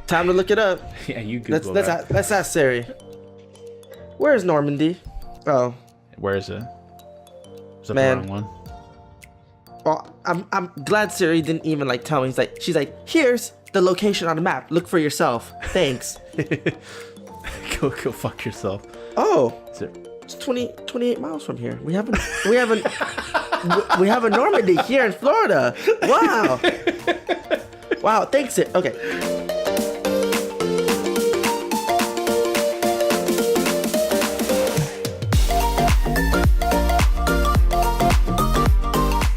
Time to look it up. Yeah, you Google let's ask Siri. Where's Normandy? Oh. Where is it? Is that Man. the wrong one? Well, I'm glad Siri didn't even like tell me. She's like, here's the location on the map. Look for yourself. Thanks. Go fuck yourself. Oh, it's 28 miles from here. We have a Normandy here in Florida. Wow. Wow. Thanks. Okay.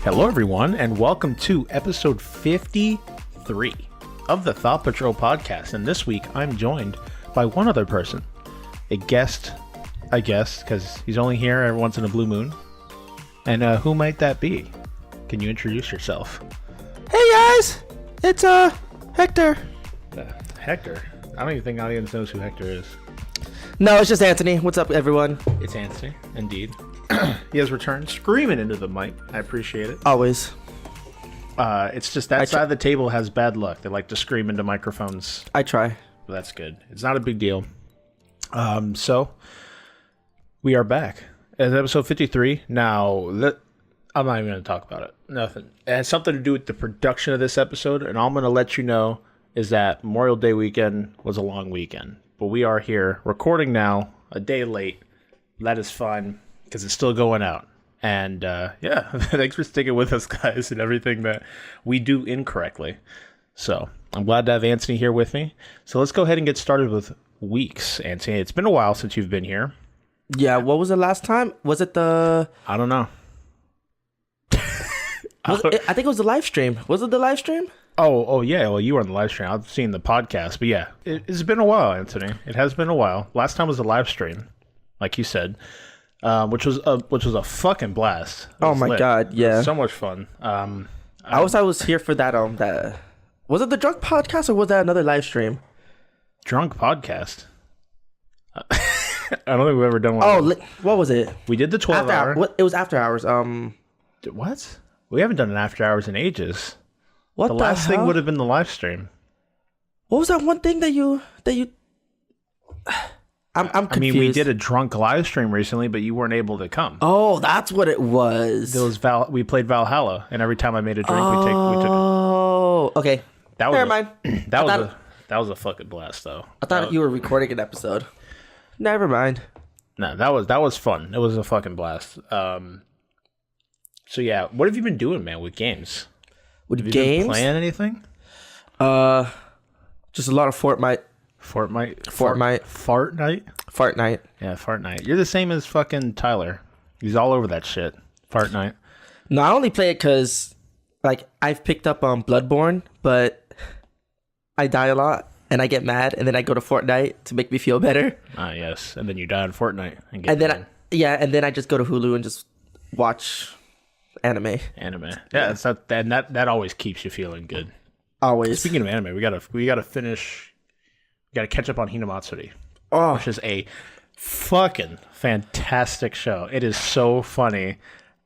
Hello, everyone, and welcome to episode 53 of the Thought Patrol podcast. And this week, I'm joined by one other person, a guest, I guess, because he's only here every once in a blue moon. And who might that be? Can you introduce yourself? Hey guys, it's Hector. Hector. I don't even think the audience knows who Hector is. No, it's just Antony. What's up, everyone? It's Antony, indeed. He has returned, screaming into the mic. I appreciate it. Always. It's just that side of the table has bad luck. They like to scream into microphones. I try. Well, that's good. It's not a big deal. So we are back. It's episode 53. Now, I'm not even going to talk about it. Nothing. It has something to do with the production of this episode, and all I'm going to let you know is that Memorial Day weekend was a long weekend. But we are here recording now, a day late. That is fun, because it's still going out. And, yeah, thanks for sticking with us, guys, and everything that we do incorrectly. So, I'm glad to have Antony here with me. So, let's go ahead and get started with weeks. Antony, it's been a while since you've been here. Yeah, what was the last time? Was it the... I don't know. I think it was the live stream. Was it the live stream? Oh, yeah. Well, you were on the live stream. I've seen the podcast. But, yeah, it's been a while, Antony. It has been a while. Last time was the live stream, like you said. Which was a fucking blast. Oh my god, yeah, so much fun. I was here for that. That was it the drunk podcast or was that another live stream? Drunk podcast. I don't think we've ever done one. Oh, what was it? We did the 12 hour. It was after hours. What? We haven't done an after hours in ages. What the the last hell? thing would have been the live stream. What was that one thing that you? I'm confused. I mean, we did a drunk live stream recently, but you weren't able to come. Oh, that's what it was. We played Valhalla, and every time I made a drink, we took. Oh, okay. Never mind. That was a fucking blast, though. I thought you were recording an episode. Never mind. No, that was fun. It was a fucking blast. So yeah, what have you been doing, man, with games? With games? Been playing anything? Just a lot of Fortnite. Fortnite. Yeah, Fortnite. You're the same as fucking Tyler. He's all over that shit. Fortnite. No, I only play it because, like, I've picked up on Bloodborne, but I die a lot and I get mad, and then I go to Fortnite to make me feel better. Ah, yes. And then you die on Fortnite and get and then mad. and then I just go to Hulu and just watch anime. Yeah, that always keeps you feeling good. Always. Speaking of anime, we gotta finish. We gotta catch up on Hinamatsuri. Oh, which is a fucking fantastic show. It is so funny,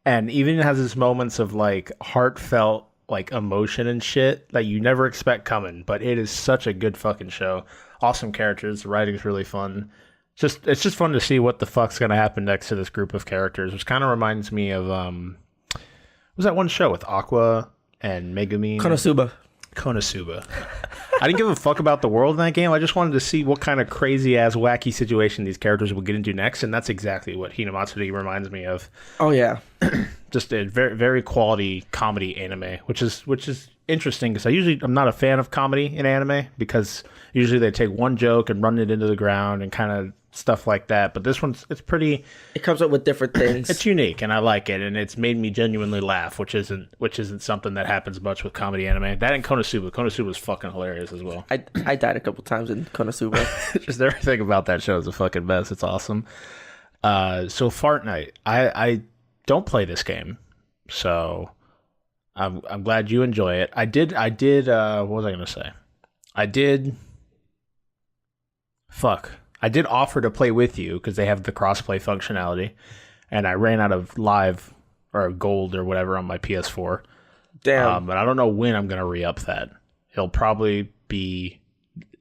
and even has its moments of like heartfelt like emotion and shit that you never expect coming. But it is such a good fucking show. Awesome characters. The writing's really fun. It's just fun to see what the fuck's gonna happen next to this group of characters, which kind of reminds me of what was that one show with Aqua and Megumi? Konosuba. I didn't give a fuck about the world in that game. I just wanted to see what kind of crazy ass wacky situation these characters would get into next, and that's exactly what Hinamatsuri reminds me of. Oh yeah. Just a very, very quality comedy anime, which is interesting because I'm not a fan of comedy in anime because usually they take one joke and run it into the ground and kind of stuff like that. But this it's pretty. It comes up with different things. It's unique and I like it, and it's made me genuinely laugh, which isn't something that happens much with comedy anime. That and Konosuba is fucking hilarious as well. I died a couple times in Konosuba. Just everything about that show is a fucking mess. It's awesome. So Fortnite, I don't play this game, so I'm glad you enjoy it. I did. What was I gonna say? I did offer to play with you because they have the crossplay functionality, and I ran out of live or gold or whatever on my PS4. Damn. But I don't know when I'm gonna re-up that. It'll probably be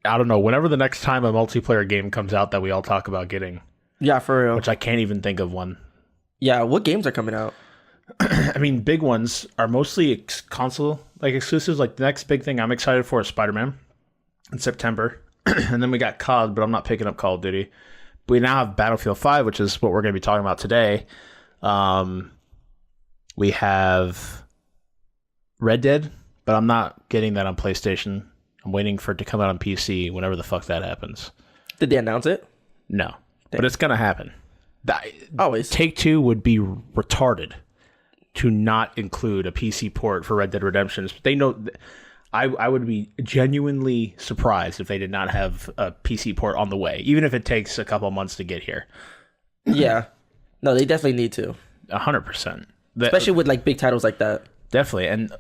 I don't know, whenever the next time a multiplayer game comes out that we all talk about getting. Yeah, for real. Which I can't even think of one. Yeah, what games are coming out? I mean, big ones are mostly console like exclusives. Like the next big thing I'm excited for is Spider-Man in September. And then we got COD, but I'm not picking up Call of Duty. We now have Battlefield 5, which is what we're going to be talking about today. We have Red Dead, but I'm not getting that on PlayStation. I'm waiting for it to come out on PC whenever the fuck that happens. Did they announce it? No, but it's going to happen. Always. Take-Two would be retarded to not include a PC port for Red Dead Redemption. They know... I would be genuinely surprised if they did not have a PC port on the way, even if it takes a couple months to get here. Yeah. No, they definitely need to. 100%. Especially with like big titles like that. Definitely. And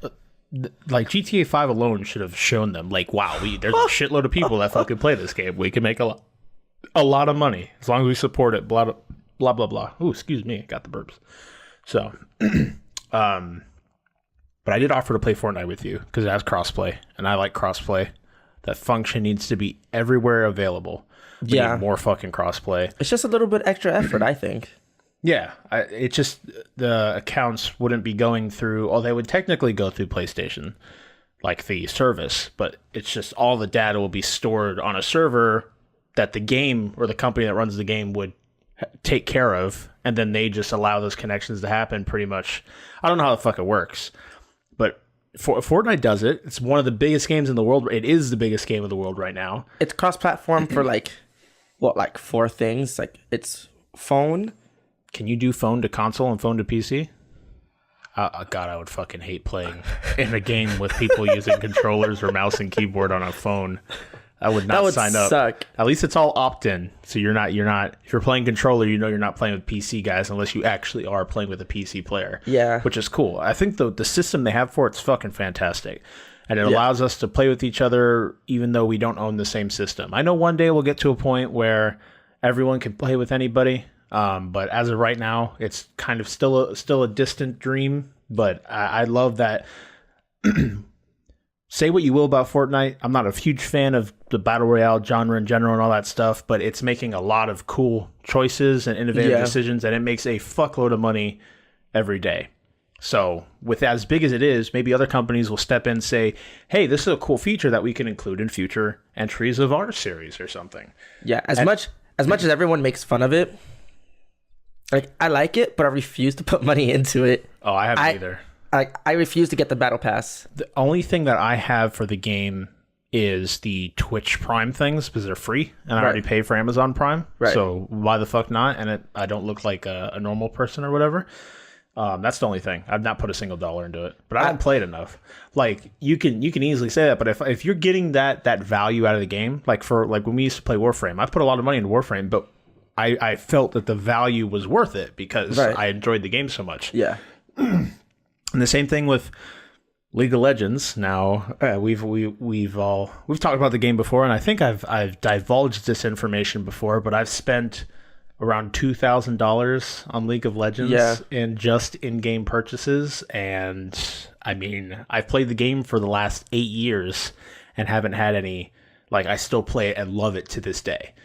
like GTA 5 alone should have shown them like, wow, there's a shitload of people that fucking play this game. We can make a lot of money as long as we support it. Blah, blah, blah, blah. Ooh, excuse me. Got the burps. So, but I did offer to play Fortnite with you because it has crossplay, and I like crossplay. That function needs to be everywhere available. We need more fucking crossplay. It's just a little bit extra effort, I think. Yeah, it just, the accounts wouldn't be going through, they would technically go through PlayStation, like the service, but it's just all the data will be stored on a server that the game or the company that runs the game would take care of, and then they just allow those connections to happen pretty much. I don't know how the fuck it works. But Fortnite does it. It's one of the biggest games in the world. It is the biggest game in the world right now. It's cross-platform for like 4 things. Like it's phone. Can you do phone to console and phone to PC? God, I would fucking hate playing in a game with people using controllers or mouse and keyboard on a phone. I would not sign up. Suck. At least it's all opt-in. So you're not, if you're playing controller, you're not playing with PC guys unless you actually are playing with a PC player. Yeah. Which is cool. I think the system they have for it's fucking fantastic. And it allows us to play with each other even though we don't own the same system. I know one day we'll get to a point where everyone can play with anybody. But as of right now, it's kind of still a distant dream. But I love that. Say what you will about Fortnite. I'm not a huge fan of the Battle Royale genre in general and all that stuff, but it's making a lot of cool choices and innovative decisions, and it makes a fuckload of money every day. So with as big as it is, maybe other companies will step in and say, hey, this is a cool feature that we can include in future entries of our series or something. Yeah, as much as everyone makes fun of it, like I like it, but I refuse to put money into it. Oh, I haven't either. I refuse to get the battle pass. The only thing that I have for the game is the Twitch Prime things because they're free, and I already pay for Amazon Prime. Right. So why the fuck not? And I don't look like a normal person or whatever. That's the only thing. I've not put a single dollar into it, but I don't play it enough. Like you can easily say that, but if you're getting that value out of the game, like when we used to play Warframe, I put a lot of money into Warframe, but I felt that the value was worth it because I enjoyed the game so much. Yeah. And the same thing with League of Legends. Now we've talked about the game before, and I think I've divulged this information before, but I've spent around $2,000 on League of Legends in just in-game purchases, and I mean I've played the game for the last 8 years and haven't had any. Like I still play it and love it to this day.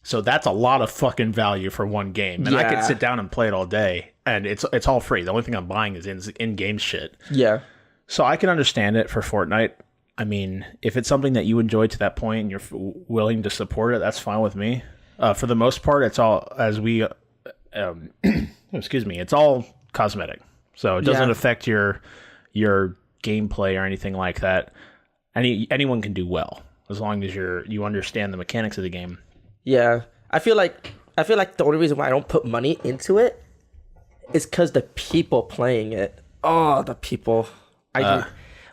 So that's a lot of fucking value for one game. And I could sit down and play it all day. And it's all free. The only thing I'm buying is in-game shit. Yeah. So I can understand it for Fortnite. I mean, if it's something that you enjoy to that point and you're willing to support it, that's fine with me. For the most part, it's all, excuse me, it's all cosmetic. So it doesn't affect your gameplay or anything like that. Anyone can do well as long as you understand the mechanics of the game. Yeah, I feel like the only reason why I don't put money into it is because the people playing it. Oh, the people!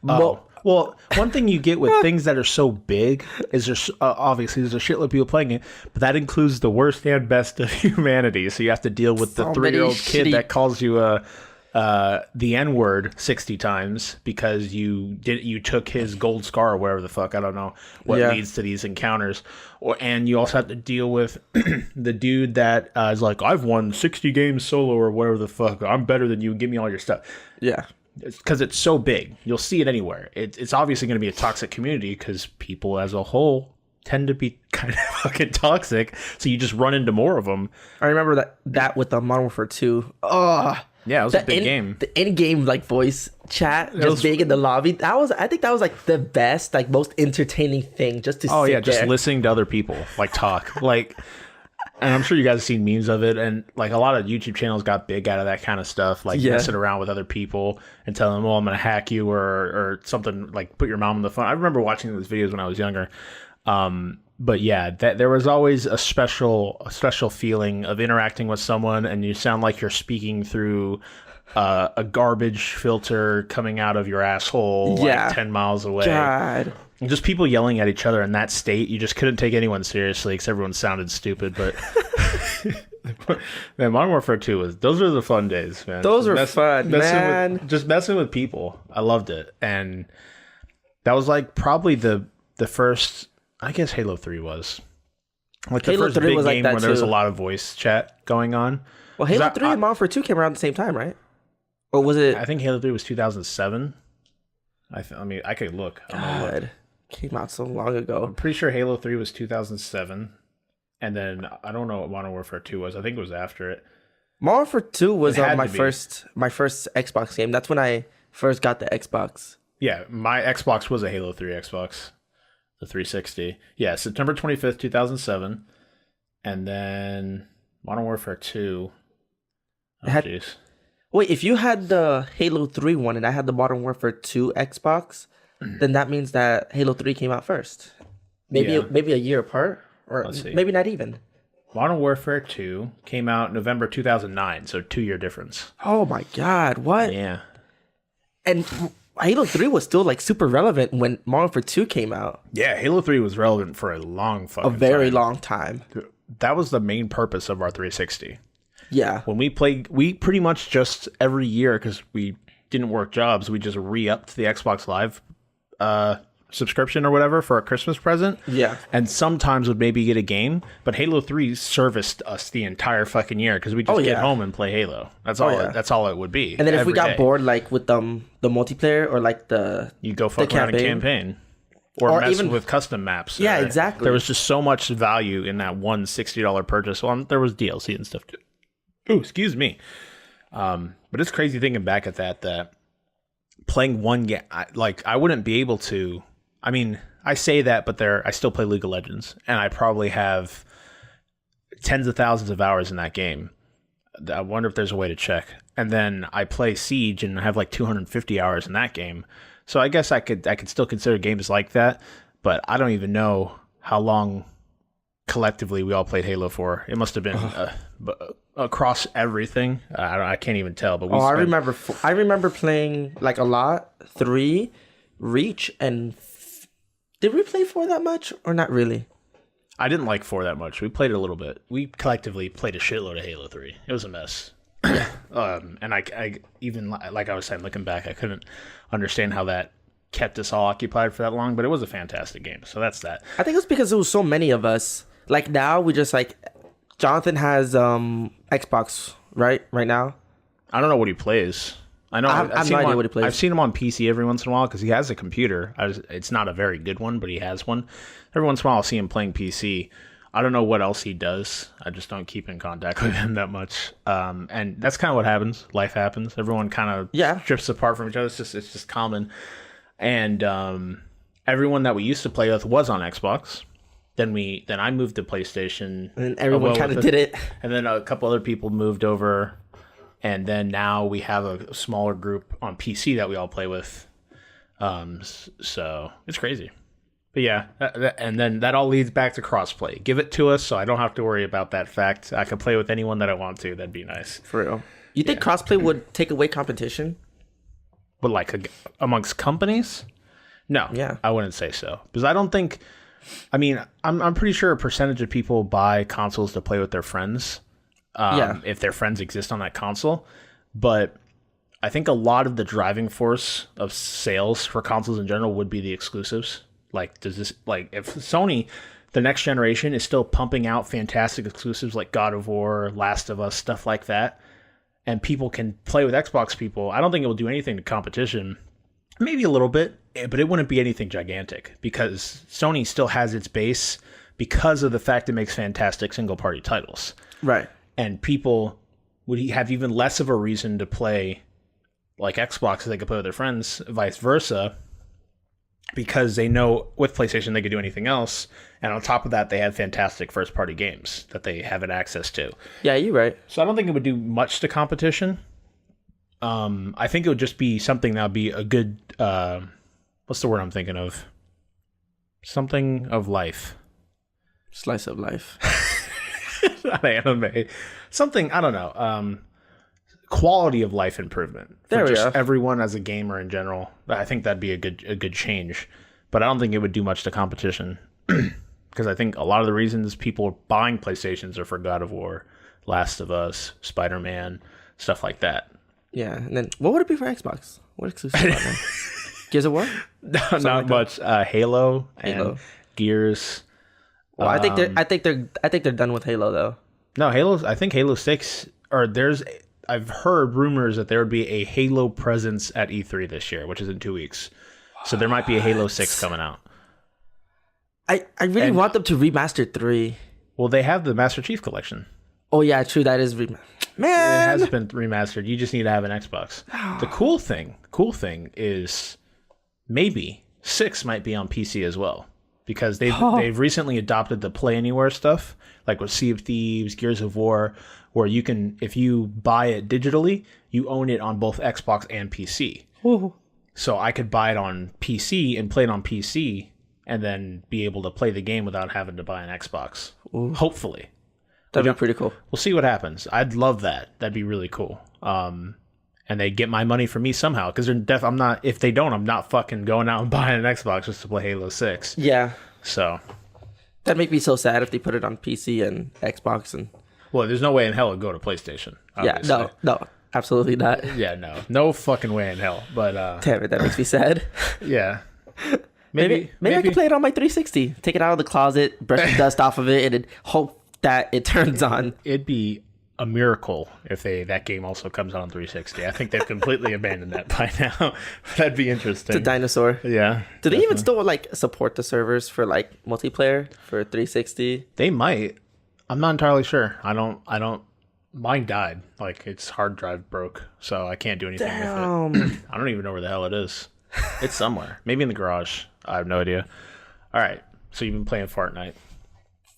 Well, one thing you get with things that are so big is there's obviously there's a shitload of people playing it, but that includes the worst and best of humanity. So you have to deal with the 3-year-old kid that calls you the N-word 60 times because you took his gold scar or whatever the fuck. I don't know what leads to these encounters. And you also have to deal with the dude that is like, I've won 60 games solo or whatever the fuck. I'm better than you. Give me all your stuff. Yeah. Because it's so big. You'll see it anywhere. It's obviously going to be a toxic community because people as a whole tend to be kind of fucking toxic, so you just run into more of them. I remember that with the Modern Warfare 2. Oh, yeah, it was a big game. The in-game like voice chat, just being in the lobby. I think that was like the best, like most entertaining thing, just to sit just there. listening to other people like talk. Like, and I'm sure you guys have seen memes of it, and like a lot of YouTube channels got big out of that kind of stuff, like messing around with other people and telling them, "Oh, I'm gonna hack you," or something, like put your mom on the phone. I remember watching those videos when I was younger. But yeah, there was always a special feeling of interacting with someone, and you sound like you're speaking through a garbage filter coming out of your asshole, like 10 miles away. God. And just people yelling at each other in that state, you just couldn't take anyone seriously because everyone sounded stupid. But man, Modern Warfare 2 those are the fun days, man. Those are fun, man. Just messing with people. I loved it, and that was like probably the first. I guess Halo 3 was like the first big game where there was a lot of voice chat going on. Well, Halo 3 and Modern Warfare 2 came around at the same time, right? Or was it? I think Halo 3 was 2007. I mean, I could look. God, came out so long ago. I'm pretty sure Halo 3 was 2007, and then I don't know what Modern Warfare 2 was. I think it was after it. Modern Warfare 2 was my first Xbox game. That's when I first got the Xbox. Yeah, my Xbox was a Halo 3 Xbox. The 360. Yeah, September 25th, 2007. And then Modern Warfare 2. Oh, jeez. Wait, if you had the Halo 3 one and I had the Modern Warfare 2 Xbox, then that means that Halo 3 came out first. Maybe a year apart? Or maybe not even. Modern Warfare 2 came out November 2009, so 2-year difference. Oh my God, what? Yeah. And Halo 3 was still like super relevant when Modern Warfare 2 came out. Yeah, Halo 3 was relevant for a long fucking time. A very long time. That was the main purpose of our 360. Yeah. When we played, we pretty much just every year, because we didn't work jobs, we just re-upped the Xbox Live subscription or whatever for a Christmas present. Yeah. And sometimes would maybe get a game, but Halo 3 serviced us the entire fucking year because we just get home and play Halo. That's all. That's all it would be. And then if we got bored, like with the multiplayer or like you go fuck around in campaign. Or mess even with custom maps. Yeah, exactly. There was just so much value in that one $60 purchase. Well, there was DLC and stuff too. Ooh, excuse me. But it's crazy thinking back at that playing one game, I wouldn't be able to. I mean, I say that, but I still play League of Legends, and I probably have tens of thousands of hours in that game. I wonder if there's a way to check. And then I play Siege, and I have like 250 hours in that game. So I guess I could still consider games like that, but I don't even know how long collectively we all played Halo for. It must have been across everything. I can't even tell. But I remember playing like a lot. 3, Reach, and did we play 4 that much or not really? I didn't like 4 that much. We played it a little bit. We collectively played a shitload of Halo 3. It was a mess. And I even, like I was saying, looking back, I couldn't understand how that kept us all occupied for that long, but it was a fantastic game. So that's that. I think it's because there was so many of us. Like now we just like, Jonathan has Xbox, right now. I don't know what he plays. I know. I have no idea what he plays. I've seen him on PC every once in a while because he has a computer. It's not a very good one, but he has one. Every once in a while, I'll see him playing PC. I don't know what else he does. I just don't keep in contact with him that much. And that's kind of what happens. Life happens. Everyone kind of drifts apart from each other. It's just common. And everyone that we used to play with was on Xbox. Then I moved to PlayStation. And everyone kind of did it. And then a couple other people moved over. And then now we have a smaller group on PC that we all play with. So it's crazy. But yeah, and then that all leads back to crossplay. Give it to us so I don't have to worry about that fact. I can play with anyone that I want to. That'd be nice. For real. You think crossplay would take away competition? But like amongst companies? No. Yeah. I wouldn't say so. Because I don't think... I mean, I'm pretty sure a percentage of people buy consoles to play with their friends. If their friends exist on that console. But I think a lot of the driving force of sales for consoles in general would be the exclusives. Like, if Sony, the next generation, is still pumping out fantastic exclusives like God of War, Last of Us, stuff like that, and people can play with Xbox people, I don't think it will do anything to competition. Maybe a little bit, but it wouldn't be anything gigantic because Sony still has its base because of the fact it makes fantastic single-party titles. Right. And people would have even less of a reason to play like Xbox that they could play with their friends, vice versa, because they know with PlayStation they could do anything else. And on top of that, they have fantastic first-party games that they have access to. Yeah, you're right. So I don't think it would do much to competition. I think it would just be something that would be a good, what's the word I'm thinking of? Something of life. Slice of life. Not anime. Something, I don't know. Quality of life improvement. For there we just go. Everyone as a gamer in general. I think that'd be a good change. But I don't think it would do much to competition. Because I think a lot of the reasons people are buying PlayStations are for God of War, Last of Us, Spider-Man, stuff like that. Yeah, and then what would it be for Xbox? What exclusive? Gears of War? No, not much. Halo and Gears. Well, I think they're done with Halo though. No, I think Halo 6 I've heard rumors that there would be a Halo presence at E3 this year, which is in 2 weeks. So there might be a Halo 6 coming out. I really want them to remaster 3. Well, they have the Master Chief Collection. Oh yeah, true. That is man. It has been remastered. You just need to have an Xbox. The cool thing is maybe 6 might be on PC as well, because they've recently adopted the Play Anywhere stuff, like with Sea of Thieves, Gears of War, where you can, if you buy it digitally, you own it on both Xbox and PC. Ooh. So I could buy it on PC and play it on PC, and then be able to play the game without having to buy an Xbox. Ooh. Hopefully. That'd be pretty cool. We'll see what happens. I'd love that. That'd be really cool. And they get my money from me somehow, because if they don't, I'm not fucking going out and buying an Xbox just to play Halo 6. Yeah. So that'd make me so sad if they put it on PC and Xbox and. Well, there's no way in hell it'd go to PlayStation. Obviously. Yeah, no, absolutely not. Yeah, no fucking way in hell. But damn it, that makes me sad. Yeah. Maybe I can play it on my 360. Take it out of the closet, brush the dust off of it, and then hope that it turns on. It'd be a miracle if that game also comes out on 360. I think they've completely abandoned that by now. That'd be interesting. It's a dinosaur. Yeah. Do they even still support the servers for multiplayer for 360? They might. I'm not entirely sure. I don't. Mine died. Its hard drive broke, so I can't do anything with it. I don't even know where the hell it is. It's somewhere. Maybe in the garage. I have no idea. All right. So you've been playing Fortnite.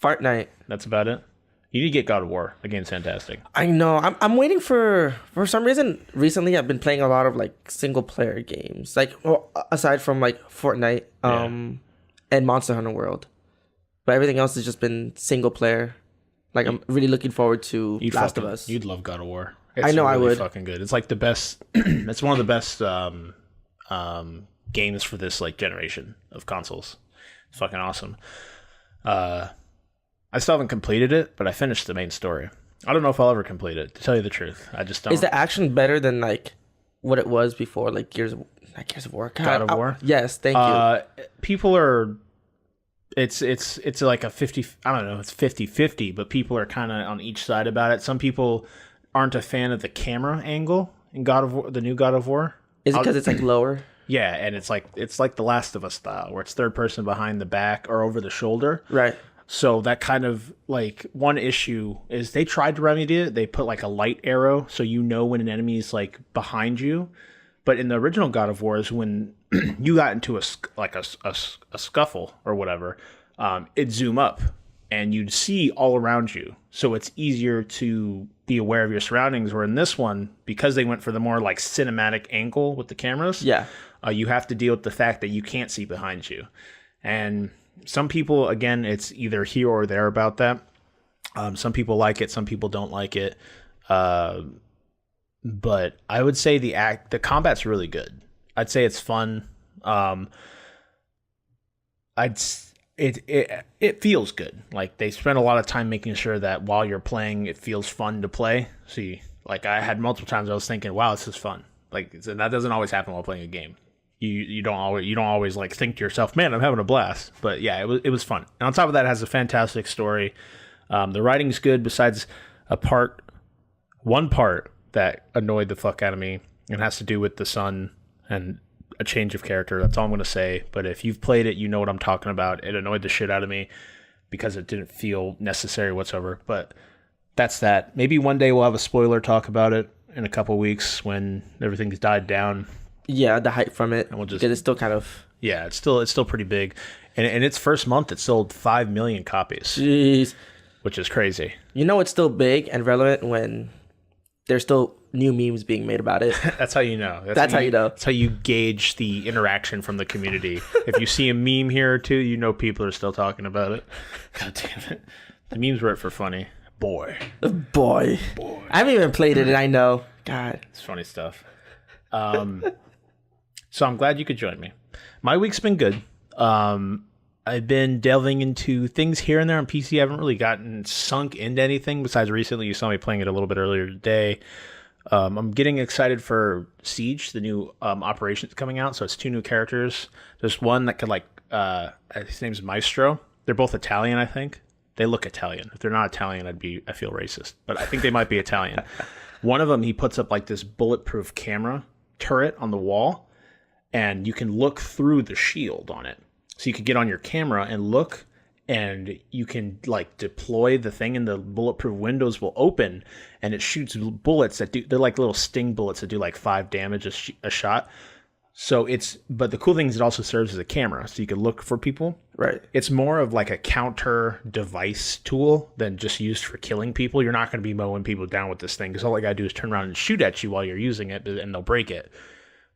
Fortnite. That's about it. You need to get God of War. The game's fantastic. I know. I'm waiting for some reason. Recently, I've been playing a lot of single player games. Aside from Fortnite, and Monster Hunter World, but everything else has just been single player. I'm really looking forward to Last of Us. You'd love God of War. I know, really I would. Fucking good. It's the best. It's one of the best games for this generation of consoles. It's fucking awesome. I still haven't completed it, but I finished the main story. I don't know if I'll ever complete it, to tell you the truth. I just don't. Is the action better than what it was before, Gears of War? God of War? Yes, thank you. People are. It's like a 50. I don't know. It's 50-50, but people are kind of on each side about it. Some people aren't a fan of the camera angle in God of War, the new God of War. Is it because it's lower? Yeah, and it's like the Last of Us style, where it's third person behind the back or over the shoulder. Right. So that kind of one issue is they tried to remedy it. They put a light arrow so you know when an enemy is behind you. But in the original God of War, is when you got into a scuffle or whatever, it'd zoom up and you'd see all around you. So it's easier to be aware of your surroundings. Where in this one, because they went for the more cinematic angle with the cameras, you have to deal with the fact that you can't see behind you. And some people, again, it's either here or there about that. Some people like it, some people don't like it. But I would say the combat's really good. I'd say it's fun. It feels good. They spend a lot of time making sure that while you're playing, it feels fun to play. See, I had multiple times I was thinking, wow, this is fun. And that doesn't always happen while playing a game. You don't always think to yourself, man, I'm having a blast. But yeah, it was fun. And on top of that, it has a fantastic story. The writing's good, besides one part that annoyed the fuck out of me, and has to do with the son. And a change of character. That's all I'm going to say. But if you've played it, you know what I'm talking about. It annoyed the shit out of me because it didn't feel necessary whatsoever. But that's that. Maybe one day we'll have a spoiler talk about it in a couple weeks when everything's died down. Yeah, the hype from it. And we'll just, it's still kind of... Yeah, it's still pretty big. And in its first month, it sold 5 million copies. Jeez. Which is crazy. You know it's still big and relevant when there's still new memes being made about it. That's how you know. That's how you know. That's how you gauge the interaction from the community. If you see a meme here or two, you know people are still talking about it. God damn it. The memes were it for funny. Boy. I haven't even played it and I know. God. It's funny stuff. So I'm glad you could join me. My week's been good. I've been delving into things here and there on PC. I haven't really gotten sunk into anything besides recently. You saw me playing it a little bit earlier today. I'm getting excited for Siege, the new operations coming out. So it's 2 new characters. There's one that could his name's Maestro. They're both Italian, I think. They look Italian. If they're not Italian, I feel racist. But I think they might be Italian. One of them, he puts up like this bulletproof camera turret on the wall. And you can look through the shield on it. So you could get on your camera and look, and you can like deploy the thing, and the bulletproof windows will open, and it shoots bullets they're like little sting bullets that do like 5 damage a shot. So but the cool thing is it also serves as a camera, so you can look for people. Right. It's more of like a counter device tool than just used for killing people. You're not going to be mowing people down with this thing because all they got to do is turn around and shoot at you while you're using it, and they'll break it.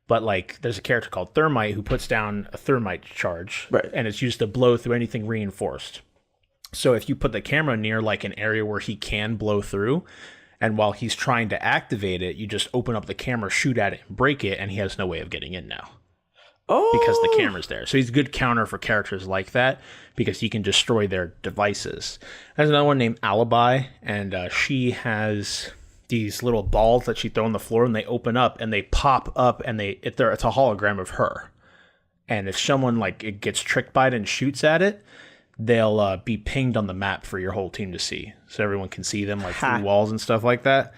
But like, there's a character called Thermite who puts down a thermite charge, right, and it's used to blow through anything reinforced. So if you put the camera near like an area where he can blow through, and while he's trying to activate it, you just open up the camera, shoot at it, and break it, and he has no way of getting in now. Oh, because the camera's there. So he's a good counter for characters like that because he can destroy their devices. There's another one named Alibi, and she has these little balls that she throw on the floor, and they open up and they pop up, and it's a hologram of her. And if someone like it gets tricked by it and shoots at it, they'll be pinged on the map for your whole team to see, so everyone can see them like through walls and stuff like that.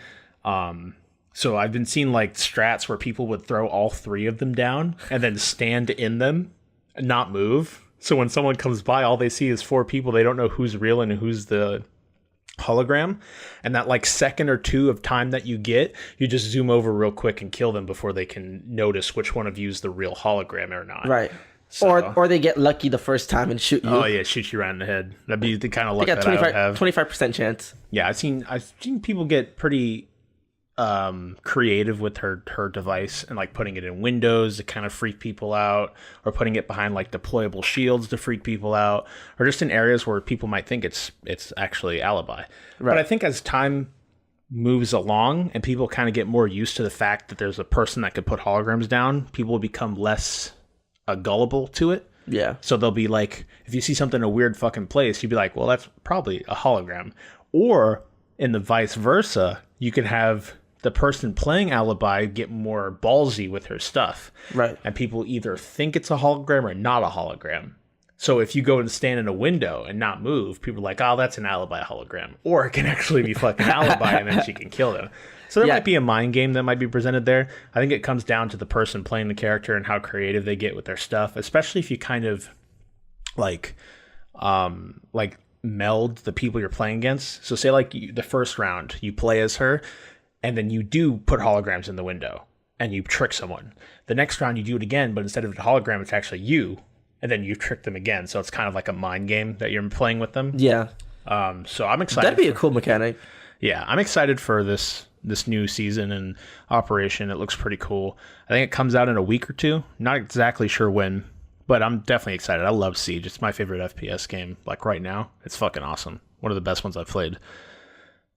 So I've been seeing like strats where people would throw all 3 of them down and then stand in them and not move. So when someone comes by, all they see is 4 people. They don't know who's real and who's the hologram, and that like second or 2 of time that you get, you just zoom over real quick and kill them before they can notice which one of you is the real hologram or not. Right. So, or they get lucky the first time and shoot you. Oh yeah, shoot you right in the head. That'd be the kind of luck that I would have. 25% chance. Yeah, I've seen people get pretty creative with her device and like putting it in windows to kind of freak people out, or putting it behind like deployable shields to freak people out, or just in areas where people might think it's actually Alibi. Right. But I think as time moves along and people kind of get more used to the fact that there's a person that could put holograms down, people will become less gullible to it. Yeah. So they'll be like, if you see something in a weird fucking place, you'd be like, well, that's probably a hologram. Or in the vice versa, you could have the person playing Alibi get more ballsy with her stuff. Right. And people either think it's a hologram or not a hologram. So if you go and stand in a window and not move, people are like, oh, that's an Alibi hologram. Or it can actually be fucking Alibi and then she can kill them. So there might be a mind game that might be presented there. I think it comes down to the person playing the character and how creative they get with their stuff, especially if you kind of like meld the people you're playing against. So say like the first round, you play as her, and then you do put holograms in the window and you trick someone. The next round you do it again, but instead of a hologram, it's actually you, and then you trick them again. So it's kind of like a mind game that you're playing with them. Yeah. So I'm excited. That'd be a cool mechanic. Yeah, I'm excited for this new season and operation. It looks pretty cool. I think it comes out in a week or 2. Not exactly sure when, but I'm definitely excited. I love Siege. It's my favorite FPS game. Like right now, it's fucking awesome. One of the best ones I've played.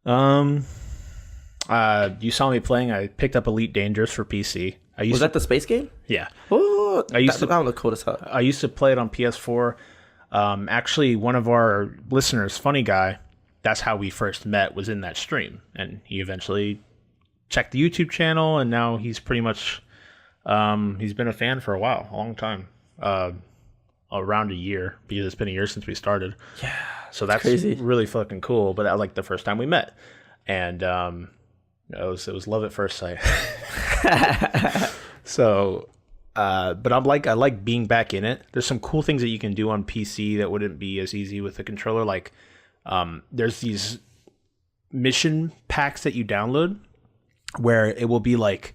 You saw me playing. I picked up Elite Dangerous for PC. Was that the space game? Yeah. Oh, that one looked cool as hell. I used to play it on PS4. Actually, one of our listeners, Funny Guy, that's how we first met, was in that stream. And he eventually checked the YouTube channel, and now he's pretty much, he's been a fan for a while, a long time. Around a year, because it's been a year since we started. Yeah. So that's crazy. Really fucking cool. But that was like the first time we met. And it was love at first sight. So But I like being back in it. There's some cool things that you can do on PC that wouldn't be as easy with the controller. Like, there's these mission packs that you download where it will be like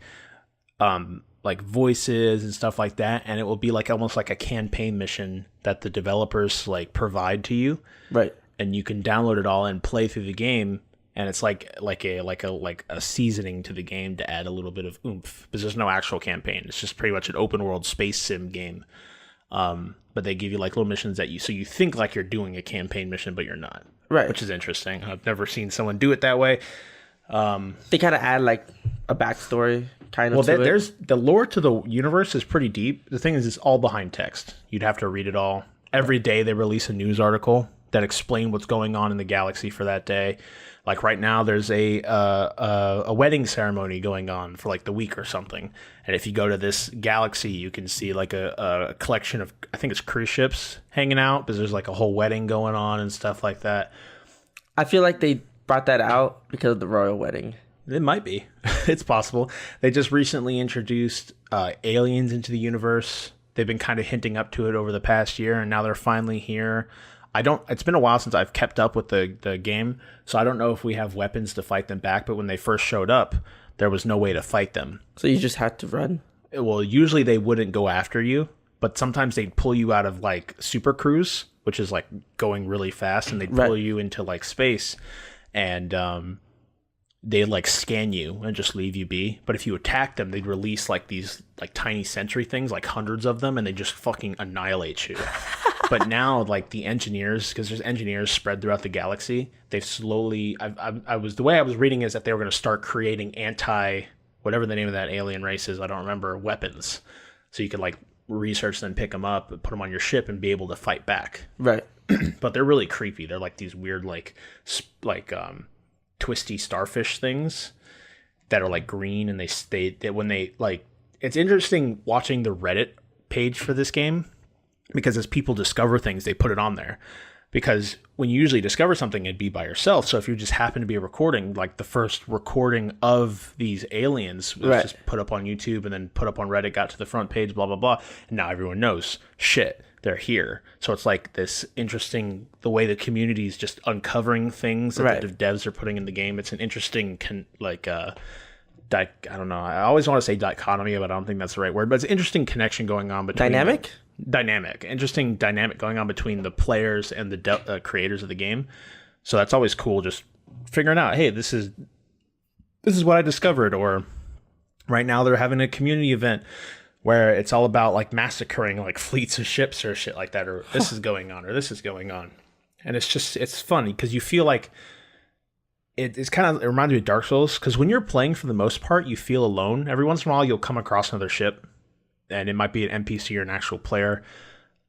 voices and stuff like that, and it will be like almost like a campaign mission that the developers like provide to you. Right. And you can download it all and play through the game, and it's like a seasoning to the game to add a little bit of oomph, because there's no actual campaign. It's just pretty much an open world space sim game. But they give you like little missions that you think like you're doing a campaign mission, but you're not. Right. Which is interesting. I've never seen someone do it that way. They kind of add like a backstory kind of. Well, to there's the lore to the universe is pretty deep. The thing is, it's all behind text. You'd have to read it all. Every day they release a news article that explain what's going on in the galaxy for that day. Like right now, there's a wedding ceremony going on for like the week or something. And if you go to this galaxy, you can see like a collection of, I think it's cruise ships hanging out, because there's like a whole wedding going on and stuff like that. I feel like they brought that out because of the royal wedding. It might be. It's possible. They just recently introduced aliens into the universe. They've been kind of hinting up to it over the past year, and now they're finally here. It's been a while since I've kept up with the game, so I don't know if we have weapons to fight them back, but when they first showed up, there was no way to fight them. So you just had to run? Well, usually they wouldn't go after you, but sometimes they'd pull you out of like super cruise, which is like going really fast, and they'd pull you into like space, and they'd like scan you and just leave you be. But if you attack them, they'd release like these like tiny sentry things, like hundreds of them, and they just fucking annihilate you. But now, like the engineers, because there's engineers spread throughout the galaxy, they've slowly. The way I was reading is that they were going to start creating whatever the name of that alien race is, I don't remember, weapons, so you could like research them, pick them up, put them on your ship, and be able to fight back. Right. But they're really creepy. They're like these weird like twisty starfish things that are like green, and it's interesting watching the Reddit page for this game, because as people discover things, they put it on there. Because when you usually discover something, it'd be by yourself. So if you just happen to be recording, like the first recording of these aliens was just put up on YouTube and then put up on Reddit, got to the front page, blah, blah, blah. And now everyone knows, shit, they're here. So it's like this interesting, the way the community is just uncovering things that the devs are putting in the game. It's an interesting, I don't know. I always want to say dichotomy, but I don't think that's the right word. But it's an interesting connection going on between... Interesting dynamic going on between the players and the creators of the game. So that's always cool, just figuring out, hey, this is what I discovered. Or right now they're having a community event where it's all about like massacring like fleets of ships or shit like that, or this is going on, or this is going on. And it's funny because you feel like it reminds me of Dark Souls, because when you're playing, for the most part, you feel alone. Every once in a while you'll come across another ship, and it might be an NPC or an actual player.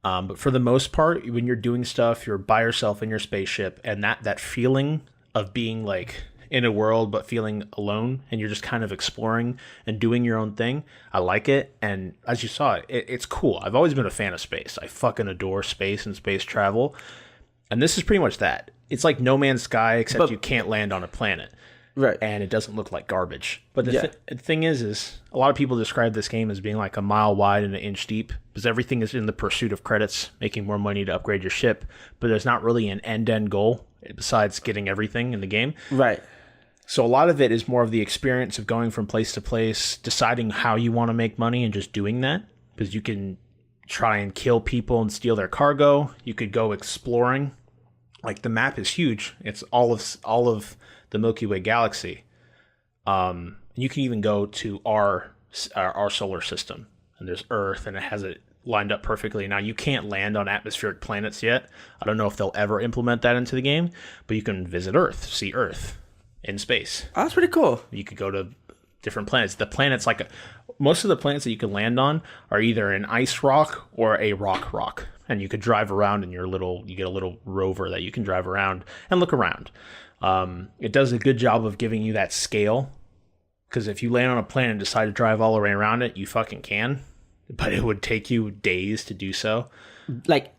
But for the most part, when you're doing stuff, you're by yourself in your spaceship, and that feeling of being like in a world but feeling alone, and you're just kind of exploring and doing your own thing. I like it, and as you saw, it's cool. I've always been a fan of space. I fucking adore space and space travel, and this is pretty much that. It's like No Man's Sky, except you can't land on a planet. Right. And it doesn't look like garbage. But the thing is a lot of people describe this game as being like a mile wide and an inch deep, because everything is in the pursuit of credits, making more money to upgrade your ship. But there's not really an end-to-end goal besides getting everything in the game. Right. So a lot of it is more of the experience of going from place to place, deciding how you want to make money and just doing that. Because you can try and kill people and steal their cargo. You could go exploring. Like, the map is huge. It's all of the Milky Way galaxy. You can even go to our solar system, and there's Earth, and it has it lined up perfectly. Now, you can't land on atmospheric planets yet. I don't know if they'll ever implement that into the game, but you can visit Earth, see Earth in space. Oh, that's pretty cool. You could go to different planets. The planets, most of the planets that you can land on are either an ice rock or a rock. And you could drive around in you get a little rover that you can drive around and look around. It does a good job of giving you that scale, because if you land on a planet and decide to drive all the way around it, you fucking can, but it would take you days to do so. Like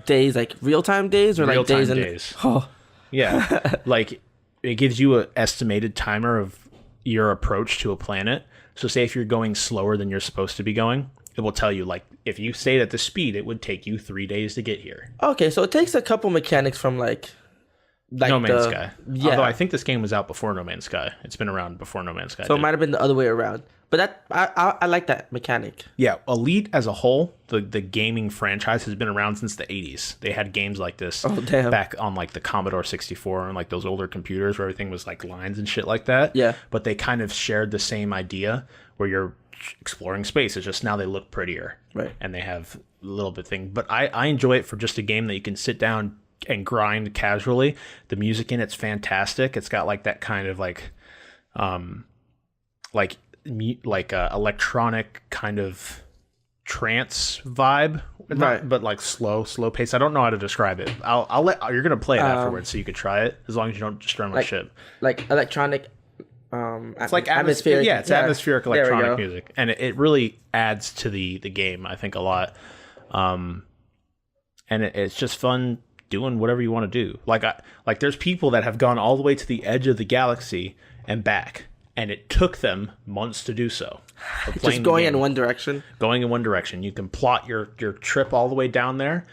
days, like real-time days, or like days? Days. Oh. Yeah. Like, it gives you an estimated timer of your approach to a planet. So say if you're going slower than you're supposed to be going, it will tell you, like, if you stayed at the speed, it would take you 3 days to get here. Okay, so it takes a couple mechanics from like No Man's Sky. Yeah. Although I think this game was out before No Man's Sky. It's been around before No Man's Sky. So it might have been the other way around. But that I like that mechanic. Yeah, Elite as a whole, the gaming franchise has been around since the 80s. They had games like this back on like the Commodore 64 and like those older computers where everything was like lines and shit like that. Yeah. But they kind of shared the same idea where you're exploring space. It's just now they look prettier. Right. And they have a little bit thing. But I enjoy it for just a game that you can sit down and grind casually. The music in it's fantastic. It's got like that kind of like electronic kind of trance vibe, right? But like slow pace. I don't know how to describe it. I'll let you're gonna play it afterwards, so you could try it as long as you don't destroy my ship. Like electronic. It's like atmospheric. Yeah, it's atmospheric electronic music, and it really adds to the game. I think a lot, and it's just fun doing whatever you want to do. Like there's people that have gone all the way to the edge of the galaxy and back. And it took them months to do so. Just going in one direction? Going in one direction. You can plot your trip all the way down there.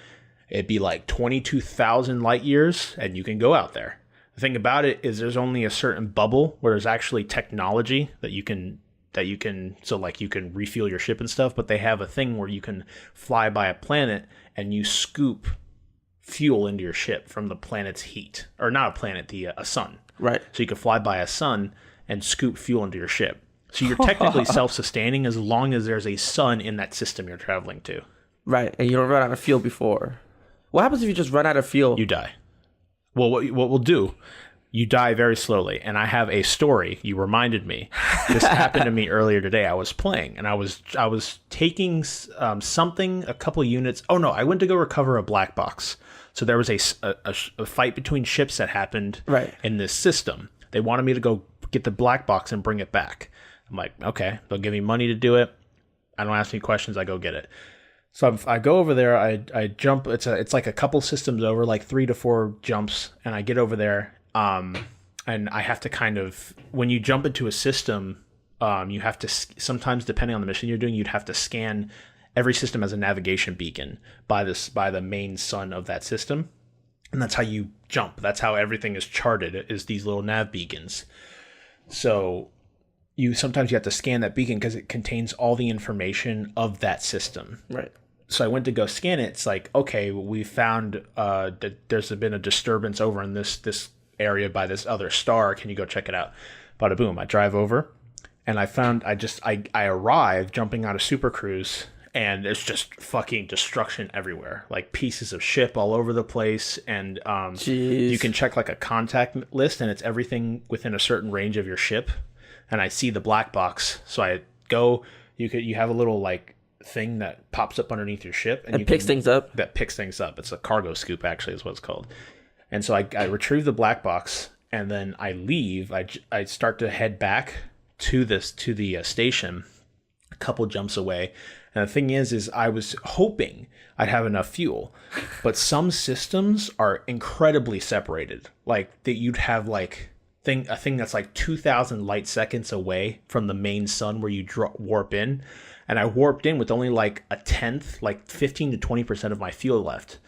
It'd be like 22,000 light years, and you can go out there. The thing about it is there's only a certain bubble where there's actually technology that you can so like you can refuel your ship and stuff, but they have a thing where you can fly by a planet and you scoop fuel into your ship from the planet's heat. Or not a planet, a sun. Right. So you can fly by a sun and scoop fuel into your ship. So you're technically self-sustaining as long as there's a sun in that system you're traveling to. Right, and you don't run out of fuel before. What happens if you just run out of fuel? You die. Well, what we'll do, you die very slowly. And I have a story. You reminded me. This happened to me earlier today. I was playing, and I was taking something, a couple units. Oh, no, I went to go recover a black box. So there was a fight between ships that happened in this system. They wanted me to go get the black box and bring it back. I'm like, okay, they'll give me money to do it. I don't ask any questions. I go get it. So I go over there. I jump. It's like a couple systems over, like 3 to 4 jumps, and I get over there. And I have to kind of, when you jump into a system, you have to sometimes, depending on the mission you're doing, you'd have to scan. Every system has a navigation beacon by the main sun of that system, and that's how you jump. That's how everything is charted. Is these little nav beacons. So sometimes you have to scan that beacon because it contains all the information of that system. Right. So I went to go scan it. It's like, okay, we found that there's been a disturbance over in this area by this other star. Can you go check it out? Bada boom. I drive over, and I found I arrived jumping out of Super Cruise, and there's just fucking destruction everywhere, like pieces of ship all over the place. And you can check like a contact list, and it's everything within a certain range of your ship. And I see the black box, so I go. You have a little like thing that pops up underneath your ship, and picks things up. That picks things up. It's a cargo scoop, actually, is what it's called. And so I retrieve the black box, and then I leave. I start to head back to the station, a couple jumps away. And the thing is I was hoping I'd have enough fuel, but some systems are incredibly separated. Like that, you'd have like a thing that's like 2,000 light seconds away from the main sun where you warp in, and I warped in with only like a tenth, like 15 to 20% of my fuel left.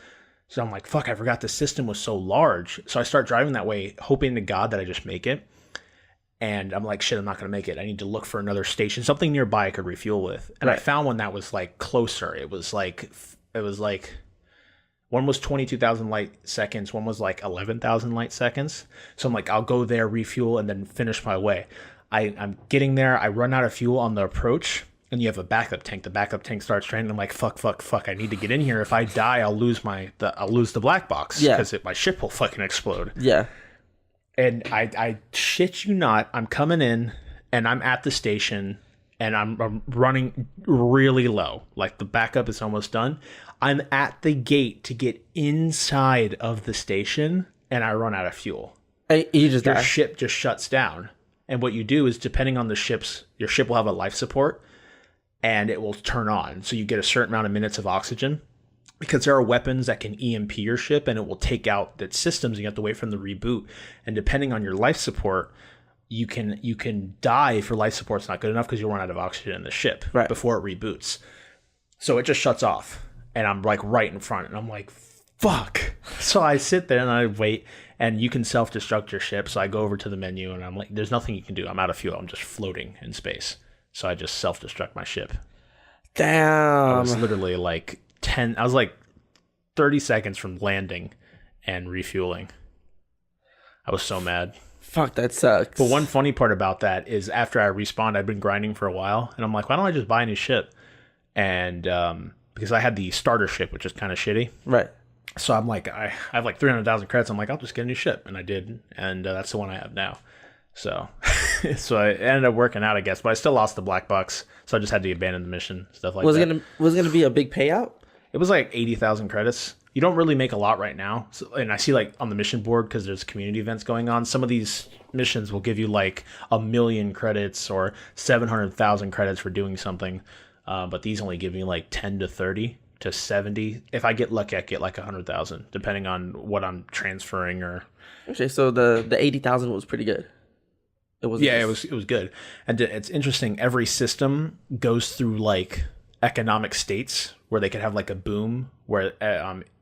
So I'm like, fuck, I forgot the system was so large. So I start driving that way, hoping to God that I just make it. And I'm like, shit, I'm not going to make it. I need to look for another station, something nearby I could refuel with. And I found one that was like closer. It was like one was 22,000 light seconds. One was like 11,000 light seconds. So I'm like, I'll go there, refuel, and then finish my way. I'm getting there. I run out of fuel on the approach, and you have a backup tank. The backup tank starts draining. I'm like, fuck. I need to get in here. If I die, I'll lose the black box. Yeah. Because my ship will fucking explode. Yeah. And I shit you not, I'm coming in, and I'm at the station, and I'm running really low. Like, the backup is almost done. I'm at the gate to get inside of the station, and I run out of fuel. And your ship just shuts down. And what you do is, depending on your ship will have a life support, and it will turn on. So you get a certain amount of minutes of oxygen. Because there are weapons that can EMP your ship, and it will take out the systems. You have to wait for them to reboot. And depending on your life support, you can die if your life support's not good enough because you'll run out of oxygen in the ship before it reboots. So it just shuts off, and I'm like right in front, and I'm like, fuck. So I sit there and I wait, and you can self-destruct your ship. So I go over to the menu, and I'm like, there's nothing you can do. I'm out of fuel. I'm just floating in space. So I just self-destruct my ship. Damn. I was literally like 30 seconds from landing and refueling. I was so mad. Fuck, that sucks. But one funny part about that is after I respawned, I'd been grinding for a while, and I'm like, why don't I just buy a new ship? And because I had the starter ship, which is kind of shitty. Right. So I'm like, I have like 300,000 credits. I'm like, I'll just get a new ship. And I did. And that's the one I have now. So so I ended up working out, I guess. But I still lost the black box. So I just had to abandon the mission, stuff like that. Was it gonna be a big payout? It was like 80,000 credits. You don't really make a lot right now. So, and I see like on the mission board, because there's community events going on, some of these missions will give you like 1 million credits or 700,000 credits for doing something. But these only give me like 10 to 30 to 70. If I get lucky, I get like 100,000, depending on what I'm transferring or. Okay, so the 80,000 was pretty good. It was good. And it's interesting. Every system goes through like economic states where they could have like a boom where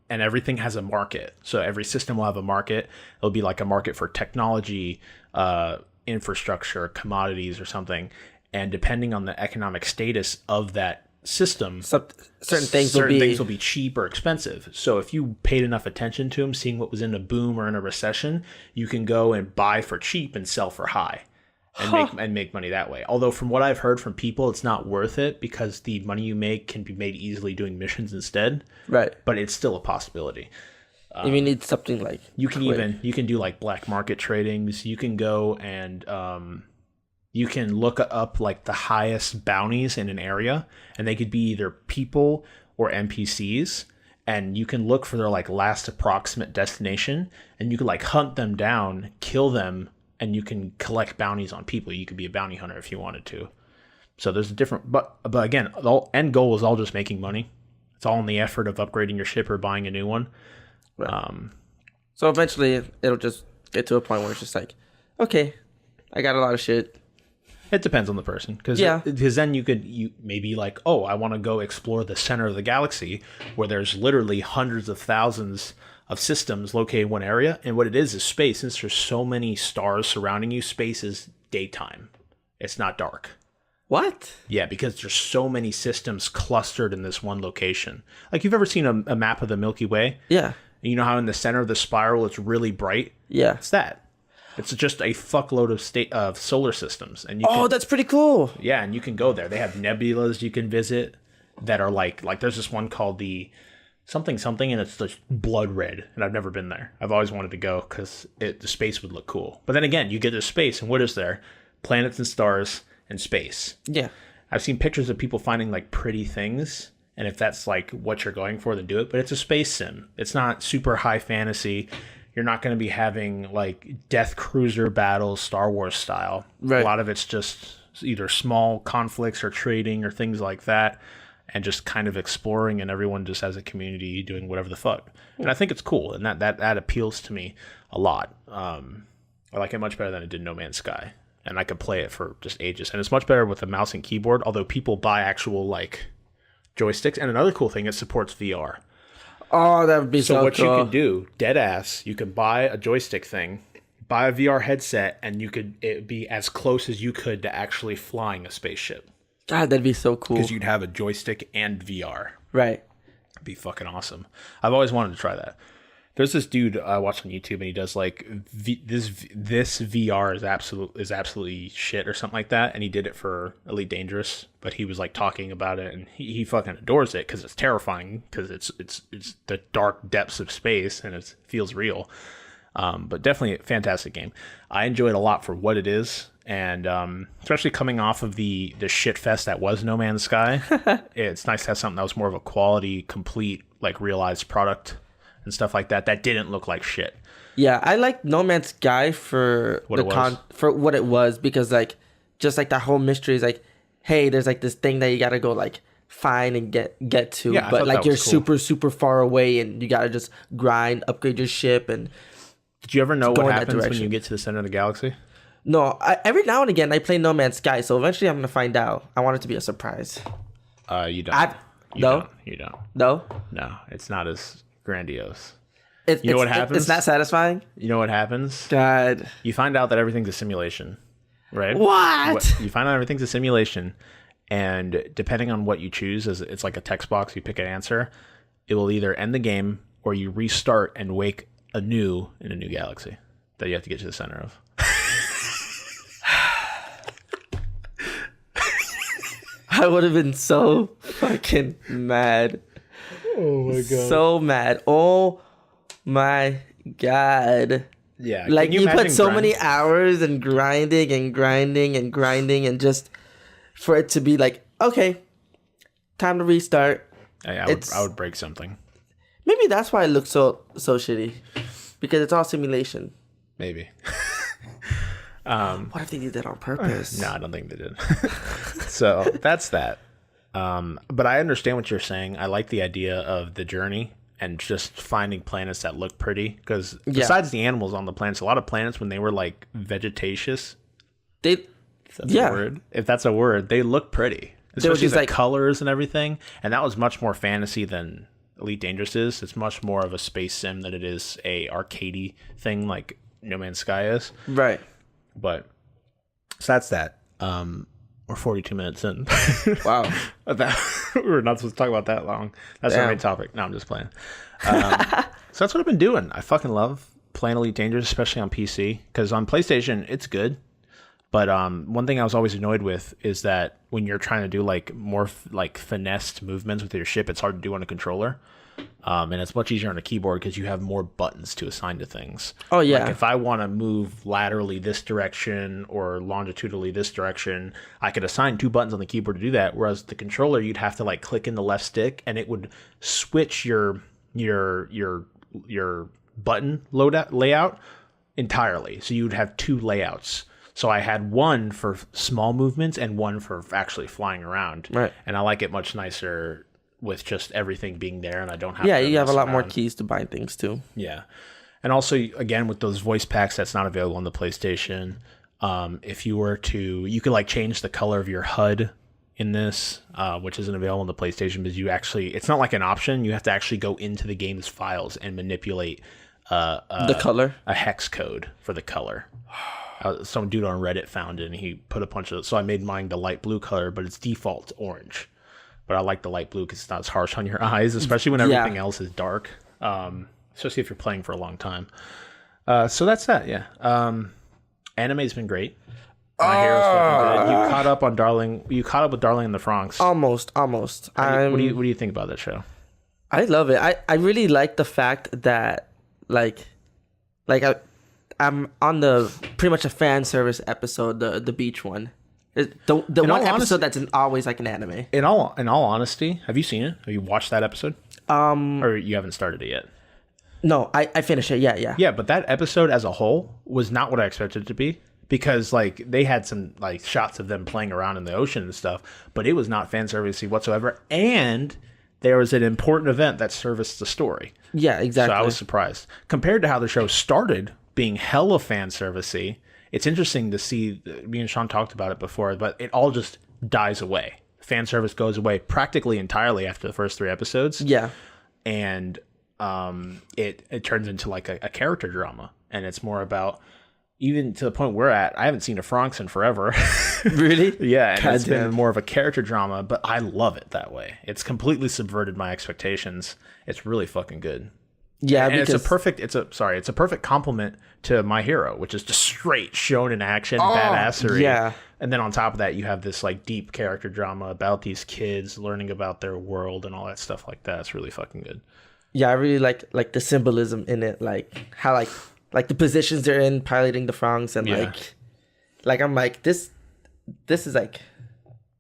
and everything has a market. So every system will have a market. It'll be like a market for technology, infrastructure, commodities, or something. And depending on the economic status of that system, certain things will be cheap or expensive. So if you paid enough attention to them, seeing what was in a boom or in a recession, you can go and buy for cheap and sell for high, and make money that way. Although from what I've heard from people, it's not worth it because the money you make can be made easily doing missions instead. Right. But it's still a possibility. You need something like you can do like black market tradings. You can go and you can look up like the highest bounties in an area, and they could be either people or NPCs, and you can look for their like last approximate destination, and you can like hunt them down, kill them, and you can collect bounties on people. You could be a bounty hunter if you wanted to. So there's a different, but again, the end goal is all just making money. It's all in the effort of upgrading your ship or buying a new one. Right. So eventually it'll just get to a point where it's just like, okay, I got a lot of shit. It depends on the person, because then you maybe like, oh, I want to go explore the center of the galaxy where there's literally hundreds of thousands of systems located in one area, and what it is space. Since there's so many stars surrounding you, space is daytime. It's not dark. What? Yeah, because there's so many systems clustered in this one location. Like, you've ever seen a map of the Milky Way? Yeah. And you know how in the center of the spiral it's really bright? Yeah. It's that. It's just a fuckload of solar systems, and that's pretty cool. Yeah, and you can go there. They have nebulas you can visit that are like there's this one called the something, and it's just blood red, and I've never been there. I've always wanted to go because the space would look cool. But then again, you get to space, and what is there? Planets and stars and space. Yeah, I've seen pictures of people finding like pretty things, and if that's like what you're going for, then do it. But it's a space sim. It's not super high fantasy. You're not going to be having like Death Cruiser battles, Star Wars style. Right. A lot of it's just either small conflicts or trading or things like that, and just kind of exploring, and everyone just as a community doing whatever the fuck. And I think it's cool, and that appeals to me a lot. I like it much better than it did No Man's Sky, and I could play it for just ages. And it's much better with a mouse and keyboard, although people buy actual like joysticks. And another cool thing, it supports VR. Oh, that would be so cool. So what you can do, dead ass, you can buy a joystick thing, buy a VR headset, and it'd be as close as you could to actually flying a spaceship. God, that'd be so cool. Because you'd have a joystick and VR. Right. It'd be fucking awesome. I've always wanted to try that. There's this dude I watch on YouTube, and he does like this VR is absolutely shit or something like that, and he did it for Elite Dangerous, but he was like talking about it, and he fucking adores it because it's terrifying, because it's the dark depths of space, and it feels real. But definitely a fantastic game. I enjoy it a lot for what it is, and especially coming off of the shit fest that was No Man's Sky. It's nice to have something that was more of a quality, complete, like realized product and stuff like that didn't look like shit. Yeah, I like No Man's Sky for what it was, because like just like that whole mystery is like, hey, there's like this thing that you gotta go like find and get to, yeah, but like you're cool. super far away, and you gotta just grind, upgrade your ship. And did you ever know what happens when you get to the center of the galaxy? No, every now and again I play No Man's Sky, so eventually I'm gonna find out. I want it to be a surprise. You don't. You don't. No. No, it's not as grandiose. You know what happens? It's not satisfying. You know what happens? God. You find out that everything's a simulation, right? What? You find out everything's a simulation, and depending on what you choose, as it's like a text box, you pick an answer. It will either end the game or you restart and wake anew in a new galaxy that you have to get to the center of. I would have been so fucking mad. Oh my god. So mad. Oh my god. Yeah. Like you put so many hours and grinding and just for it to be like, okay, time to restart. I would break something. Maybe that's why it looks so shitty. Because it's all simulation. Maybe. What if they did that on purpose? No, I don't think they did. So that's that. But I understand what you're saying. I like the idea of the journey and just finding planets that look pretty. Because besides the animals on the planets, a lot of planets, when they were like vegetatious, if that's a word, they look pretty. Especially the colors and everything. And that was much more fantasy than Elite Dangerous is. It's much more of a space sim than it is a arcadey thing like No Man's Sky is. Right. But so that's that. We're 42 minutes in. Wow. We're not supposed to talk about that long. That's our main topic. No, I'm just playing. So that's what I've been doing. I fucking love playing Elite Dangerous, especially on PC. Because on PlayStation, it's good. But one thing I was always annoyed with is that when you're trying to do like more like finessed movements with your ship, it's hard to do on a controller. And it's much easier on a keyboard because you have more buttons to assign to things. Oh, yeah. Like if I want to move laterally this direction or longitudinally this direction, I could assign 2 buttons on the keyboard to do that. Whereas the controller, you'd have to like click in the left stick and it would switch your button layout entirely. So you'd have 2 layouts. So I had one for small movements and one for actually flying around. Right. And I like it much nicer with just everything being there, and I don't have you have a lot more keys to bind things too. Yeah. And also, again, with those voice packs, that's not available on the PlayStation. If you were to, you could like change the color of your HUD in this, which isn't available on the PlayStation because it's not like an option. You have to actually go into the game's files and manipulate the color, a hex code for the color. Some dude on Reddit found it and he put a bunch of, so I made mine the light blue color, but it's default orange. But I like the light blue because it's not as harsh on your eyes, especially when everything else is dark. Especially if you're playing for a long time. So that's that, yeah. Anime's been great. My Hero's fucking good. You caught up on Darling. You caught up with Darling in the Franxx. Almost. What do you think about that show? I love it. I really like the fact that I'm on the pretty much a fan service episode, the beach one. The one episode that's always like an anime. In all honesty, have you seen it? Have you watched that episode? Or you haven't started it yet? No, I finished it. Yeah. Yeah, but that episode as a whole was not what I expected it to be because like they had some like shots of them playing around in the ocean and stuff, but it was not fan servicey whatsoever. And there was an important event that serviced the story. Yeah, exactly. So I was surprised compared to how the show started being hella fan servicey. It's interesting to see, me and Shawn talked about it before, but it all just dies away. Fan service goes away practically entirely after the first 3 episodes. Yeah. And it turns into like a character drama. And it's more about, even to the point we're at, I haven't seen a Franxx in forever. Really? Yeah, and it's been more of a character drama, but I love it that way. It's completely subverted my expectations. It's really fucking good. Yeah, and it's a perfect compliment to My Hero, which is just straight shonen action, badassery. Yeah. And then on top of that, you have this like deep character drama about these kids learning about their world and all that stuff like that. It's really fucking good. Yeah, I really like the symbolism in it, like how like the positions they're in piloting the Franxx and like I'm like this is like,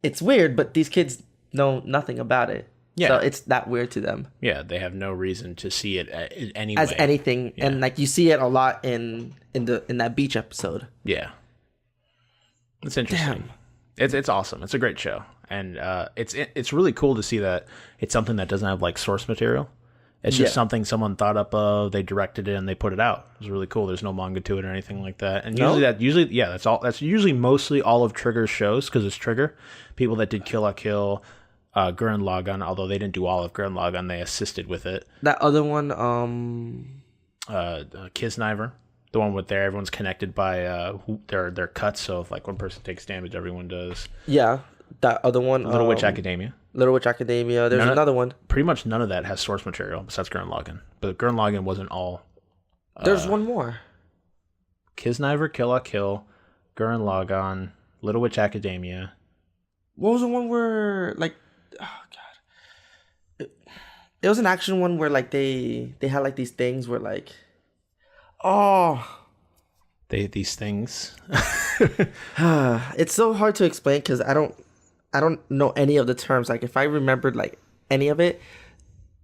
it's weird, but these kids know nothing about it. Yeah. So it's not weird to them. Yeah, they have no reason to see it anyway. As anything. Yeah. And like you see it a lot in that beach episode. Yeah. It's interesting. Damn. It's awesome. It's a great show. And it's really cool to see that it's something that doesn't have like source material. It's just something someone thought up of, they directed it and they put it out. It was really cool. There's no manga to it or anything like that. And that's usually mostly all of Trigger's shows because it's Trigger. People that did Kill la Kill, Gurren Lagann, although they didn't do all of Gurren Lagann, they assisted with it. That other one, Kisniver, the one with everyone's connected by their cuts. So if like one person takes damage, everyone does. Yeah, that other one, Little Witch Academia. Little Witch Academia. There's another one. Pretty much none of that has source material besides Gurren Lagann. But Gurren Lagann wasn't all. There's one more. Kisniver, Kill la Kill, Gurren Lagann, Little Witch Academia. What was the one where like, oh god, it was an action one where like they had like these things where like, these things. It's so hard to explain because I don't know any of the terms. Like if I remembered like any of it,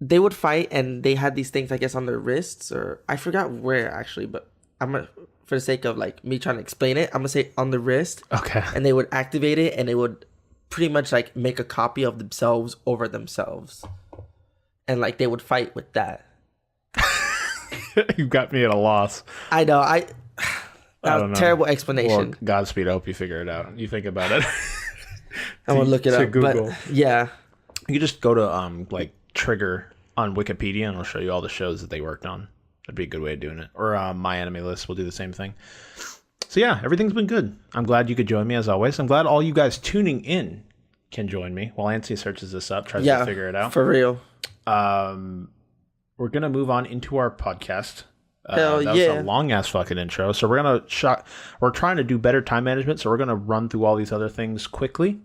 they would fight and they had these things I guess on their wrists, or I forgot where actually, but for the sake of like me trying to explain it, I'm gonna say on the wrist. Okay. And they would activate it and they would pretty much like make a copy of themselves over themselves, and like they would fight with that. You got me at a loss. I know. That was a terrible explanation. Well, Godspeed. I hope you figure it out. You think about it. I'm gonna look it up. Google. But yeah. You can just go to like Trigger on Wikipedia and it'll show you all the shows that they worked on. That'd be a good way of doing it. Or My Anime List will do the same thing. So yeah, everything's been good. I'm glad you could join me as always. I'm glad all you guys tuning in can join me while Antony searches this up, tries to figure it out. For real. We're gonna move on into our podcast. Hell that yeah. was a long ass fucking intro. So we're trying to do better time management. So we're gonna run through all these other things quickly.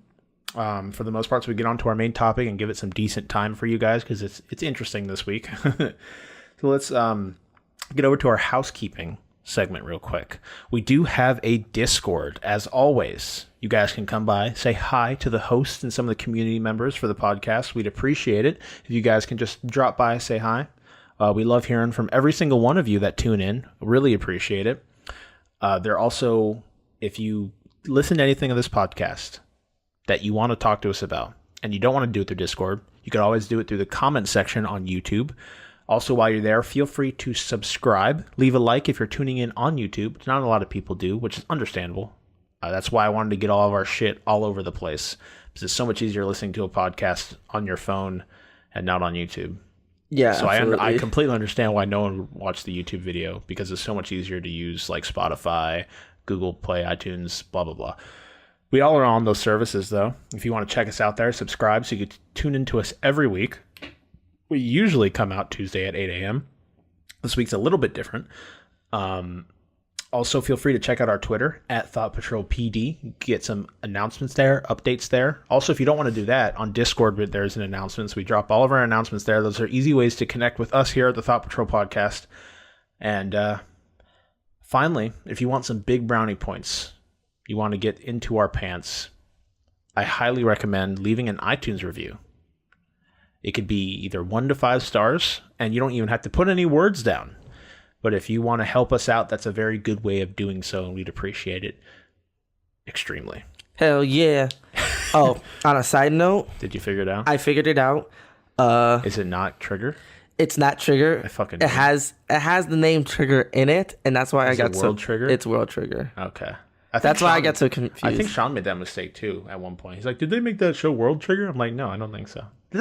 For the most part, so we get on to our main topic and give it some decent time for you guys because it's interesting this week. So let's get over to our housekeeping segment real quick. We do have a Discord, as always. You guys can come by, say hi to the hosts and some of the community members for the podcast. We'd appreciate it if you guys can just drop by, say hi. We love hearing from every single one of you that tune in. Really appreciate it. There also, if you listen to anything of this podcast that you want to talk to us about and you don't want to do it through Discord, you can always do it through the comment section on YouTube. Also, while you're there, feel free to subscribe. Leave a like if you're tuning in on YouTube, which not a lot of people do, which is understandable. That's why I wanted to get all of our shit all over the place, because it's so much easier listening to a podcast on your phone and not on YouTube. Yeah, so I completely understand why no one would watch the YouTube video, because it's so much easier to use like Spotify, Google Play, iTunes, blah, blah, blah. We all are on those services, though. If you want to check us out there, subscribe so you can tune into us every week. We usually come out Tuesday at 8 a.m. This week's a little bit different. Also, feel free to check out our Twitter at ThoughtPatrolPD. Get some announcements there, updates there. Also, if you don't want to do that, on Discord, there's an announcements. We drop all of our announcements there. Those are easy ways to connect with us here at the Thought Patrol Podcast. And finally, if you want some big brownie points, you want to get into our pants, I highly recommend leaving an iTunes review. It could be either 1 to 5 stars, and you don't even have to put any words down. But if you want to help us out, that's a very good way of doing so, and we'd appreciate it extremely. Hell yeah. Oh, on a side note. Did you figure it out? I figured it out. Is it not Trigger? It's not Trigger. I fucking It has the name Trigger in it, and that's why I got World Trigger? It's World Trigger. Okay. That's why I got so confused. I think Shawn made that mistake too at one point. He's like, "Did they make that show World Trigger?" I'm like, "No, I don't think so." It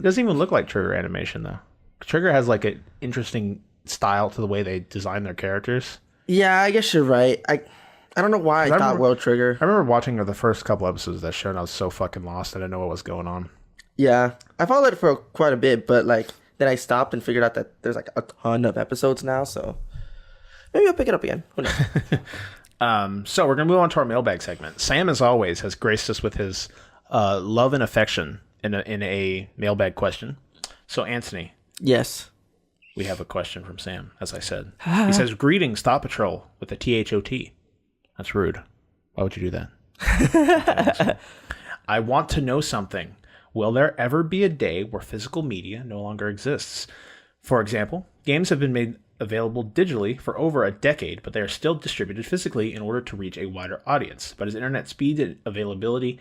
doesn't even look like Trigger animation though. Trigger has like an interesting style to the way they design their characters. Yeah, I guess you're right. I don't know why I thought World Trigger. I remember watching the first couple episodes of that show and I was so fucking lost. I didn't know what was going on. Yeah, I followed it for quite a bit, but like then I stopped and figured out that there's like a ton of episodes now, so maybe I'll pick it up again. Who knows? So we're going to move on to our mailbag segment. Sam, as always, has graced us with his love and affection in a mailbag question. So, Antony. Yes. We have a question from Sam, as I said. He says, "Greetings, Thought Patrol," with a THOT. That's rude. Why would you do that? "I want to know something. Will there ever be a day where physical media no longer exists? For example, games have been made available digitally for over a decade, but they are still distributed physically in order to reach a wider audience. But as internet speed and availability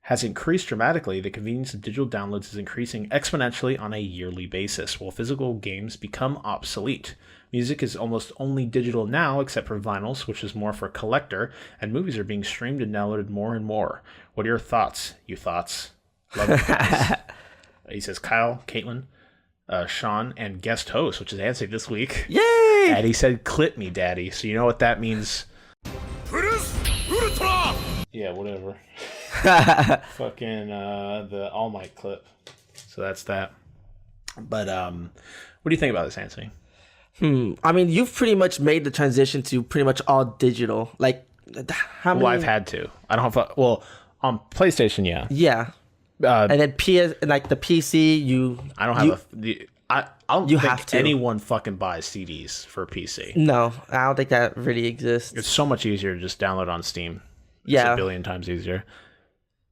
has increased dramatically, the convenience of digital downloads is increasing exponentially on a yearly basis, while physical games become obsolete. Music is almost only digital now, except for vinyls, which is more for collector, and movies are being streamed and downloaded more and more. What are your thoughts? Love it, guys. He says Kyle, Caitlyn, Shawn, and guest host, which is Antony this week. Yay! And he said, "Clip me, daddy." So you know what that means. Yeah, whatever. Fucking the All Might clip. So that's that. But what do you think about this, Antony? I mean, you've pretty much made the transition to pretty much all digital. Like, how many? Well, I've had to. I don't have. Well, on PlayStation, yeah. Yeah. And then like the PC, I don't have I don't think anyone fucking buys CDs for a PC. No, I don't think that really exists. It's so much easier to just download on Steam. It's a billion times easier.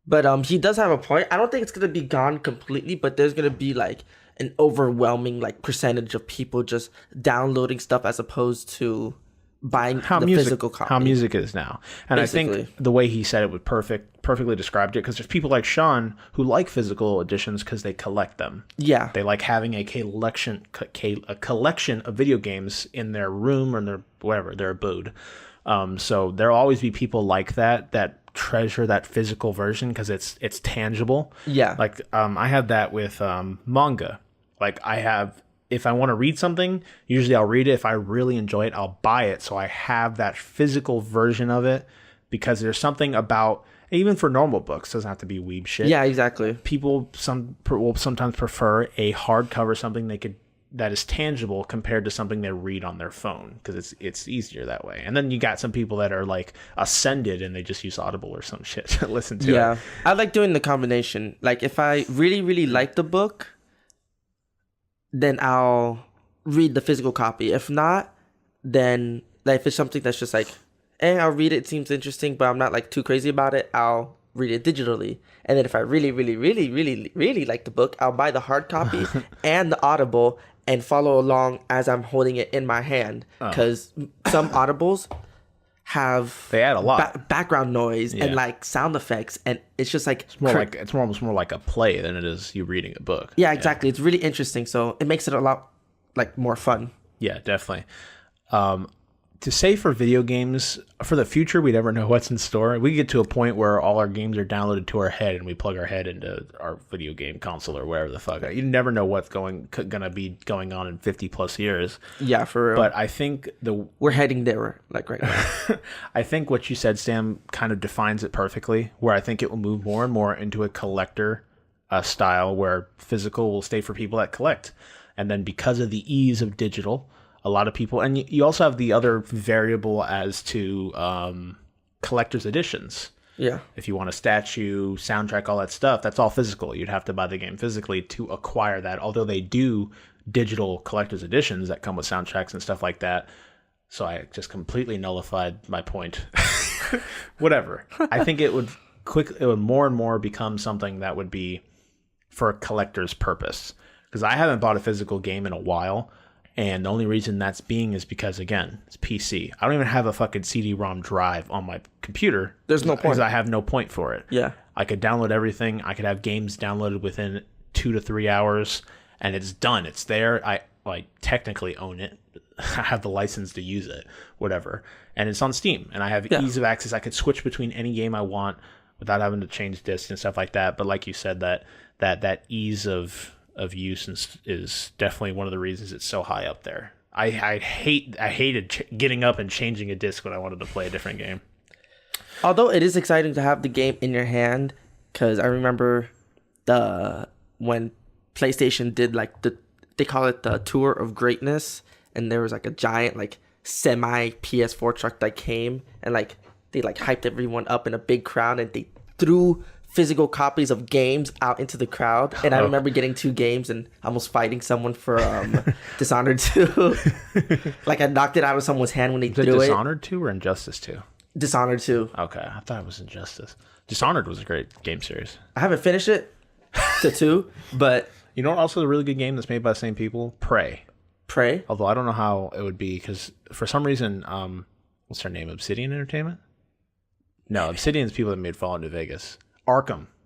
But he does have a point. I don't think it's gonna be gone completely, but there's gonna be like an overwhelming like percentage of people just downloading stuff as opposed to buying physical copy. How music is now. And basically, I think the way he said it would perfectly described it, because there's people like Shawn who like physical editions because they collect them. Yeah. They like having a collection of video games in their room or in their wherever, their abode. So there'll always be people like that treasure that physical version because it's tangible. Yeah. Like I have that with manga. Like if I want to read something, usually I'll read it. If I really enjoy it, I'll buy it. So I have that physical version of it because there's something about, even for normal books, doesn't have to be weeb shit. Yeah, exactly. People will sometimes prefer a hardcover, something that is tangible compared to something they read on their phone because it's easier that way. And then you got some people that are like ascended and they just use Audible or some shit to listen to it. Yeah, I like doing the combination. Like if I really, really like the book, then I'll read the physical copy. If not, then like if it's something that's just like, I'll read it. It seems interesting, but I'm not like too crazy about it. I'll read it digitally. And then if I really, really, really, really, really like the book, I'll buy the hard copy and the Audible and follow along as I'm holding it in my hand. Because some Audibles they add a lot background noise and like sound effects, and it's just like it's almost more like a play than it is you reading a book. Yeah, exactly. It's really interesting, so it makes it a lot like more fun. Yeah, definitely. To say for video games, for the future, we never know what's in store. We get to a point where all our games are downloaded to our head and we plug our head into our video game console or wherever the fuck. You never know what's gonna be going on in 50 plus years. Yeah, for real. But I think we're heading there like right now. I think what you said, Sam, kind of defines it perfectly, where I think it will move more and more into a collector style where physical will stay for people that collect. And then because of the ease of digital, a lot of people, and you also have the other variable as to collector's editions. Yeah. If you want a statue, soundtrack, all that stuff, that's all physical. You'd have to buy the game physically to acquire that, although they do digital collector's editions that come with soundtracks and stuff like that. So I just completely nullified my point. Whatever. I think it would more and more become something that would be for a collector's purpose. Because I haven't bought a physical game in a while. And the only reason that's is because, again, it's PC. I don't even have a fucking CD-ROM drive on my computer. There's no point. Because I have no point for it. Yeah. I could download everything. I could have games downloaded within 2 to 3 hours, and it's done. It's there. I technically own it. I have the license to use it, whatever. And it's on Steam, and I have ease of access. I could switch between any game I want without having to change discs and stuff like that. But like you said, that ease of use is definitely one of the reasons it's so high up there. I hated getting up and changing a disc when I wanted to play a different game. Although it is exciting to have the game in your hand, because I remember when PlayStation did like they call it the Tour of Greatness, and there was like a giant like semi PS4 truck that came, and like they like hyped everyone up in a big crowd, and they threw physical copies of games out into the crowd. And I remember getting 2 games and almost fighting someone for Dishonored 2. Like I knocked it out of someone's hand when they threw it. Dishonored 2 or Injustice 2? Dishonored 2. Okay, I thought it was Injustice. Dishonored was a great game series. I haven't finished it to 2, but you know what also a really good game that's made by the same people? Prey. Although I don't know how it would be, because for some reason, what's their name? Obsidian Entertainment? No, Obsidian's people that made Fallout New Vegas. Arcane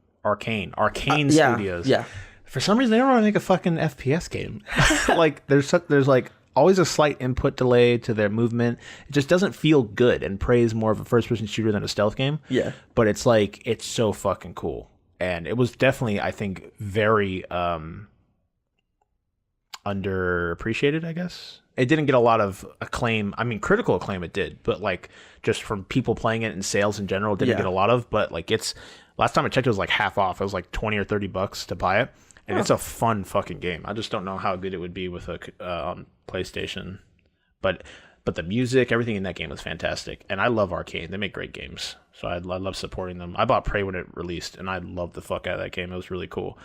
Studios. Yeah. For some reason, they don't want to make a fucking FPS game. Like there's like always a slight input delay to their movement. It just doesn't feel good. And Prey is more of a first-person shooter than a stealth game. Yeah. But it's like it's so fucking cool. and it was definitely, I think, very underappreciated, I guess. It didn't get a lot of acclaim. I mean, critical acclaim it did, but like just from people playing it in sales in general, it didn't get a lot of. But like it's last time I checked, it was like half off. It was like $20 or $30 to buy it, and it's a fun fucking game. I just don't know how good it would be with a PlayStation, but the music, everything in that game was fantastic, and I love Arcane. They make great games, so I love supporting them. I bought Prey when it released, and I loved the fuck out of that game. It was really cool.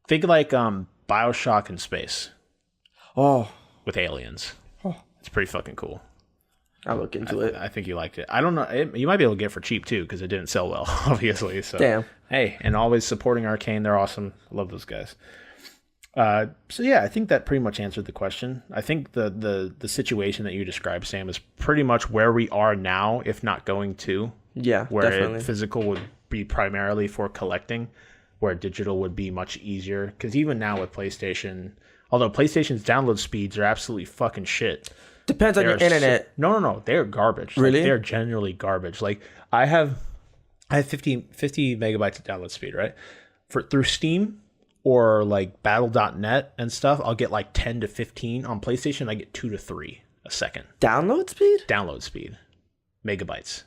Think like BioShock in space. Oh. With aliens. Oh. It's pretty fucking cool. I'll look into it. I think you liked it. I don't know. You might be able to get it for cheap, too, because it didn't sell well, obviously. So. Damn. Hey, and always supporting Arcane. They're awesome. I love those guys. So, yeah, I think that pretty much answered the question. I think the situation that you described, Sam, is pretty much where we are now, if not going to. Yeah, where definitely. Physical would be primarily for collecting, where digital would be much easier. Because even now with PlayStation, although PlayStation's download speeds are absolutely fucking shit. Depends on your internet. No. They're garbage. Really? Like, they're generally garbage. Like I have 50 megabytes of download speed, right? Through Steam or like battle.net and stuff, I'll get like 10 to 15. On PlayStation, I get 2 to 3 a second. Download speed? Download speed. Megabytes.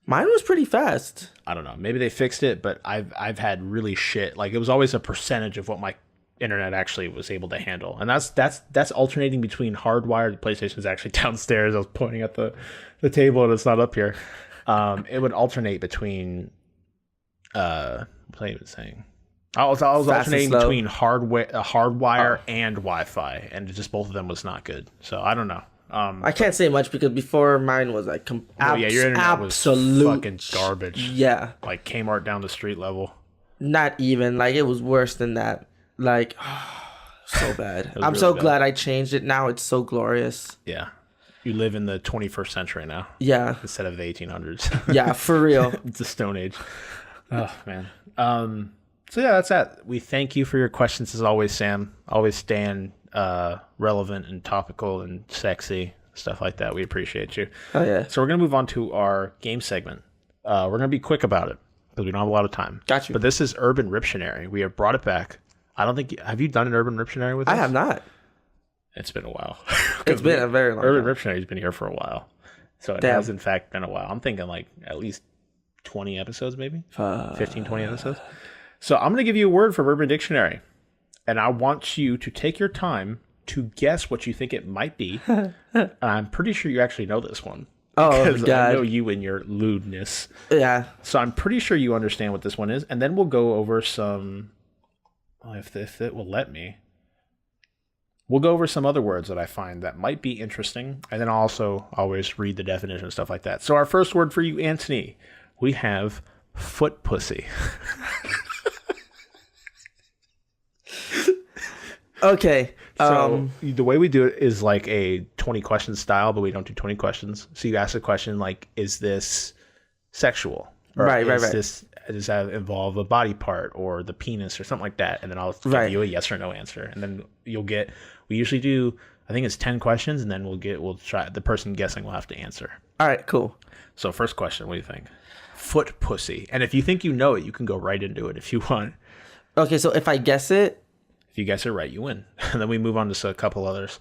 Mine was pretty fast. I don't know. Maybe they fixed it, but I've had really shit. Like it was always a percentage of what my internet actually was able to handle, and that's alternating between hardwired. PlayStation's actually downstairs. I was pointing at the table, and it's not up here. It would alternate between what was I even saying? I was alternating between hardwire and Wi-Fi, and just both of them was not good. So I don't know. I can't say much because before mine was like your internet was fucking garbage. Yeah, like Kmart down the street level. Not even like it was worse than that. Like so bad. I'm really so glad I changed it. Now it's so glorious. Yeah, you live in the 21st century now. Yeah, instead of the 1800s. Yeah, for real. It's the Stone Age. Oh man. So yeah, that's that. We thank you for your questions as always, Sam. Always staying relevant and topical and sexy, stuff like that. We appreciate you. Oh yeah. So we're gonna move on to our game segment. We're gonna be quick about it because we don't have a lot of time. Got you. But this is Urban Riptionary. We have brought it back. I don't think have you done an Urban Riptionary with us? I have not. It's been a while. It's been a very long Urban time. Riptionary's been here for a while. So it has in fact been a while. I'm thinking like at least 20 episodes maybe. 15, 20 episodes. So I'm going to give you a word from Urban Dictionary, and I want you to take your time to guess what you think it might be. I'm pretty sure you actually know this one. Oh, because God. I know you and your lewdness. Yeah. So I'm pretty sure you understand what this one is, and then we'll go over some, if it will let me, we'll go over some other words that I find that might be interesting, and then I'll also always read the definition and stuff like that. So our first word for you, Antony, we have foot pussy. Okay. So the way we do it is like a 20 question style, but we don't do 20 questions. So you ask a question like, is this sexual? Or right. Does that involve a body part or the penis or something like that? And then I'll give you a yes or no answer. And then we usually do, I think it's 10 questions, and then we'll try, the person guessing will have to answer. All right, cool. So first question, what do you think? Foot pussy. And if you think you know it, you can go right into it if you want. Okay, so if I guess it, if you guess it right, you win. And then we move on to a couple others.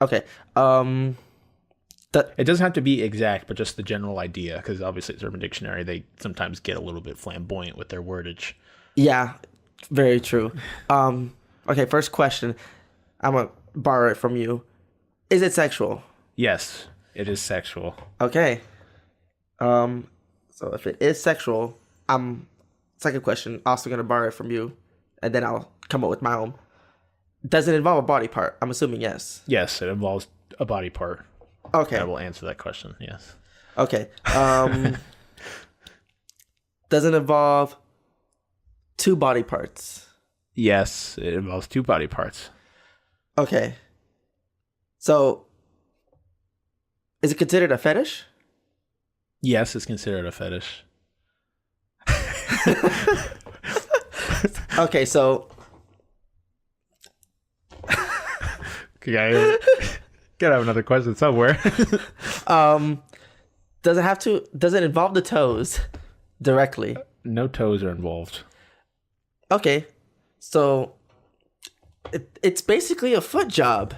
Okay. It doesn't have to be exact, but just the general idea, because obviously it's Urban Dictionary. They sometimes get a little bit flamboyant with their wordage. Yeah, very true. Okay, first question. I'm going to borrow it from you. Is it sexual? Yes, it is sexual. Okay. So if it is sexual, second question, also going to borrow it from you, and then I'll come up with my own. Does it involve a body part? I'm assuming yes. Yes, it involves a body part. Okay. I will answer that question, yes. Okay. Does it involve two body parts? Yes, it involves two body parts. Okay. So, is it considered a fetish? Yes, it's considered a fetish. Okay, so... Okay, gotta have another question somewhere. Does it involve the toes directly? No toes are involved. Okay, so it's basically a foot job.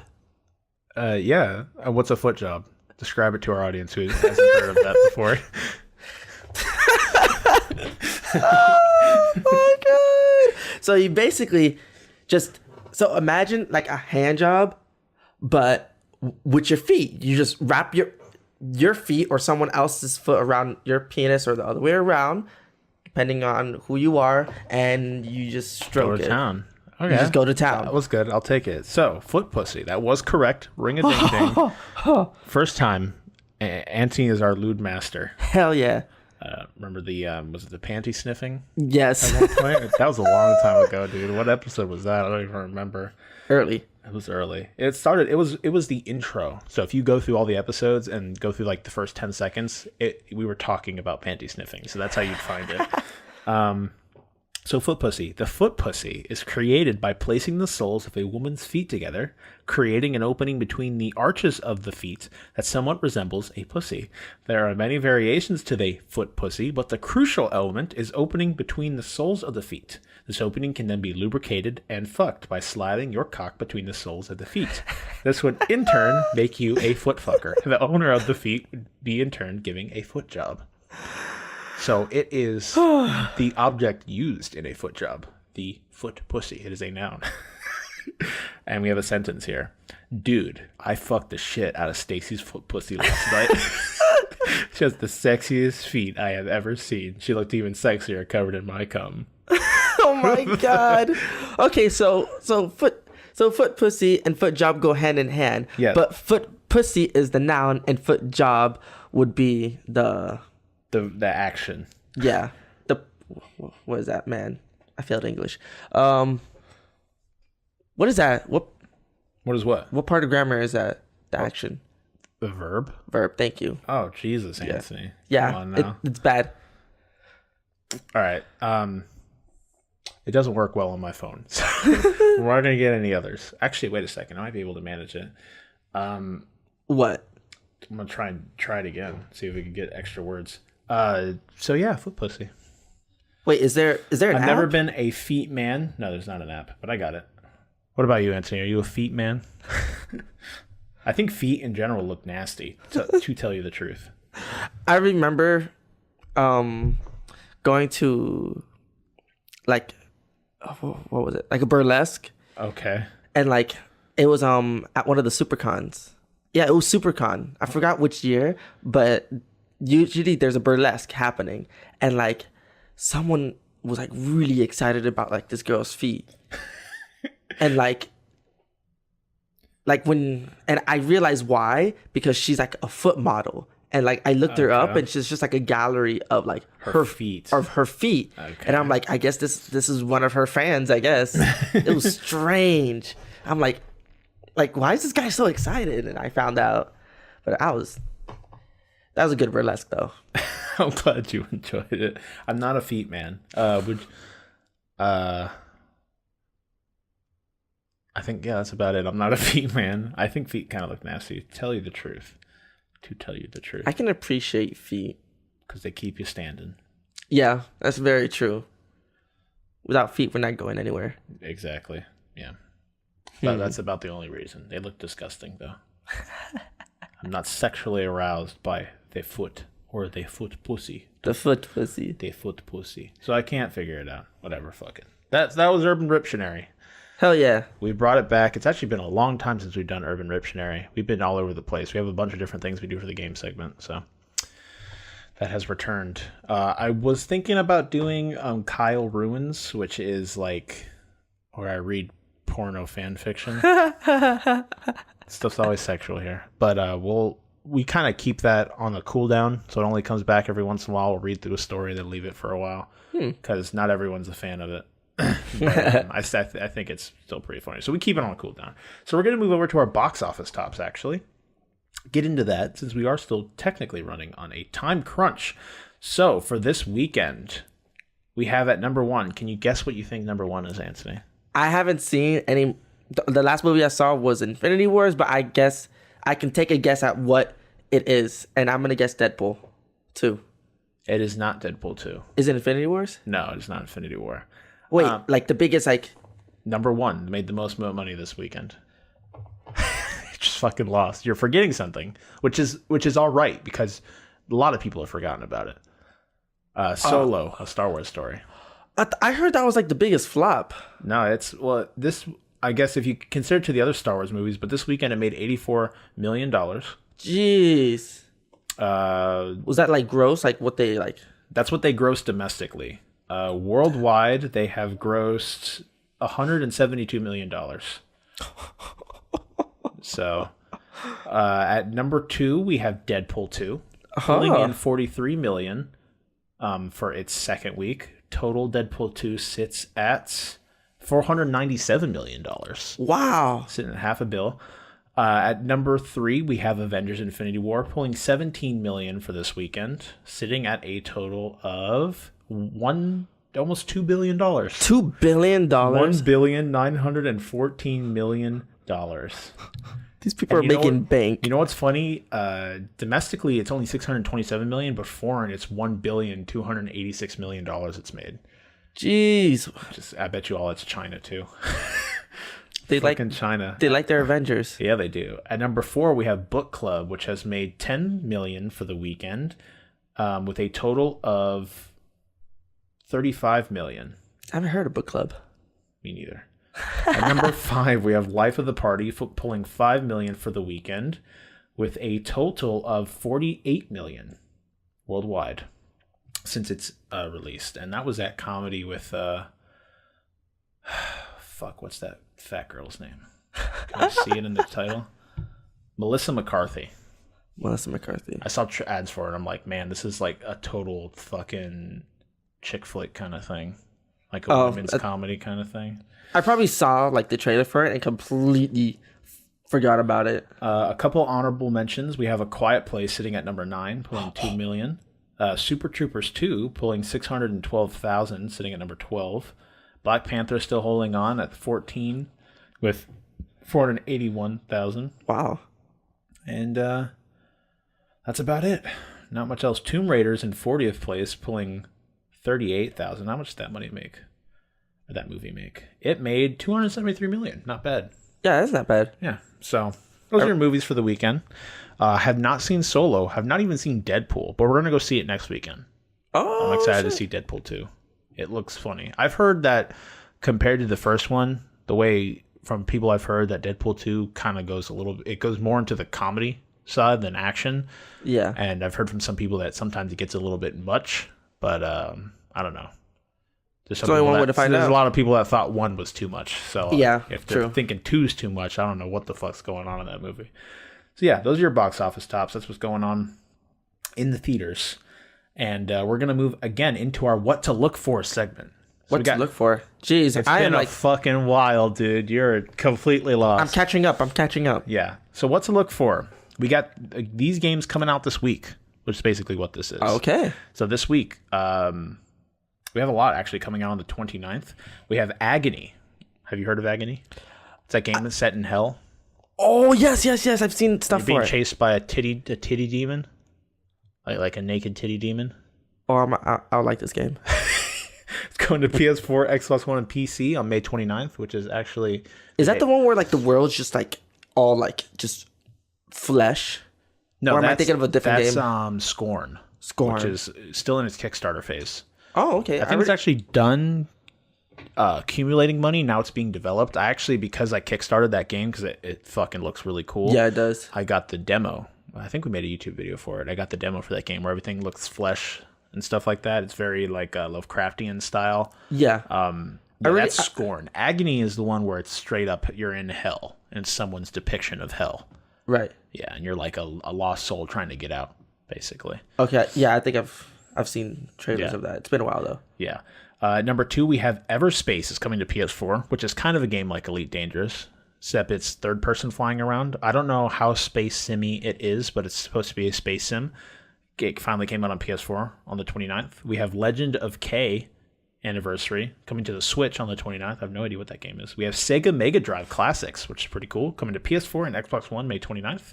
Yeah. What's a foot job? Describe it to our audience who hasn't heard of that before. Oh my god! So you basically so imagine like a hand job, but with your feet. You just wrap your feet or someone else's foot around your penis or the other way around, depending on who you are, and you just stroke Go to it. town. Okay. You just go to town. That was good. I'll take it. So, foot pussy. That was correct. Ring a ding ding. First time. Antony is our lewd master. Hell yeah. Remember was it the panty sniffing? Yes. At one point? That was a long time ago, dude. What episode was that? I don't even remember. Early. It was early. It was the intro. So if you go through all the episodes and go through like the first 10 seconds, we were talking about panty sniffing. So that's how you'd find it. So foot pussy. The foot pussy is created by placing the soles of a woman's feet together, creating an opening between the arches of the feet that somewhat resembles a pussy. There are many variations to the foot pussy, but the crucial element is opening between the soles of the feet. This opening can then be lubricated and fucked by sliding your cock between the soles of the feet. This would in turn make you a foot fucker. The owner of the feet would be in turn giving a foot job. So it is the object used in a foot job. The foot pussy. It is a noun. And we have a sentence here. Dude, I fucked the shit out of Stacy's foot pussy last night. She has the sexiest feet I have ever seen. She looked even sexier covered in my cum. Oh my god. Okay, so foot pussy and foot job go hand in hand. Yeah. But foot pussy is the noun and foot job would be the action. Yeah. What is that, man? I failed English. What is that? What is what? What part of grammar is that? The action. The verb? Verb, thank you. Oh, Jesus, Antony. Yeah. Come on now. It's bad. All right. It doesn't work well on my phone. So we're not going to get any others. Actually, wait a second. I might be able to manage it. What? I'm going to try it again. See if we can get extra words. So yeah, foot pussy. Wait, is there an I've app? never been a feet man. No, there's not an app, but I got it. What about you, Antony? Are you a feet man? I think feet in general look nasty, to tell you the truth. I remember going to like what was it? Like a burlesque. Okay. And like it was at one of the supercons. Yeah, it was supercon. I forgot which year, but usually there's a burlesque happening, and like someone was like really excited about like this girl's feet. And like when I realized why, because she's like a foot model, and like I looked her up and she's just like a gallery of like her feet. Okay. And I'm like, I guess this is one of her fans, I guess. It was strange. I'm like why is this guy so excited? And I found out, but that was a good burlesque though. I'm glad you enjoyed it. I'm not a feet man. I think, yeah, that's about it. I'm not a feet man. I think feet kind of look nasty. To tell you the truth. I can appreciate feet. Because they keep you standing. Yeah, that's very true. Without feet, we're not going anywhere. Exactly. Yeah. But that's about the only reason. They look disgusting, though. I'm not sexually aroused by their foot or their foot pussy. The foot pussy. Their foot pussy. So I can't figure it out. Whatever, fuck it. That was Urban Riptionary. Hell yeah. We brought it back. It's actually been a long time since we've done Urban Riptionary. We've been all over the place. We have a bunch of different things we do for the game segment, so that has returned. I was thinking about doing Kyle Ruins, which is like where I read porno fan fiction. Stuff's always sexual here. But we kind of keep that on the cooldown, so it only comes back every once in a while. We'll read through a story, then leave it for a while, because not everyone's a fan of it. But, I think it's still pretty funny. So we keep it on cooldown. So we're going to move over to our box office tops, actually. Get into that, since we are still technically running on a time crunch. So for this weekend, we have at number one. Can you guess what you think number one is, Antony? I haven't seen any. The last movie I saw was Infinity Wars, but I guess I can take a guess at what it is, and I'm going to guess Deadpool 2. It is not Deadpool 2. Is it Infinity Wars? No, it is not Infinity War. Wait, like the biggest like. Number 1 made the most money this weekend. Just fucking lost. You're forgetting something, which is all right because a lot of people have forgotten about it. Solo, a Star Wars story. I heard that was like the biggest flop. No, this. I guess if you consider it to the other Star Wars movies, but this weekend it made $84 million. Jeez. Was that like gross? Like what they like? That's what they grossed domestically. Worldwide, they have grossed $172 million. So, at number 2, we have Deadpool 2, pulling in $43 million for its second week. Total Deadpool 2 sits at $497 million. Wow. Sitting at $500 million. At number 3, we have Avengers Infinity War, pulling $17 million for this weekend, sitting at a total of almost $2 billion. $2 billion? $1,914 million. These people are making bank. You know what's funny? Domestically, it's only $627 million, but foreign, it's $1,286 million it's made. Jeez. I bet you all it's China, too. They like China. They like their Avengers. Yeah, they do. At number 4, we have Book Club, which has made $10 million for the weekend, with a total of $35 million. I haven't heard of Book Club. Me neither. At number 5, we have Life of the Party, pulling $5 million for the weekend, with a total of $48 million worldwide since it's released. And that was that comedy with what's that fat girl's name? Can I see it in the title? Melissa McCarthy. I saw ads for it. I'm like, man, this is like a total fucking chick flick kind of thing, like a women's comedy kind of thing. I probably saw like the trailer for it and completely forgot about it. A couple honorable mentions. We have A Quiet Place sitting at number 9, pulling $2 million. Super Troopers 2 pulling $612,000, sitting at number 12. Black Panther still holding on at 14 with $481,000. Wow. And that's about it. Not much else. Tomb Raider's in 40th place, pulling $38,000. How much did that money make? Or that movie make? It made $273 million. Not bad. Yeah, that's not bad. Yeah. So those are your movies for the weekend. Have not seen Solo. Have not even seen Deadpool. But we're gonna go see it next weekend. Oh, I'm excited to see Deadpool 2. It looks funny. I've heard that compared to the first one, the way from people I've heard that Deadpool 2 kind of goes it goes more into the comedy side than action. Yeah. And I've heard from some people that sometimes it gets a little bit much, but I don't know. There's a lot of people that thought 1 was too much. So yeah, if they're thinking 2's too much, I don't know what the fuck's going on in that movie. So yeah, those are your box office tops. That's what's going on in the theaters. And we're going to move again into our What to Look For segment. So what to look for? Jeez, I am like fucking wild, dude. You're completely lost. I'm catching up. Yeah. So what to look for? We got these games coming out this week, which is basically what this is. Okay. So this week, we have a lot actually coming out on the 29th. We have Agony. Have you heard of Agony? It's that game that's set in hell. Oh, yes. I've seen stuff for it. Being chased by a titty demon. Like a naked titty demon. Oh, I like this game. It's going to PS4, Xbox One, and PC on May 29th, which is actually... Is that the one where like the world's just like all like just flesh? No, or am I thinking of a different game? That's Scorn, which is still in its Kickstarter phase. Oh, okay. I think it's actually done accumulating money. Now it's being developed. Because I kickstarted that game because it fucking looks really cool. Yeah, it does. I got the demo. I think we made a YouTube video for it. I got the demo for that game where everything looks flesh and stuff like that. It's very like Lovecraftian style. Yeah. That's Scorn. Agony is the one where it's straight up you're in hell and someone's depiction of hell. Right. Yeah, and you're like a lost soul trying to get out, basically. Okay. Yeah, I think I've seen trailers of that. It's been a while though. Yeah. Number 2, we have Everspace is coming to PS4, which is kind of a game like Elite Dangerous, except it's third person flying around. I don't know how space simmy it is, but it's supposed to be a space sim. It finally came out on PS4 on the 29th. We have Legend of K Anniversary coming to the Switch on the 29th. I have no idea what that game is. We have Sega Mega Drive Classics, which is pretty cool, coming to PS4 and Xbox One May 29th.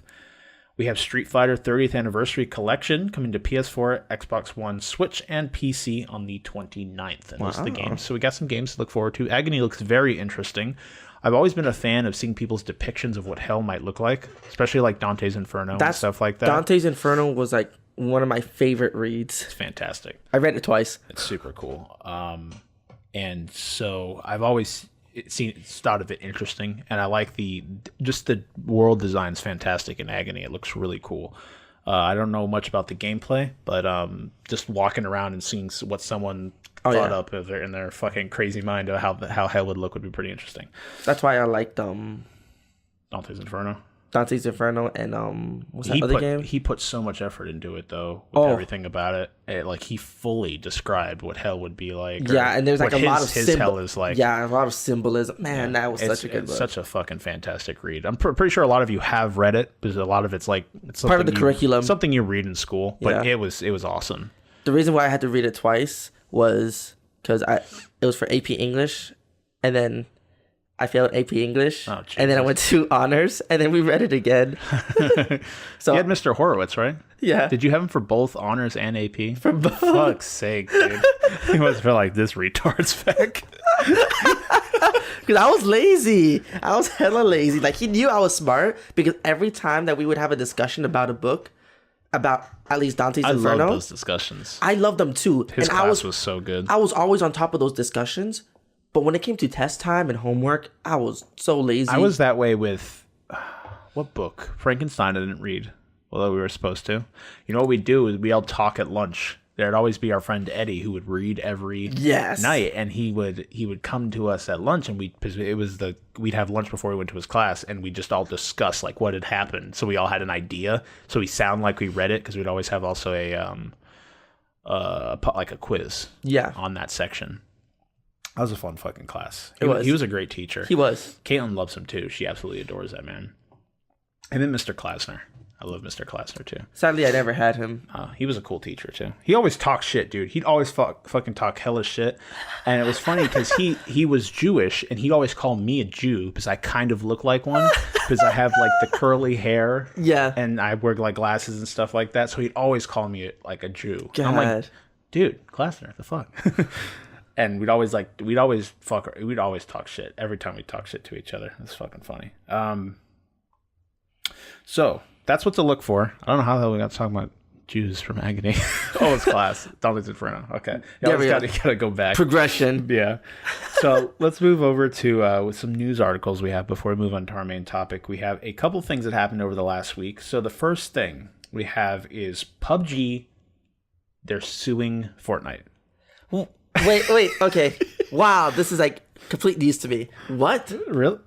We have Street Fighter 30th Anniversary Collection coming to PS4, Xbox One, Switch, and PC on the 29th. And those are the games. So we got some games to look forward to. Agony looks very interesting. I've always been a fan of seeing people's depictions of what hell might look like, especially like Dante's Inferno and stuff like that. Dante's Inferno was like one of my favorite reads. It's fantastic. I read it twice. It's super cool. And so I've always thought of it interesting, and I like the world design's fantastic in Agony. It looks really cool. I don't know much about the gameplay, but just walking around and seeing what someone thought up in their fucking crazy mind of how hell would look would be pretty interesting. That's why I liked Dante's Inferno. Dante's Inferno and what's that other game? He put so much effort into it though, with everything about it. Like he fully described what hell would be like. Yeah, and there's like a lot of his hell is like. Yeah, a lot of symbolism. Man, that was such a good book. Such a fucking fantastic read. I'm pretty sure a lot of you have read it because a lot of it's like part of the curriculum, something you read in school. But it was awesome. The reason why I had to read it twice was because it was for AP English, and then I failed AP English, and then I went to honors, and then we read it again. So you had Mr. Horowitz, right? Yeah. Did you have him for both honors and AP? For both. Fuck's sake, dude. He must feel like this retard's back. Because I was lazy. I was hella lazy. Like, he knew I was smart, because every time that we would have a discussion about a book, about at least Dante's Inferno. I love those discussions. I love them too. His class was so good. I was always on top of those discussions. But when it came to test time and homework, I was so lazy. I was that way with what book? Frankenstein I didn't read, although we were supposed to. You know what we'd do is we all talk at lunch. There'd always be our friend Eddie who would read every night, and he would come to us at lunch, and we'd have lunch before we went to his class, and we'd just all discuss like what had happened. So we all had an idea. So we sound like we read it because we'd always have also like a quiz. On that section. That was a fun fucking class. He was a great teacher. He was. Caitlyn loves him too. She absolutely adores that man. And then Mr. Klasner. I love Mr. Klasner too. Sadly, I never had him. He was a cool teacher too. He always talked shit, dude. He'd always fucking talk hella shit. And it was funny because he was Jewish, and he'd always call me a Jew because I kind of look like one because I have like the curly hair. Yeah. And I wear like glasses and stuff like that. So he'd always call me like a Jew. God. I'm like, dude, Klasner, the fuck? And we'd always talk shit every time we talk shit to each other. It's fucking funny. So that's what to look for. I don't know how the hell we got to talk about Jews from Agony. It's class. Dante's Inferno. Okay. Yeah, we gotta go back. Progression. Yeah. So let's move over to with some news articles we have before we move on to our main topic. We have a couple things that happened over the last week. So the first thing we have is PUBG. They're suing Fortnite. Wait, okay. Wow, this is like complete news to me. What? Really?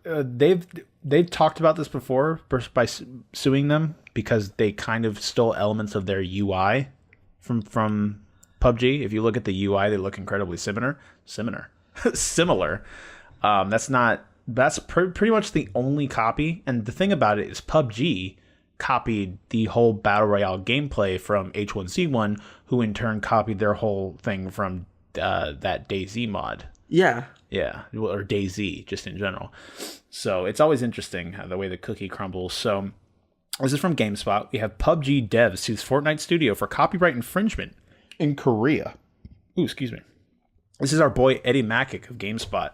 They've talked about this before by suing them because they kind of stole elements of their UI from PUBG. If you look at the UI, they look incredibly similar. That's pretty much the only copy. And the thing about it is PUBG copied the whole Battle Royale gameplay from H1Z1, who in turn copied their whole thing from that DayZ mod. Yeah, or DayZ just in general. So it's always interesting how the way the cookie crumbles. So this is from GameSpot. We have PUBG devs sues Fortnite studio for copyright infringement in Korea. Ooh, excuse me. This is our boy Eddie Makic of GameSpot.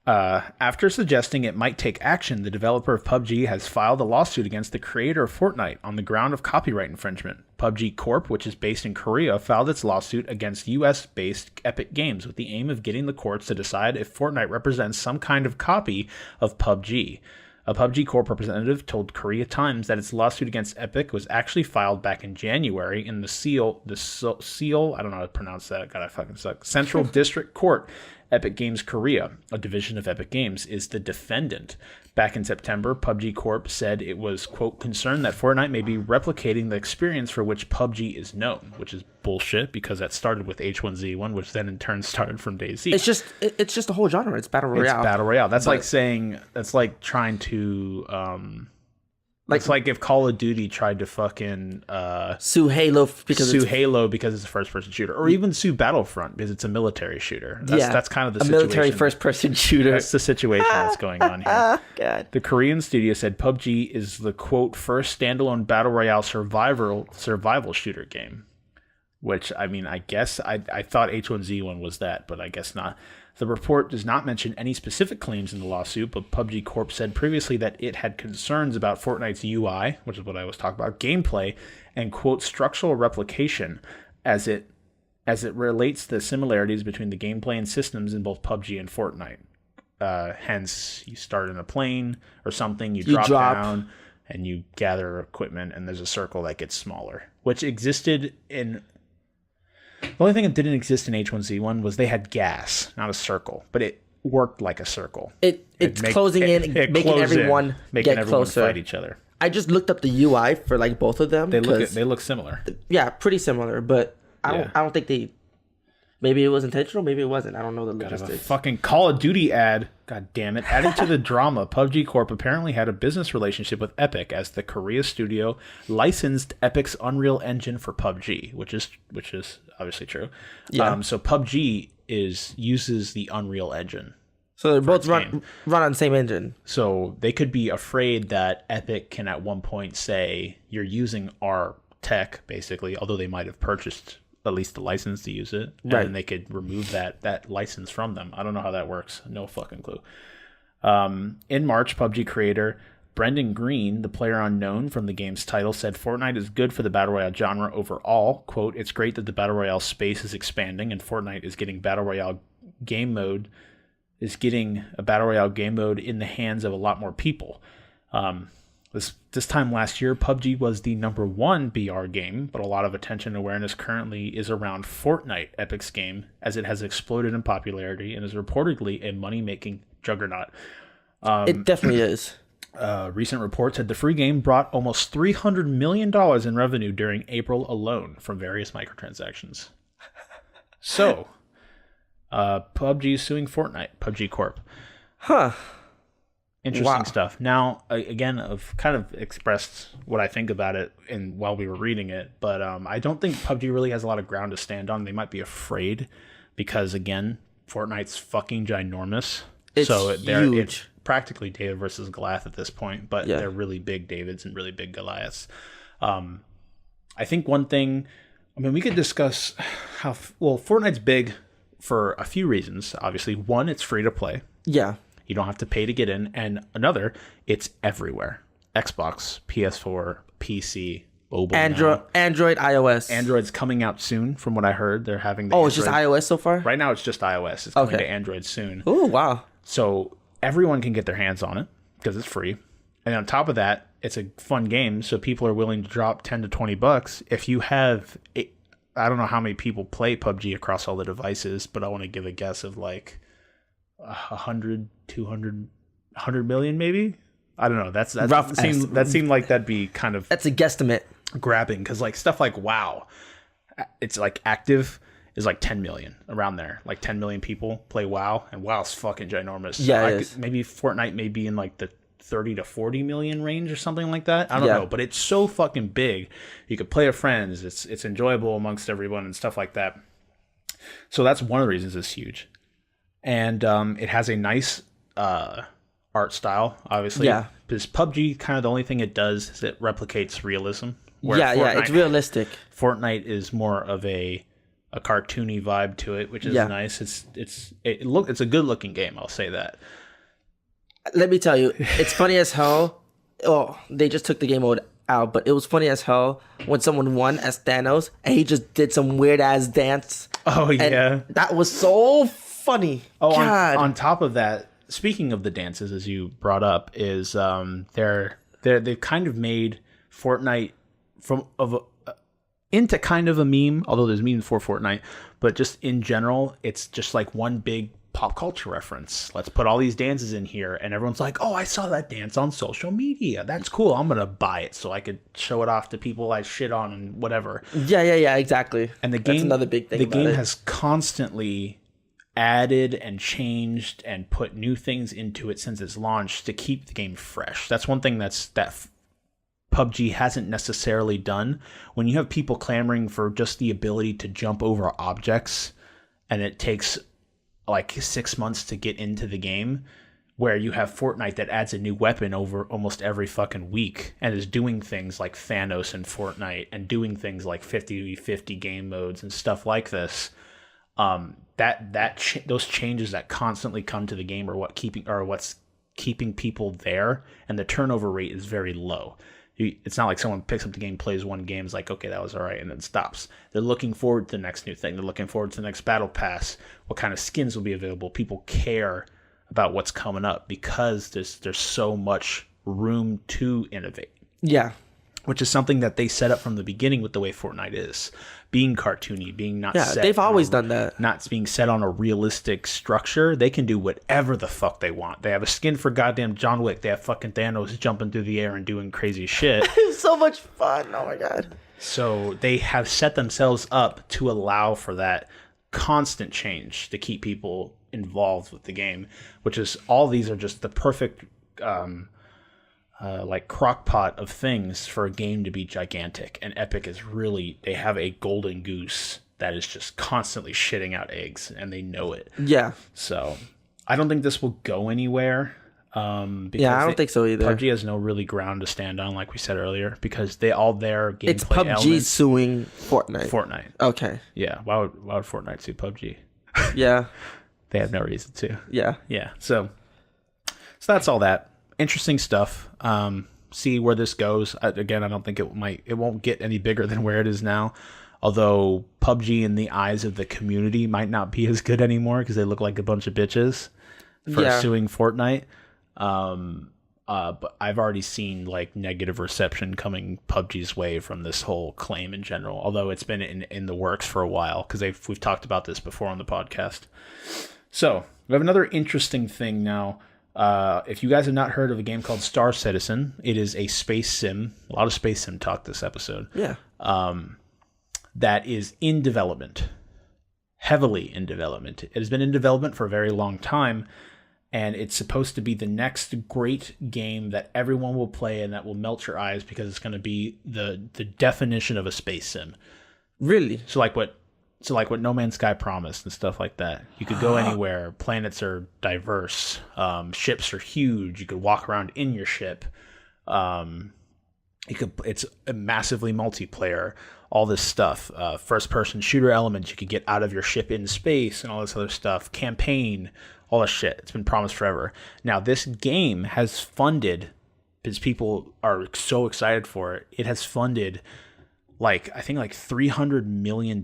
After suggesting it might take action, the developer of PUBG has filed a lawsuit against the creator of Fortnite on the ground of copyright infringement. PUBG Corp, which is based in Korea, filed its lawsuit against US-based Epic Games with the aim of getting the courts to decide if Fortnite represents some kind of copy of PUBG. A PUBG Corp representative told Korea Times that its lawsuit against Epic was actually filed back in January in the Seal, I don't know how to pronounce that, God, I fucking suck, Central District Court. Epic Games Korea, a division of Epic Games, is the defendant. Back in September, PUBG Corp said it was, quote, concerned that Fortnite may be replicating the experience for which PUBG is known, which is bullshit because that started with H1Z1, which then in turn started from DayZ. It's just a whole genre. It's Battle Royale. It's Battle Royale. That's like trying to It's like if Call of Duty tried to fucking sue Halo because it's a first-person shooter, or even sue Battlefront because it's a military shooter. That's kind of the situation. Military first-person shooter. That's the situation that's going on here. God. The Korean studio said PUBG is the quote first standalone battle royale survival shooter game. Which, I mean, I guess I thought H1Z1 was that, but I guess not. The report does not mention any specific claims in the lawsuit, but PUBG Corp said previously that it had concerns about Fortnite's UI, which is what I was talking about, gameplay, and, quote, structural replication as it relates the similarities between the gameplay and systems in both PUBG and Fortnite. Hence, you start in a plane or something, you drop down, and you gather equipment, and there's a circle that gets smaller, which existed in... The only thing that didn't exist in H1Z1 was they had gas, not a circle, but it worked like a circle. It's closing in, making everyone get closer, fight each other. I just looked up the UI for like both of them. They look similar. Yeah, pretty similar, but I don't think they. Maybe it was intentional. Maybe it wasn't. I don't know the logistics. A fucking Call of Duty ad. God damn it! Adding to the drama, PUBG Corp apparently had a business relationship with Epic, as the Korea studio licensed Epic's Unreal Engine for PUBG, which is obviously true. Yeah. So PUBG uses the Unreal Engine. So they're both run on the same engine. So they could be afraid that Epic can at one point say you're using our tech, basically, although they might have purchased at least the license to use it, right. And they could remove that license from them. I don't know how that works. No fucking clue. In March, PUBG creator Brendan Green, the player unknown from the game's title, said Fortnite is good for the Battle Royale genre overall. Quote, it's great that the Battle Royale space is expanding and Fortnite is getting a Battle Royale game mode in the hands of a lot more people. This time last year, PUBG was the number one BR game, but a lot of attention and awareness currently is around Fortnite, Epic's game, as it has exploded in popularity and is reportedly a money-making juggernaut. It definitely is. Recent reports said the free game brought almost $300 million in revenue during April alone from various microtransactions. So, PUBG is suing Fortnite, PUBG Corp. Huh. Interesting stuff. Now, again, I've kind of expressed what I think about it while we were reading it, but I don't think PUBG really has a lot of ground to stand on. They might be afraid because, again, Fortnite's fucking ginormous. It's huge. It's practically David versus Goliath at this point, but they're really big Davids and really big Goliaths. I think one thing, we could discuss how, Fortnite's big for a few reasons. Obviously, one, it's free to play. Yeah. You don't have to pay to get in. And another, it's everywhere. Xbox, PS4, PC, mobile Android, iOS. Android's coming out soon, from what I heard. They're having the it's just iOS so far? Right now, it's just iOS. It's coming to Android soon. Oh, wow. So everyone can get their hands on it because it's free. And on top of that, it's a fun game, so people are willing to drop $10 to $20. If you have, I don't know how many people play PUBG across all the devices, but I want to give a guess of like 100, 200, 100 million maybe. I don't know. That seemed like that'd be kind of, that's a guesstimate, grabbing, because like stuff like WoW, it's like active is like 10 million around there. Like 10 million people play WoW, and WoW's fucking ginormous. Yeah, maybe Fortnite may be in like the 30 to 40 million range or something like that. I don't know, but it's so fucking big. You could play with friends. It's enjoyable amongst everyone and stuff like that. So that's one of the reasons it's huge. And it has a nice art style, obviously. Yeah. Because PUBG, kind of the only thing it does is it replicates realism. Fortnite, it's realistic. Fortnite is more of a cartoony vibe to it, which is nice. It's a good looking game, I'll say that. Let me tell you, it's funny as hell. Oh, they just took the game mode out, but it was funny as hell when someone won as Thanos and he just did some weird ass dance. Oh yeah, that was so funny. Oh, God. On top of that, speaking of the dances, as you brought up, is they've kind of made Fortnite into kind of a meme, although there's memes for Fortnite, but just in general, it's just like one big pop culture reference. Let's put all these dances in here, and everyone's like, oh, I saw that dance on social media. That's cool. I'm gonna buy it so I could show it off to people I shit on and whatever. Yeah, exactly. And the game, that's another big thing. The game has constantly added and changed and put new things into it since its launch to keep the game fresh. That's one thing that PUBG hasn't necessarily done. When you have people clamoring for just the ability to jump over objects, and it takes like 6 months to get into the game, where you have Fortnite that adds a new weapon over almost every fucking week and is doing things like Thanos in Fortnite and doing things like 50v50 game modes and stuff like this. Those changes that constantly come to the game are what's keeping people there, and the turnover rate is very low. It's not like someone picks up the game, plays one game, is like, okay, that was all right, and then stops. They're looking forward to the next new thing. They're looking forward to the next battle pass, what kind of skins will be available. People care about what's coming up because there's so much room to innovate. Yeah. Which is something that they set up from the beginning with the way Fortnite is. Being cartoony, being not set. Yeah, they've always done that. Not being set on a realistic structure. They can do whatever the fuck they want. They have a skin for goddamn John Wick. They have fucking Thanos jumping through the air and doing crazy shit. It's so much fun. Oh my god. So they have set themselves up to allow for that constant change to keep people involved with the game, which is all these are just the perfect like crock pot of things for a game to be gigantic. And Epic is really, they have a golden goose that is just constantly shitting out eggs, and they know it. Yeah. So I don't think this will go anywhere. Yeah, I don't think so either. PUBG has no really ground to stand on, like we said earlier, because they all their gameplay it's PUBG elements. Suing Fortnite. Fortnite. Okay. Yeah. Why would Fortnite sue PUBG? Yeah. They have no reason to. Yeah. Yeah. So that's all that. Interesting stuff. See where this goes. Again, I don't think it won't get any bigger than where it is now. Although PUBG in the eyes of the community might not be as good anymore because they look like a bunch of bitches for suing Fortnite. But I've already seen like negative reception coming PUBG's way from this whole claim in general. Although it's been in the works for a while because we've talked about this before on the podcast. So we have another interesting thing now. If you guys have not heard of a game called Star Citizen, it is a space sim. A lot of space sim talk this episode. Yeah. That is in development. Heavily in development. It has been in development for a very long time, and it's supposed to be the next great game that everyone will play and that will melt your eyes because it's going to be the definition of a space sim. Really? So like what No Man's Sky promised and stuff like that. You could go anywhere. Planets are diverse. Ships are huge. You could walk around in your ship. It's a massively multiplayer. All this stuff. First-person shooter elements. You could get out of your ship in space and all this other stuff. Campaign. All this shit. It's been promised forever. Now, this game has funded, because people are so excited for it, it has funded, I think $300 million.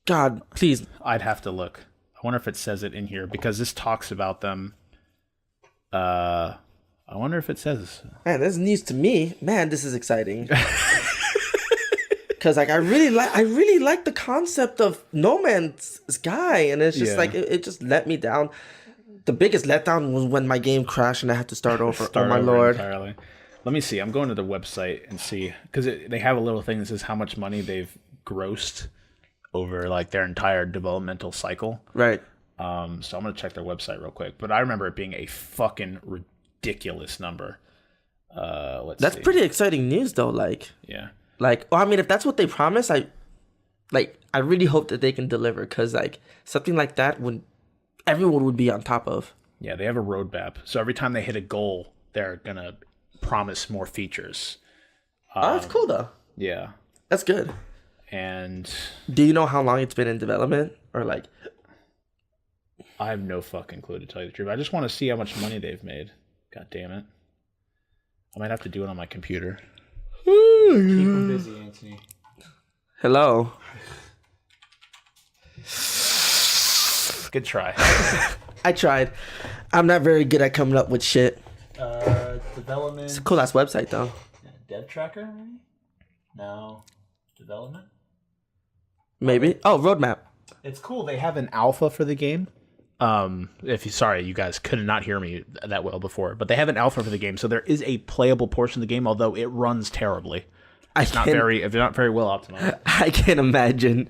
God, please. I'd have to look. I wonder if it says it in here, because this talks about them. I wonder if it says. Man, this is news to me. Man, this is exciting. Because I really like the concept of No Man's Sky, and it's just it just let me down. The biggest letdown was when my game crashed and I had to start over. Oh my lord! Entirely. Let me see. I'm going to the website and see, because they have a little thing that says how much money they've grossed over their entire developmental cycle. Right. So I'm gonna check their website real quick. But I remember it being a fucking ridiculous number. That's pretty exciting news, though. Yeah. If that's what they promise, I really hope that they can deliver, because something like that everyone would be on top of. Yeah, they have a roadmap. So every time they hit a goal, they're gonna promise more features. That's cool though. Yeah. That's good. And do you know how long it's been in development, or I have no fucking clue, to tell you the truth. I just want to see how much money they've made. God damn it. I might have to do it on my computer. Keep them busy, Antony. Hello. Good try. I tried. I'm not very good at coming up with shit. Development. It's a cool ass website though. Dev tracker, maybe? No. Development? Maybe. Oh, roadmap. It's cool. They have an alpha for the game. You guys could not hear me that well before, but they have an alpha for the game, so there is a playable portion of the game, although it runs terribly. It's not very well optimized. I can't imagine.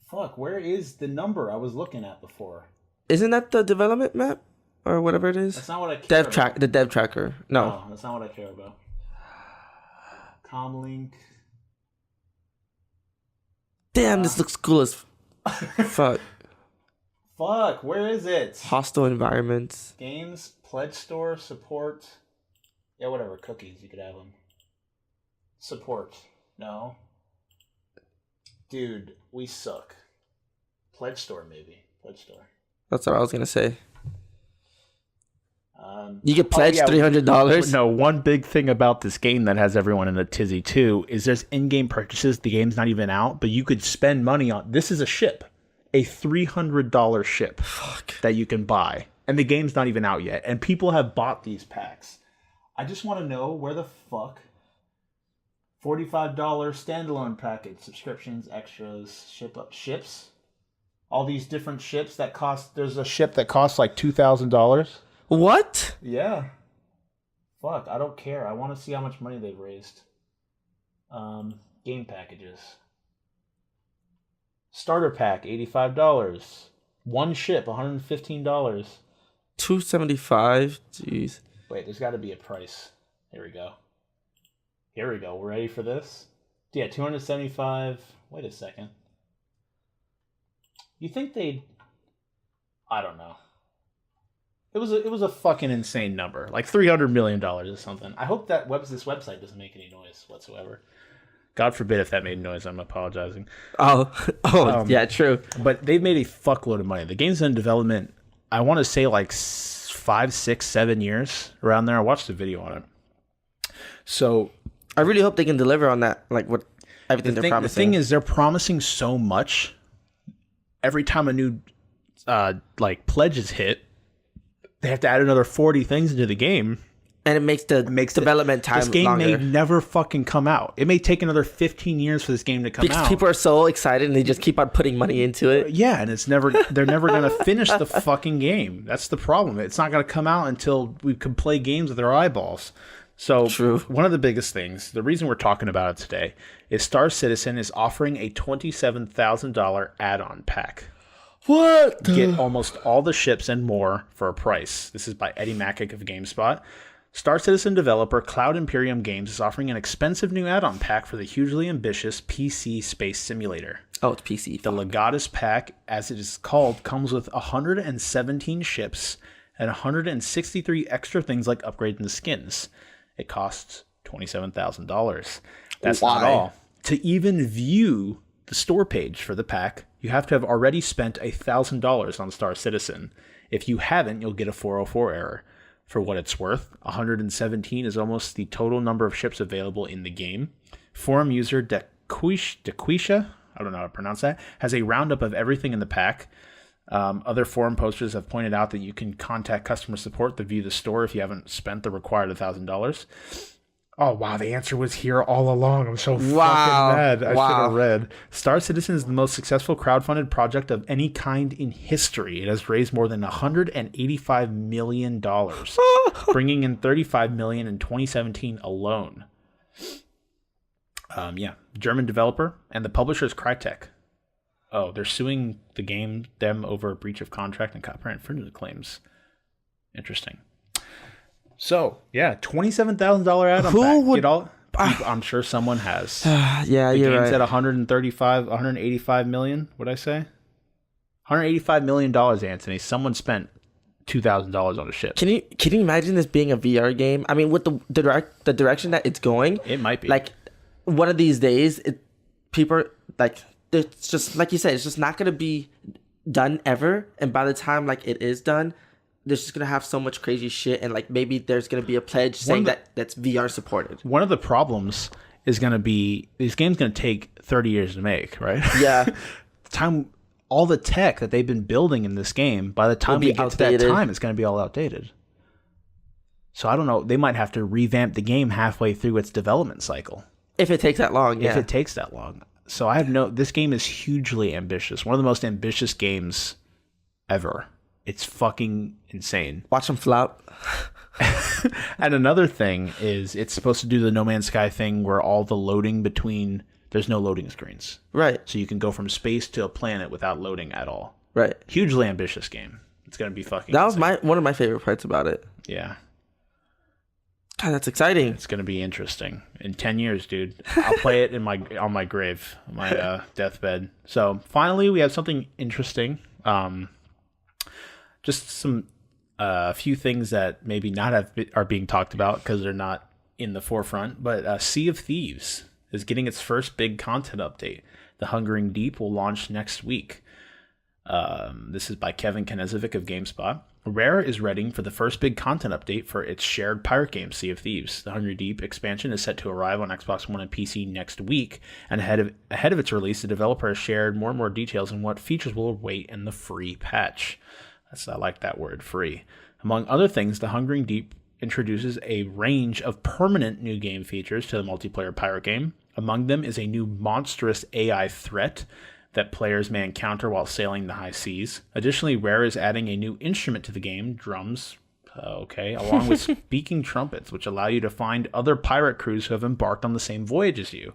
Fuck, where is the number I was looking at before? Isn't that the development map or whatever it is? That's not what I care about. The dev tracker. No, that's not what I care about. Comlink. Damn, this looks cool as fuck. Fuck, where is it? Hostile environments. Games, pledge store, support. Yeah, whatever. Cookies, you could have them. Support. No. Dude, we suck. Pledge store, maybe. Pledge store. That's what I was gonna say. You could pledge $300. No, one big thing about this game that has everyone in a tizzy too is there's in-game purchases. The game's not even out, but you could spend money on. This is a ship, a $300 ship that you can buy, and the game's not even out yet. And people have bought these packs. I just want to know where the fuck. $45 standalone package, subscriptions, extras, ships. All these different ships that cost. There's a ship that costs like $2,000. What? Yeah. Fuck, I don't care. I want to see how much money they've raised. Game packages. Starter pack, $85. One ship, $115. $275. Jeez. Wait, there's got to be a price. Here we go. We're ready for this? Yeah, $275. Wait a second. You think they'd... I don't know. It was a fucking insane number, like $300 million or something. I hope that this website doesn't make any noise whatsoever. God forbid if that made noise. I'm apologizing. Yeah, true. But they've made a fuckload of money. The game's in development. I want to say like 5, 6, 7 years around there. I watched the video on it. So I really hope they can deliver on that. Like what everything they're promising. The thing is, they're promising so much. Every time a new pledge is hit, they have to add another 40 things into the game. And it makes development time longer. This game may never fucking come out. It may take another 15 years for this game to come out. Because people are so excited and they just keep on putting money into it. Yeah, and they're never going to finish the fucking game. That's the problem. It's not going to come out until we can play games with our eyeballs. So True. One of the biggest things, the reason we're talking about it today, is Star Citizen is offering a $27,000 add-on pack. What? Get almost all the ships and more for a price. This is by Eddie Macick of GameSpot. Star Citizen developer Cloud Imperium Games is offering an expensive new add-on pack for the hugely ambitious PC Space Simulator. Oh, it's PC. The Legatus pack, as it is called, comes with 117 ships and 163 extra things like upgrading the skins. It costs $27,000. That's not all. To even view the store page for the pack, you have to have already spent $1,000 on Star Citizen. If you haven't, you'll get a 404 error. For what it's worth, 117 is almost the total number of ships available in the game. Forum user Dequisha, I don't know how to pronounce that, has a roundup of everything in the pack. Other forum posters have pointed out that you can contact customer support to view the store if you haven't spent the required $1,000. Oh, wow, the answer was here all along. I'm so fucking mad. I should have read. Star Citizen is the most successful crowdfunded project of any kind in history. It has raised more than $185 million, bringing in $35 million in 2017 alone. German developer, and the publisher is Crytek. Oh, they're suing them over breach of contract and copyright infringement claims. Interesting. So, yeah, $27,000 add-on Who pack. would... I'm sure someone has. Yeah, the you're game's right. at $185 million, what'd I say? $185 million, Antony. Someone spent $2,000 on a ship. Can you imagine this being a VR game? I mean, with the direction that it's going, It might be. Like, one of these days, people like, it's just like you said, it's just not gonna be done ever. And by the time like it is done, they're just gonna have so much crazy shit, and like maybe there's gonna be a pledge saying that's VR supported. One of the problems is gonna be this game's gonna take 30 years to make, right? Yeah. All the tech that they've been building in this game, by the time we get to that time, it's gonna be all outdated. So I don't know. They might have to revamp the game halfway through its development cycle. If it takes that long, yeah. If it takes that long. So this game is hugely ambitious. One of the most ambitious games ever. It's fucking insane. Watch them flop. And another thing is it's supposed to do the No Man's Sky thing where all the loading there's no loading screens. Right. So you can go from space to a planet without loading at all. Right. Hugely ambitious game. It's going to be fucking That was insane. one of my favorite parts about it. Yeah. God, that's exciting. It's gonna be interesting. In 10 years, dude, I'll play it on my grave, my deathbed. So finally, we have something interesting. Just some few things that maybe are being talked about because they're not in the forefront. But Sea of Thieves is getting its first big content update. The Hungering Deep will launch next week. This is by Kevin Knezevic of GameSpot. Rare is readying for the first big content update for its shared pirate game, Sea of Thieves. The Hungry Deep expansion is set to arrive on Xbox One and PC next week, and ahead of its release, the developer has shared more and more details on what features will await in the free patch. I like that word, free. Among other things, the Hungering Deep introduces a range of permanent new game features to the multiplayer pirate game. Among them is a new monstrous AI threat that players may encounter while sailing the high seas. Additionally, Rare is adding a new instrument to the game, drums, along with speaking trumpets, which allow you to find other pirate crews who have embarked on the same voyage as you.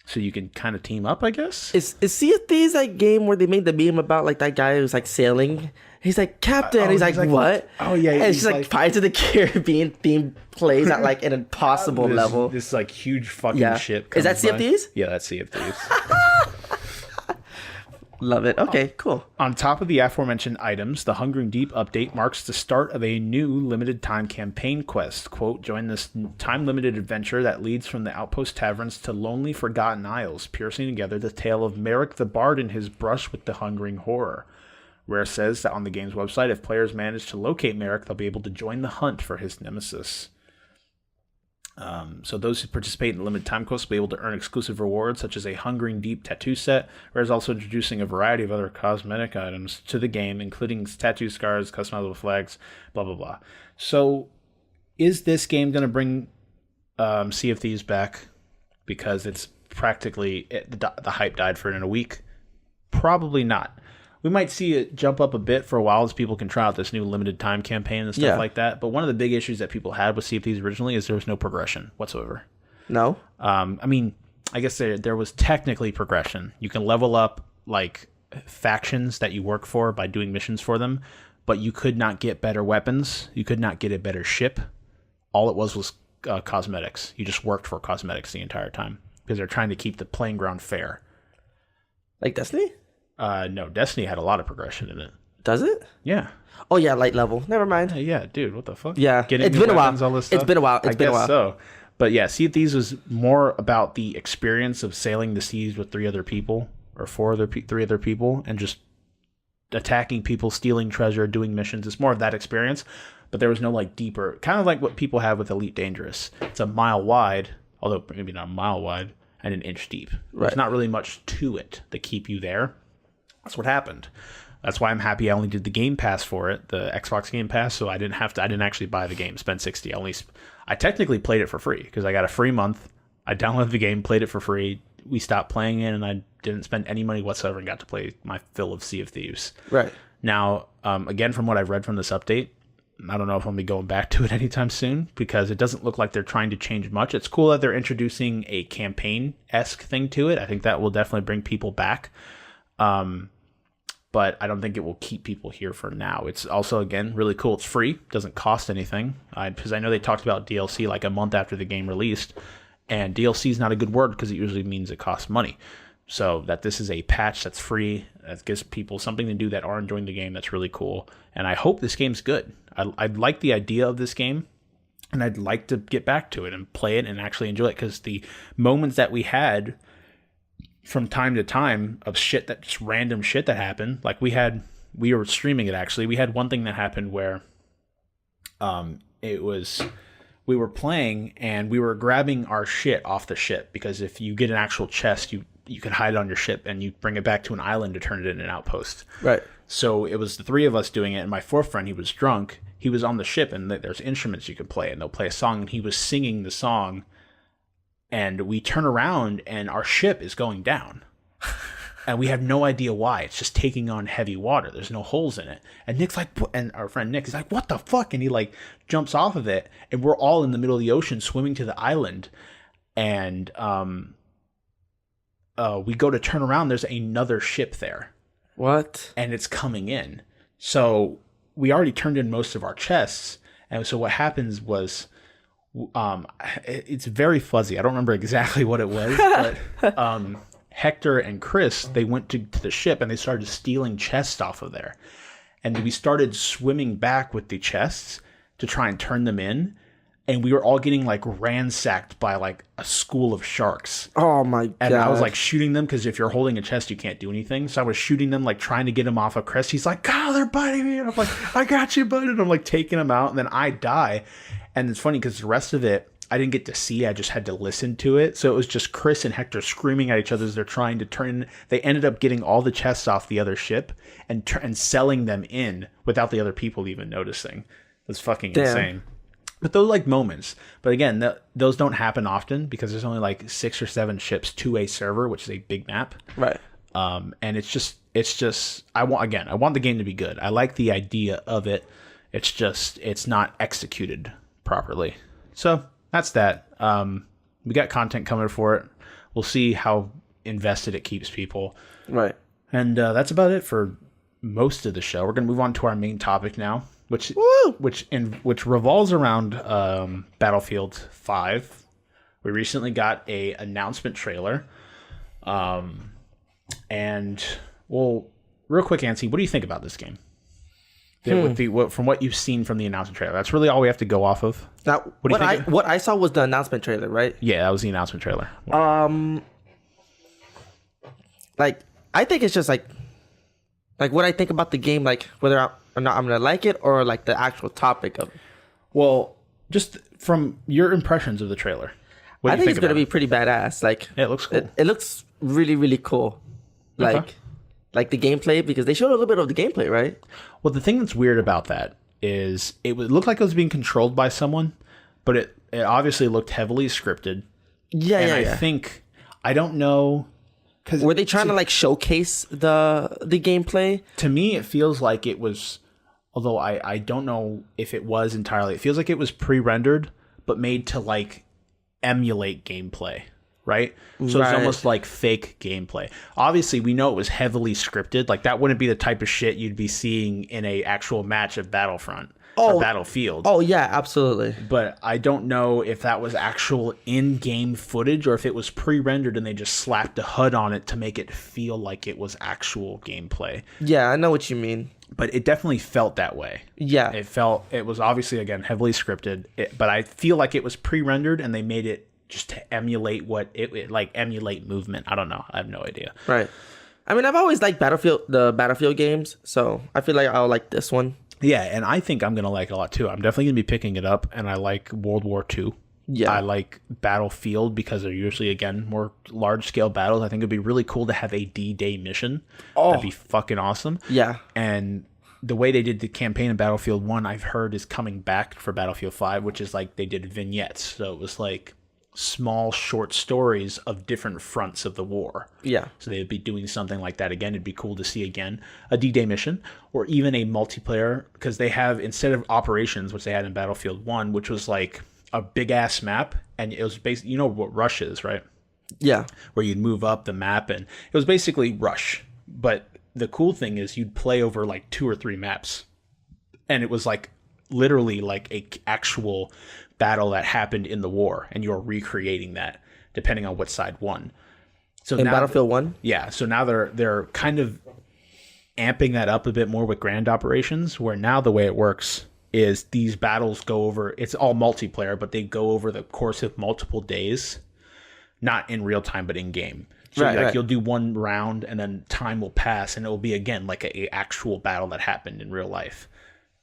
So you can kind of team up, I guess? Is Sea of Thieves that game where they made the meme about like that guy who's like sailing? He's like, Captain. He's like, what? Oh, yeah. And it's just like Pirates of the Caribbean theme plays at like an impossible level. This like huge fucking ship. Is that Sea of Thieves? Yeah, that's Sea of Thieves. Love it. Okay, cool. On top of the aforementioned items, the Hungering Deep update marks the start of a new limited time campaign quest. Quote, join this time-limited adventure that leads from the outpost taverns to lonely, forgotten isles, piercing together the tale of Merrick the Bard and his brush with the hungering horror. Rare says that on the game's website, if players manage to locate Merrick, they'll be able to join the hunt for his nemesis. So those who participate in the limited time quests will be able to earn exclusive rewards, such as a Hungering Deep tattoo set. Rare is also introducing a variety of other cosmetic items to the game, including tattoo scars, customizable flags, blah, blah, blah. So is this game going to bring Sea of Thieves back? Because it's practically, the hype died for it in a week. Probably not. We might see it jump up a bit for a while as people can try out this new limited time campaign and stuff like that. But one of the big issues that people had with Sea of Thieves originally is there was no progression whatsoever. No? I mean, I guess there was technically progression. You can level up like factions that you work for by doing missions for them, but you could not get better weapons. You could not get a better ship. All it was cosmetics. You just worked for cosmetics the entire time because they're trying to keep the playing ground fair. Like Destiny? No, Destiny had a lot of progression in it. Does it? Yeah. Oh yeah, light level. Never mind. Yeah, dude, what the fuck? Yeah, it's been a while. All this stuff? It's been a while. It's been a while. So, but yeah, Sea of Thieves was more about the experience of sailing the seas with three other people, and just attacking people, stealing treasure, doing missions. It's more of that experience, but there was no like deeper, kind of like what people have with Elite Dangerous. It's a mile wide, although maybe not a mile wide, and an inch deep. Right. There's not really much to it to keep you there. That's what happened. That's why I'm happy I only did the Game Pass for it, the Xbox Game Pass, so I didn't actually buy the game, spend $60. I technically played it for free because I got a free month. I downloaded the game, played it for free. We stopped playing it, and I didn't spend any money whatsoever and got to play my fill of Sea of Thieves. Right. Now, again, from what I've read from this update, I don't know if I'm going to be going back to it anytime soon because it doesn't look like they're trying to change much. It's cool that they're introducing a campaign-esque thing to it. I think that will definitely bring people back. But I don't think it will keep people here for now. It's also, again, really cool. It's free. Doesn't cost anything. Because I know they talked about DLC like a month after the game released. And DLC is not a good word because it usually means it costs money. So that this is a patch that's free, that gives people something to do that are enjoying the game, that's really cool. And I hope this game's good. I like the idea of this game. And I'd like to get back to it and play it and actually enjoy it. Because the moments that we had from time to time of shit that just random shit that happened. Like we were streaming it actually. We had one thing that happened where we were playing and we were grabbing our shit off the ship because if you get an actual chest, you can hide it on your ship and you bring it back to an island to turn it into an outpost. Right. So it was the three of us doing it, and my fourth friend, he was drunk. He was on the ship and there's instruments you can play and they'll play a song and he was singing the song. And we turn around and our ship is going down. And we have no idea why. It's just taking on heavy water. There's no holes in it. And Nick's like, and our friend Nick is like, what the fuck? And he like jumps off of it. And we're all in the middle of the ocean swimming to the island. And we go to turn around. There's another ship there. What? And it's coming in. So we already turned in most of our chests. And so what happens was It's very fuzzy. I don't remember exactly what it was, but Hector and Chris, they went to the ship and they started stealing chests off of there. And we started swimming back with the chests to try and turn them in. And we were all getting like ransacked by like a school of sharks. Oh my god. And I was like shooting them because if you're holding a chest, you can't do anything. So I was shooting them, like trying to get him off of Chris. He's like, "God, they're biting me." And I'm like, "I got you, bud." And I'm like taking him out. And then I die. And it's funny because the rest of it, I didn't get to see. I just had to listen to it. So it was just Chris and Hector screaming at each other as they're trying to turn. They ended up getting all the chests off the other ship and selling them in without the other people even noticing. It's fucking insane. But those like moments. But again, those don't happen often because there's only like 6 or 7 ships to a server, which is a big map. Right. And it's just I want the game to be good. I like the idea of it. It's not executed properly. So that's that. We got content coming for it. We'll see how invested it keeps people. Right. And that's about it for most of the show. We're gonna move on to our main topic now. Which revolves around Battlefield 5. We recently got a announcement trailer, and well, real quick, Antony, what do you think about this game? From what you've seen from the announcement trailer, that's really all we have to go off of. Now, what I saw was the announcement trailer, right? Yeah, that was the announcement trailer. Like I think it's just like what I think about the game, like whether or not I'm gonna like it, or like the actual topic of it. Well, just from your impressions of the trailer, I think it's gonna be pretty badass. Like it looks cool. It looks really, really cool. Like the gameplay, because they showed a little bit of the gameplay, right? Well, the thing that's weird about that is it looked like it was being controlled by someone, but it obviously looked heavily scripted. Yeah, I think, I don't know. Were they trying to like showcase the gameplay? To me, it feels like it was, although I don't know if it was entirely, it feels like it was pre-rendered, but made to like emulate gameplay, right? So it's almost like fake gameplay. Obviously, we know it was heavily scripted. Like that wouldn't be the type of shit you'd be seeing in a actual match of Battlefront. Or Battlefield. Oh yeah, absolutely. But I don't know if that was actual in-game footage or if it was pre-rendered and they just slapped a HUD on it to make it feel like it was actual gameplay. Yeah, I know what you mean. But it definitely felt that way. Yeah. It was obviously, again, heavily scripted. But I feel like it was pre-rendered and they made it just to emulate emulate movement. I don't know. I have no idea. Right. I mean, I've always liked the Battlefield games, so I feel like I'll like this one. Yeah, and I think I'm going to like it a lot too. I'm definitely going to be picking it up, and I like World War II. Yeah. I like Battlefield because they're usually, again, more large-scale battles. I think it'd be really cool to have a D-Day mission. Oh. That'd be fucking awesome. Yeah. And the way they did the campaign in Battlefield 1, I've heard is coming back for Battlefield 5, which is like they did vignettes. So it was like small short stories of different fronts of the war. Yeah. So they'd be doing something like that again. It'd be cool to see again a D-Day mission or even a multiplayer, because they have, instead of operations, which they had in Battlefield 1, which was like a big ass map, and it was basically, you know what Rush is, right? Yeah. Where you'd move up the map, and it was basically Rush. But the cool thing is you'd play over like 2 or 3 maps, and it was like literally like a actual battle that happened in the war, and you're recreating that depending on what side won. So in Battlefield 1? Yeah, so now they're kind of amping that up a bit more with grand operations, where now the way it works is these battles go over, it's all multiplayer, but they go over the course of multiple days, not in real time, but in game. So you'll do one round and then time will pass and it will be again like a actual battle that happened in real life.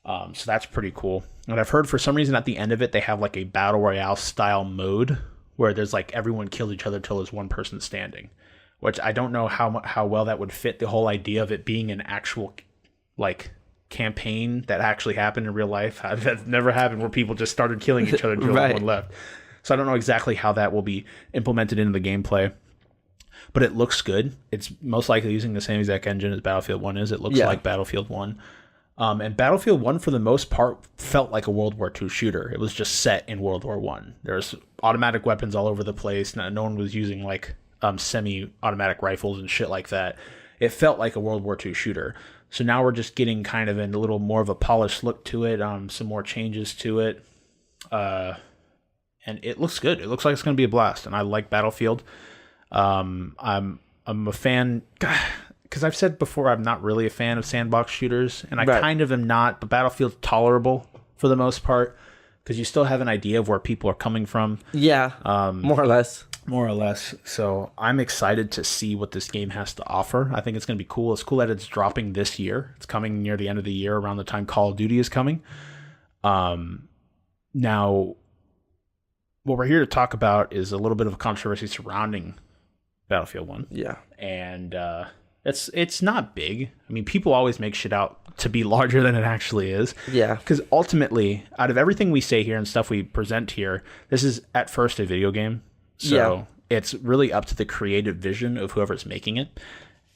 So that's pretty cool. And I've heard for some reason at the end of it, they have like a battle royale style mode where there's like everyone kills each other till there's one person standing, which I don't know how well that would fit the whole idea of it being an actual like campaign that actually happened in real life. That's never happened where people just started killing each other until one left. So I don't know exactly how that will be implemented into the gameplay, but it looks good. It's most likely using the same exact engine as Battlefield 1 is. It looks like Battlefield 1. And Battlefield 1, for the most part, felt like a World War II shooter. It was just set in World War 1. There's automatic weapons all over the place. No one was using like semi-automatic rifles and shit like that. It felt like a World War II shooter. So now we're just getting kind of a little more of a polished look to it, some more changes to it. and it looks good. It looks like it's going to be a blast, and I like Battlefield. I'm a fan, because I've said before I'm not really a fan of sandbox shooters, and I kind of am not, but Battlefield's tolerable for the most part, because you still have an idea of where people are coming from. Yeah, more or less. More or less. So I'm excited to see what this game has to offer. I think it's going to be cool. It's cool that it's dropping this year. It's coming near the end of the year, around the time Call of Duty is coming. Now, what we're here to talk about is a little bit of a controversy surrounding Battlefield 1. Yeah. And it's not big. I mean, people always make shit out to be larger than it actually is. Yeah. Because ultimately, out of everything we say here and stuff we present here, this is at first a video game. So it's really up to the creative vision of whoever's making it.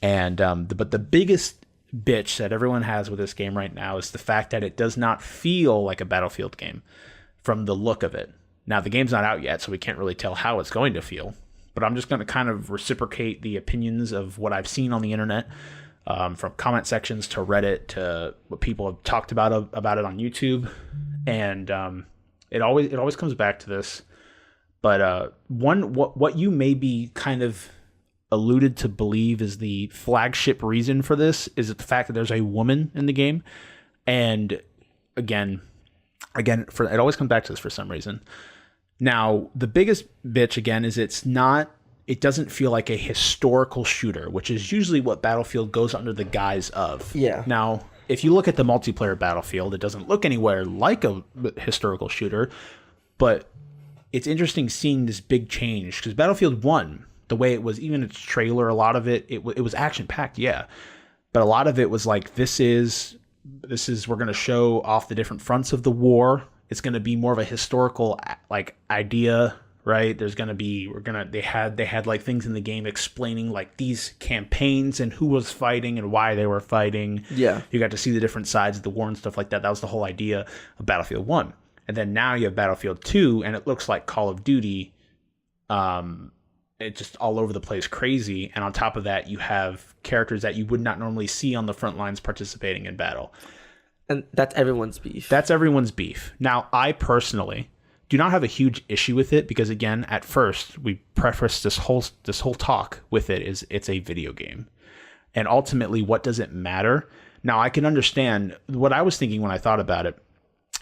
And but the biggest bitch that everyone has with this game right now is the fact that it does not feel like a Battlefield game from the look of it. Now, the game's not out yet, so we can't really tell how it's going to feel. But I'm just going to kind of reciprocate the opinions of what I've seen on the internet, from comment sections to Reddit to what people have talked about it on YouTube. And it always comes back to this. But what you may be kind of alluded to believe is the flagship reason for this is the fact that there's a woman in the game. And again, it always comes back to this for some reason. Now, the biggest bitch again is it doesn't feel like a historical shooter, which is usually what Battlefield goes under the guise of. Yeah. Now, if you look at the multiplayer Battlefield, it doesn't look anywhere like a historical shooter, but it's interesting seeing this big change because Battlefield 1, the way it was, even its trailer, a lot of it was action packed, yeah, but a lot of it was like this is we're going to show off the different fronts of the war. It's going to be more of a historical like idea, right? There's going to be they had like things in the game explaining like these campaigns and who was fighting and why they were fighting. Yeah, you got to see the different sides of the war and stuff like that. That was the whole idea of Battlefield 1. And then now you have Battlefield 2, and it looks like Call of Duty. It's just all over the place, crazy. And on top of that, you have characters that you would not normally see on the front lines participating in battle. And that's everyone's beef. That's everyone's beef. Now, I personally do not have a huge issue with it because, again, at first, we prefaced this whole talk with it is it's a video game. And ultimately, what does it matter? Now, I can understand what I was thinking when I thought about it.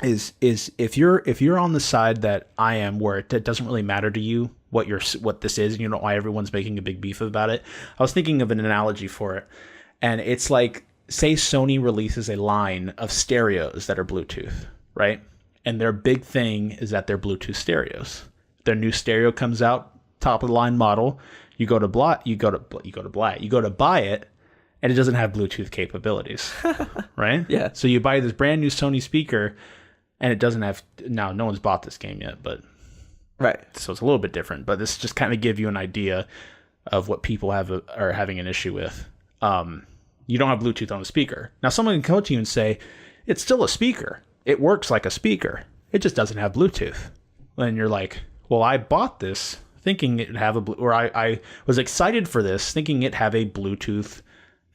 Is if you're on the side that I am, where it doesn't really matter to you what this is, and you know why everyone's making a big beef about it. I was thinking of an analogy for it, and it's like, say Sony releases a line of stereos that are Bluetooth, right? And their big thing is that they're Bluetooth stereos. Their new stereo comes out, top of the line model. You go to buy it, and it doesn't have Bluetooth capabilities, right? Yeah. So you buy this brand new Sony speaker. And it doesn't have, now no one's bought this game yet, but right. So it's a little bit different, but this just kind of give you an idea of what people are having an issue with. You don't have Bluetooth on the speaker. Now someone can come to you and say, it's still a speaker. It works like a speaker. It just doesn't have Bluetooth. And you're like, well, I bought this thinking it'd have I was excited for this thinking it'd have a Bluetooth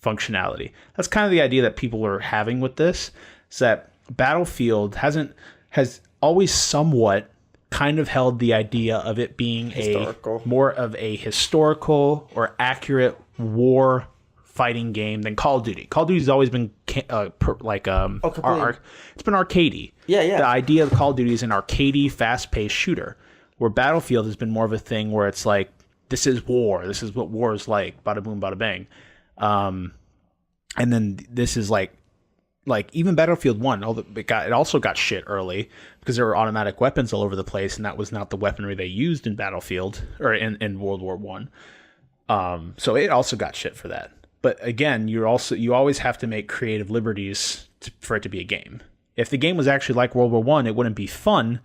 functionality. That's kind of the idea that people are having with this, is that Battlefield has always somewhat kind of held the idea of it being more of a historical or accurate war fighting game than Call of Duty. Call of Duty's always been it's been arcadey. Yeah. The idea of Call of Duty is an arcadey, fast-paced shooter, where Battlefield has been more of a thing where it's like, this is war. This is what war is like. Bada boom, bada bang. And then this is like even Battlefield 1, it also got shit early because there were automatic weapons all over the place, and that was not the weaponry they used in Battlefield or in World War I. So it also got shit for that. But again, you always have to make creative liberties for it to be a game. If the game was actually like World War I, it wouldn't be fun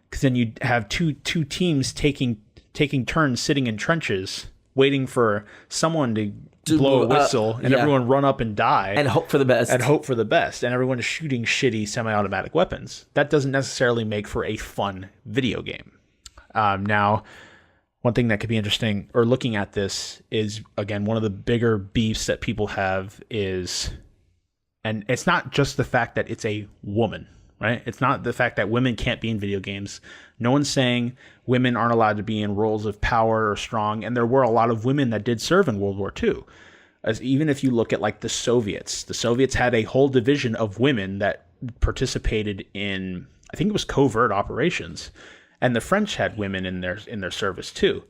because then you'd have two teams taking turns sitting in trenches, waiting for someone to blow a whistle and everyone run up and die and hope for the best and everyone is shooting shitty semi-automatic weapons. That doesn't necessarily make for a fun video game. Now, one thing that could be interesting or looking at this is, again, one of the bigger beefs that people have is, and it's not just the fact that it's a woman, right? It's not the fact that women can't be in video games. No one's saying women aren't allowed to be in roles of power or strong, and there were a lot of women that did serve in World War II. As even if you look at like the Soviets had a whole division of women that participated in, I think it was covert operations, and the French had women in their service too.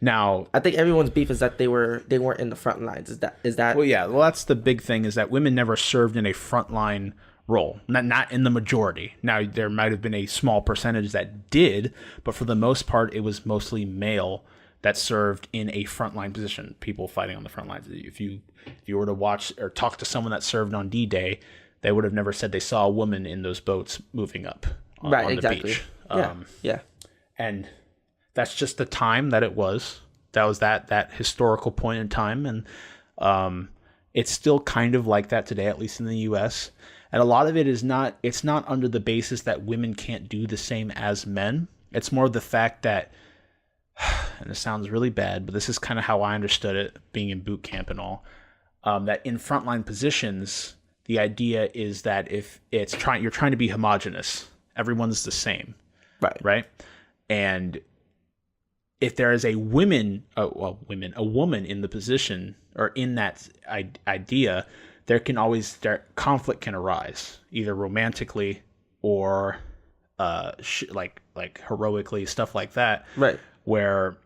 Now, I think everyone's beef is that they weren't in the front lines. Is that? Well, yeah. Well, that's the big thing, is that women never served in a frontline role, not in the majority. Now, there might have been a small percentage that did, but for the most part, it was mostly male that served in a frontline position. People fighting on the front lines. If you were to watch or talk to someone that served on D-Day, they would have never said they saw a woman in those boats moving up on the beach. Yeah. And that's just the time that it was. That was that historical point in time. And it's still kind of like that today, at least in the U.S. And a lot of it is it's not under the basis that women can't do the same as men. It's more the fact that, and it sounds really bad, but this is kind of how I understood it, being in boot camp and all, that in frontline positions, the idea is that if you're trying to be homogenous, everyone's the same. Right? And if there is a woman in the position or in that idea, conflict can arise, either romantically or like heroically, stuff like that. Right. Where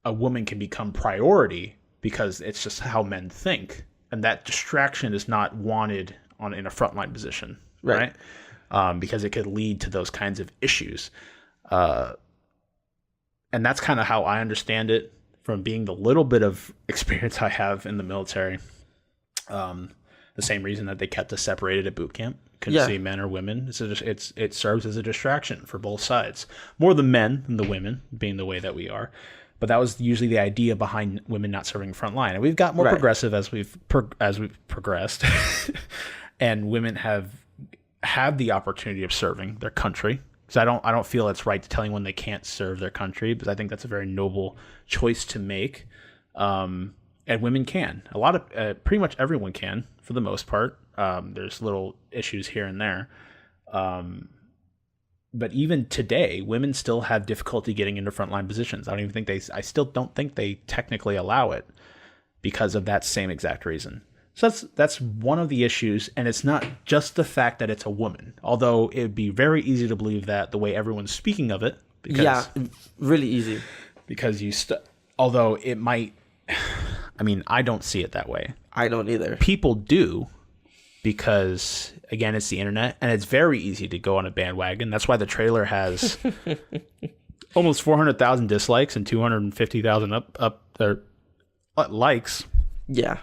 a woman can become priority because it's just how men think, and that distraction is not wanted in a frontline position, right? Because it could lead to those kinds of issues. And that's kind of how I understand it from being the little bit of experience I have in the military. The same reason that they kept us separated at boot camp. Couldn't see men or women. It serves as a distraction for both sides. More the men than the women, being the way that we are. But that was usually the idea behind women not serving front line. And we've got more progressive as we've progressed. And women have had the opportunity of serving their country. So I don't feel it's right to tell anyone they can't serve their country, because I think that's a very noble choice to make. And women can. Pretty much everyone can, for the most part. There's little issues here and there. But even today, women still have difficulty getting into frontline positions. I still don't think they technically allow it because of that same exact reason. So that's one of the issues, and it's not just the fact that it's a woman, although it would be very easy to believe that the way everyone's speaking of it. Because, really easy. Because although it might, I mean, I don't see it that way. I don't either. People do, because, again, it's the internet, and it's very easy to go on a bandwagon. That's why the trailer has almost 400,000 dislikes and 250,000 up there likes. Yeah.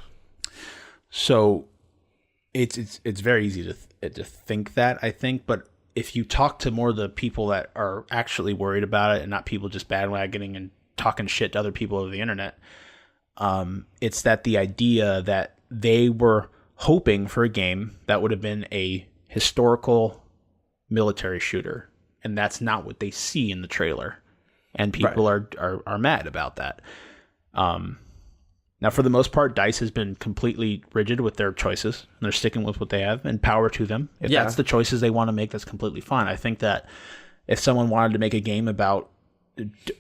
So it's very easy to think that, I think, but if you talk to more of the people that are actually worried about it and not people just bandwagoning and talking shit to other people over the internet, it's that the idea that they were hoping for a game that would have been a historical military shooter, and that's not what they see in the trailer, and people are mad about that. Now, for the most part, DICE has been completely rigid with their choices, and they're sticking with what they have, and power to them. If that's the choices they want to make, that's completely fine. I think that if someone wanted to make a game about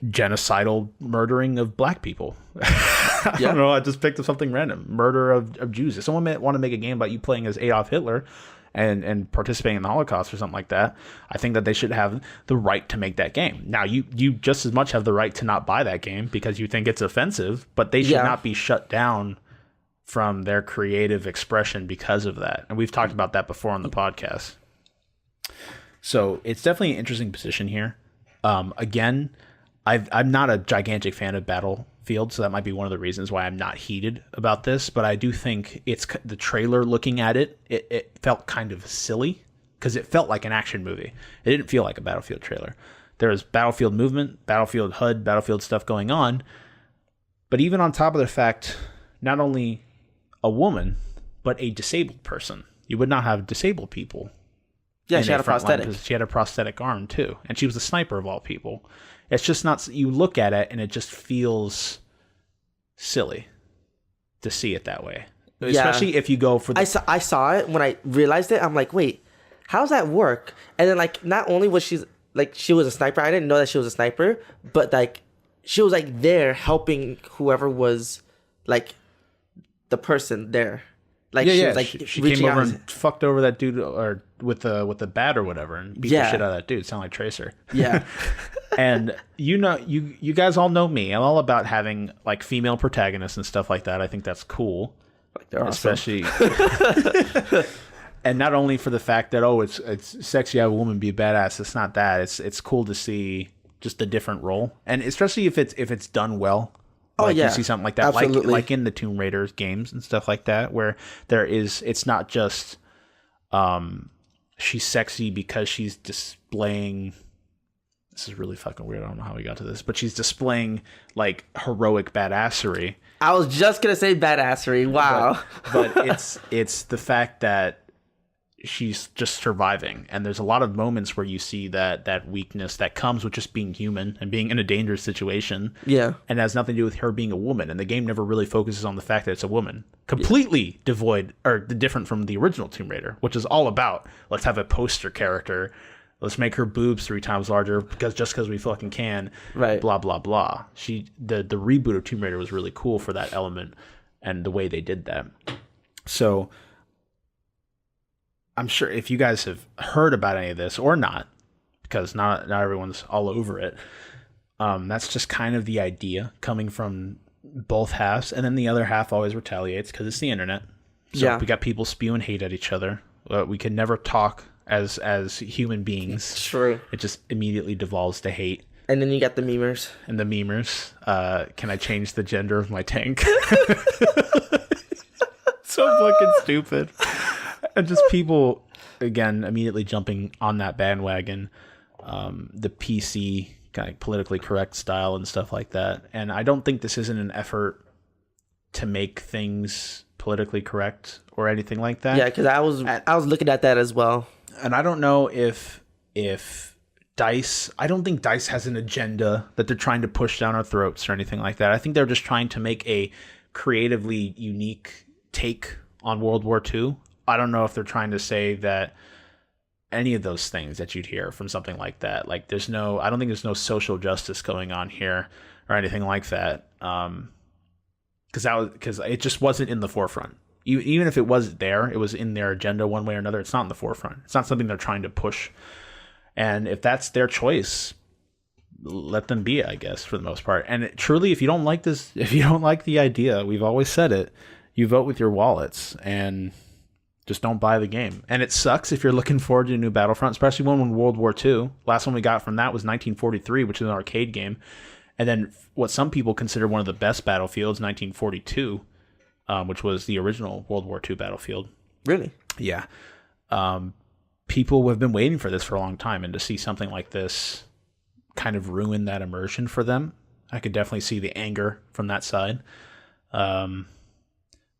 genocidal murdering of black people, I don't know, I just picked up something random, murder of Jews. If someone want to make a game about you playing as Adolf Hitler and participating in the Holocaust or something like that, I think that they should have the right to make that game. Now, you just as much have the right to not buy that game because you think it's offensive, but they should not be shut down from their creative expression because of that. And we've talked about that before on the podcast. So it's definitely an interesting position here. Again, I'm not a gigantic fan of Battlefield, so that might be one of the reasons why I'm not heated about this. But I do think it's the trailer. Looking at it, it felt kind of silly because it felt like an action movie. It didn't feel like a Battlefield trailer. There was Battlefield movement, Battlefield HUD, Battlefield stuff going on. But even on top of the fact, not only a woman, but a disabled person. You would not have disabled people. Yeah, she had a prosthetic. She had a prosthetic arm too, and she was a sniper of all people. It's just not. You look at it and it just feels silly to see it that way, especially if you go for. I saw it when I realized it. I'm like, wait, how does that work? And then like not only was she was a sniper, I didn't know that she was a sniper, but like she was like there helping whoever was like the person there. Like she was like she came over and fucked over that dude or with the bat or whatever and beat the shit out of that dude. Sound like Tracer. Yeah. And you guys all know me. I'm all about having like female protagonists and stuff like that. I think that's cool. Like they're especially and not only for the fact that it's sexy to have a woman be a badass. It's not that. It's cool to see just a different role. And especially if it's done well. Like you see something like that, like in the Tomb Raider games and stuff like that, where it's not just she's sexy because she's displaying. This is really fucking weird. I don't know how we got to this, but she's displaying like heroic badassery. I was just gonna say badassery. Wow, but it's the fact that she's just surviving, and there's a lot of moments where you see that weakness that comes with just being human and being in a dangerous situation. Yeah, and it has nothing to do with her being a woman, and the game never really focuses on the fact that it's a woman. Completely devoid or different from the original Tomb Raider, which is all about let's have a poster character, let's make her boobs 3 times larger because we fucking can, right? Blah blah blah. The reboot of Tomb Raider was really cool for that element and the way they did that. So I'm sure if you guys have heard about any of this or not, because not everyone's all over it, that's just kind of the idea coming from both halves. And then the other half always retaliates because it's the internet. So we got people spewing hate at each other. We can never talk as human beings. True. It just immediately devolves to hate. And then you got the memers. And the memers. Can I change the gender of my tank? So fucking stupid. And just people, again, immediately jumping on that bandwagon, the PC kind of politically correct style and stuff like that. And I don't think this isn't an effort to make things politically correct or anything like that. Yeah, because I was looking at that as well. And I don't know if DICE, I don't think DICE has an agenda that they're trying to push down our throats or anything like that. I think they're just trying to make a creatively unique take on World War II. I don't know if they're trying to say that any of those things that you'd hear from something like that. Like I don't think there's no social justice going on here or anything like that. Because it just wasn't in the forefront. Even if it was there, it was in their agenda one way or another. It's not in the forefront. It's not something they're trying to push. And if that's their choice, let them be, I guess, for the most part. And truly, if you don't like this, if you don't like the idea, we've always said it, you vote with your wallets and just don't buy the game. And it sucks if you're looking forward to a new Battlefront, especially one in World War II. Last one we got from that was 1943, which is an arcade game. And then what some people consider one of the best Battlefields, 1942, which was the original World War II Battlefield. Really? Yeah. People have been waiting for this for a long time, and to see something like this kind of ruin that immersion for them, I could definitely see the anger from that side.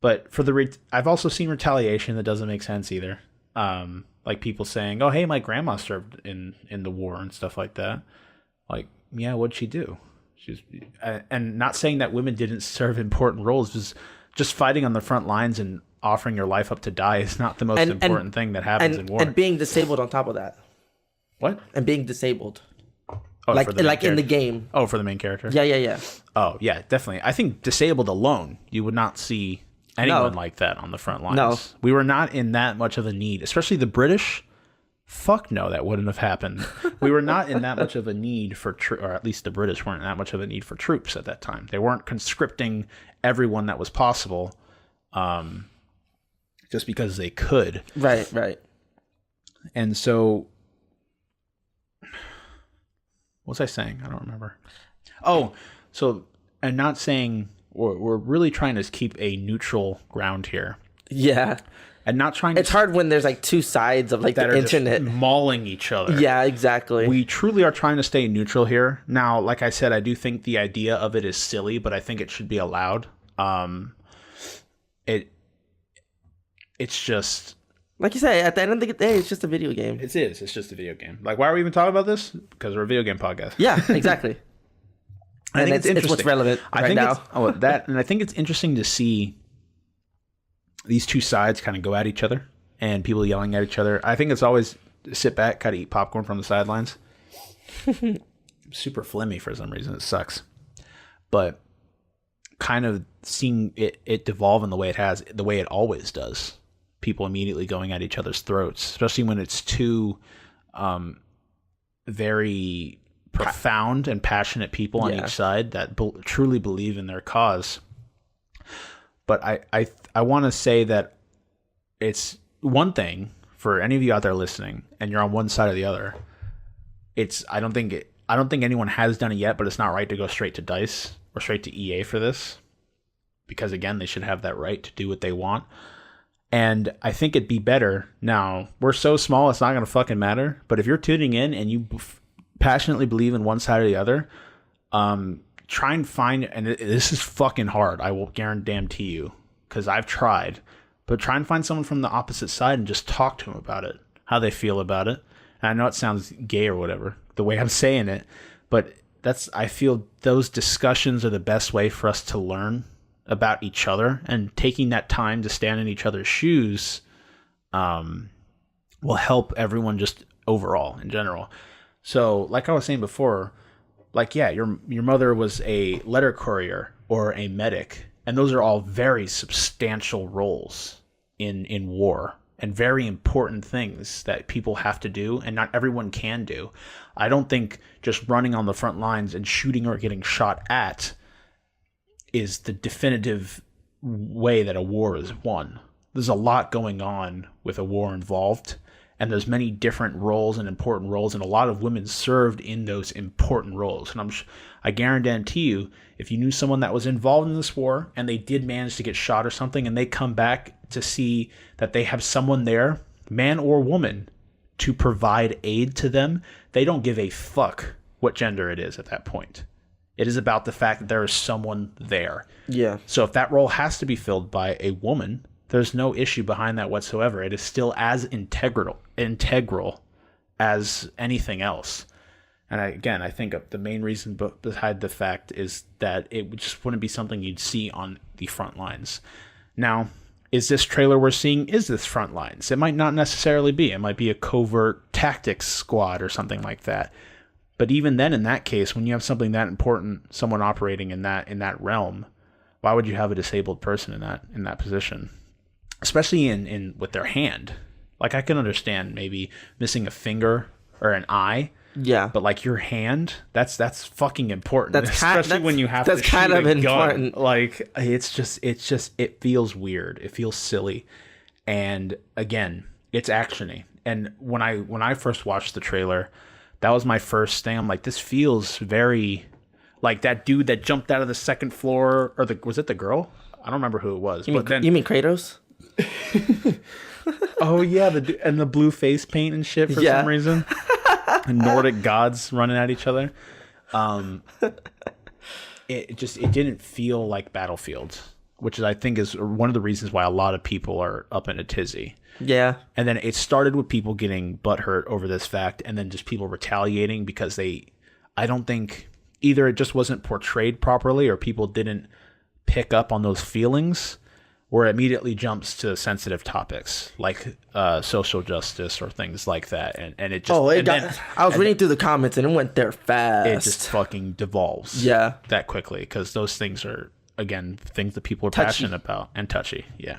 But for I've also seen retaliation that doesn't make sense either. Like people saying, "Oh, hey, my grandma served in the war and stuff like that." Like, yeah, what'd she do? And not saying that women didn't serve important roles, just fighting on the front lines and offering your life up to die is not the most important thing that happens in war. And being disabled on top of that. What? And being disabled. Oh, like in the game. Oh, for the main character? Yeah. Oh, yeah, definitely. I think disabled alone, you would not see anyone like that on the front lines. No. We were not in that much of a need, especially the British. Fuck no, that wouldn't have happened. We were not in that much of a need for or at least the British weren't in that much of a need for troops at that time. They weren't conscripting everyone that was possible just because they could. Right. And so, what was I saying? I don't remember. Oh, so, and not saying, we're really trying to keep a neutral ground here. Yeah. And not trying to... It's hard when there's like two sides of like the internet. Just mauling each other. Yeah, exactly. We truly are trying to stay neutral here. Now, like I said, I do think the idea of it is silly, but I think it should be allowed. It's just... Like you say, at the end of the day, it's just a video game. It is. It's just a video game. Like, why are we even talking about this? Because we're a video game podcast. Yeah, exactly. I think it's what's relevant now. And I think it's interesting to see these two sides kind of go at each other and people yelling at each other. I think it's always sit back, kind of eat popcorn from the sidelines. Super flimmy for some reason. It sucks. But kind of seeing it devolve in the way it has, the way it always does. People immediately going at each other's throats, especially when it's two very profound and passionate people on each side that truly believe in their cause. But I want to say that it's one thing for any of you out there listening, and you're on one side or the other. I don't think anyone has done it yet, but it's not right to go straight to DICE or straight to EA for this, because again, they should have that right to do what they want. And I think it'd be better. Now, we're so small, it's not going to fucking matter. But if you're tuning in and you passionately believe in one side or the other, try and find, and this is fucking hard, I will guarantee you, because I've tried, but try and find someone from the opposite side and just talk to them about it, how they feel about it. And I know it sounds gay or whatever, the way I'm saying it, but I feel those discussions are the best way for us to learn about each other, and taking that time to stand in each other's shoes will help everyone just overall in general. So like I was saying before, like, yeah, your mother was a letter courier or a medic, and those are all very substantial roles in war and very important things that people have to do, and not everyone can do. I don't think just running on the front lines and shooting or getting shot at is the definitive way that a war is won. There's a lot going on with a war involved, and there's many different roles and important roles, and a lot of women served in those important roles. And I guarantee you, if you knew someone that was involved in this war and they did manage to get shot or something, and they come back to see that they have someone there, man or woman, to provide aid to them, they don't give a fuck what gender it is at that point. It is about the fact that there is someone there. Yeah. So if that role has to be filled by a woman, there's no issue behind that whatsoever. It is still as integral as anything else. And I think the main reason behind the fact is that it just wouldn't be something you'd see on the front lines. Now, is this trailer we're seeing, is this front lines? It might not necessarily be. It might be a covert tactics squad or something like that. But even then, in that case, when you have something that important, someone operating in that realm, why would you have a disabled person in that position? Especially in with their hand. Like, I can understand maybe missing a finger or an eye. Yeah. But like your hand, that's fucking important. Especially when you have to shoot kind of a important. gun. Like, it feels weird. It feels silly. And again, it's actiony. And when I first watched the trailer, that was my first thing. I'm like, this feels very like that dude that jumped out of the second floor, or was it the girl? I don't remember who it was. You mean Kratos? Oh yeah, the blue face paint and shit for some reason. And Nordic gods running at each other. It didn't feel like Battlefield, which I think is one of the reasons why a lot of people are up in a tizzy. Yeah. And then it started with people getting butthurt over this fact, and then just people retaliating because I don't think either it just wasn't portrayed properly, or people didn't pick up on those feelings, or it immediately jumps to sensitive topics like social justice or things like that. And it just... I was reading through the comments and it went there fast. It just fucking devolves that quickly, because those things are, again, things that people are passionate about, and touchy. Yeah.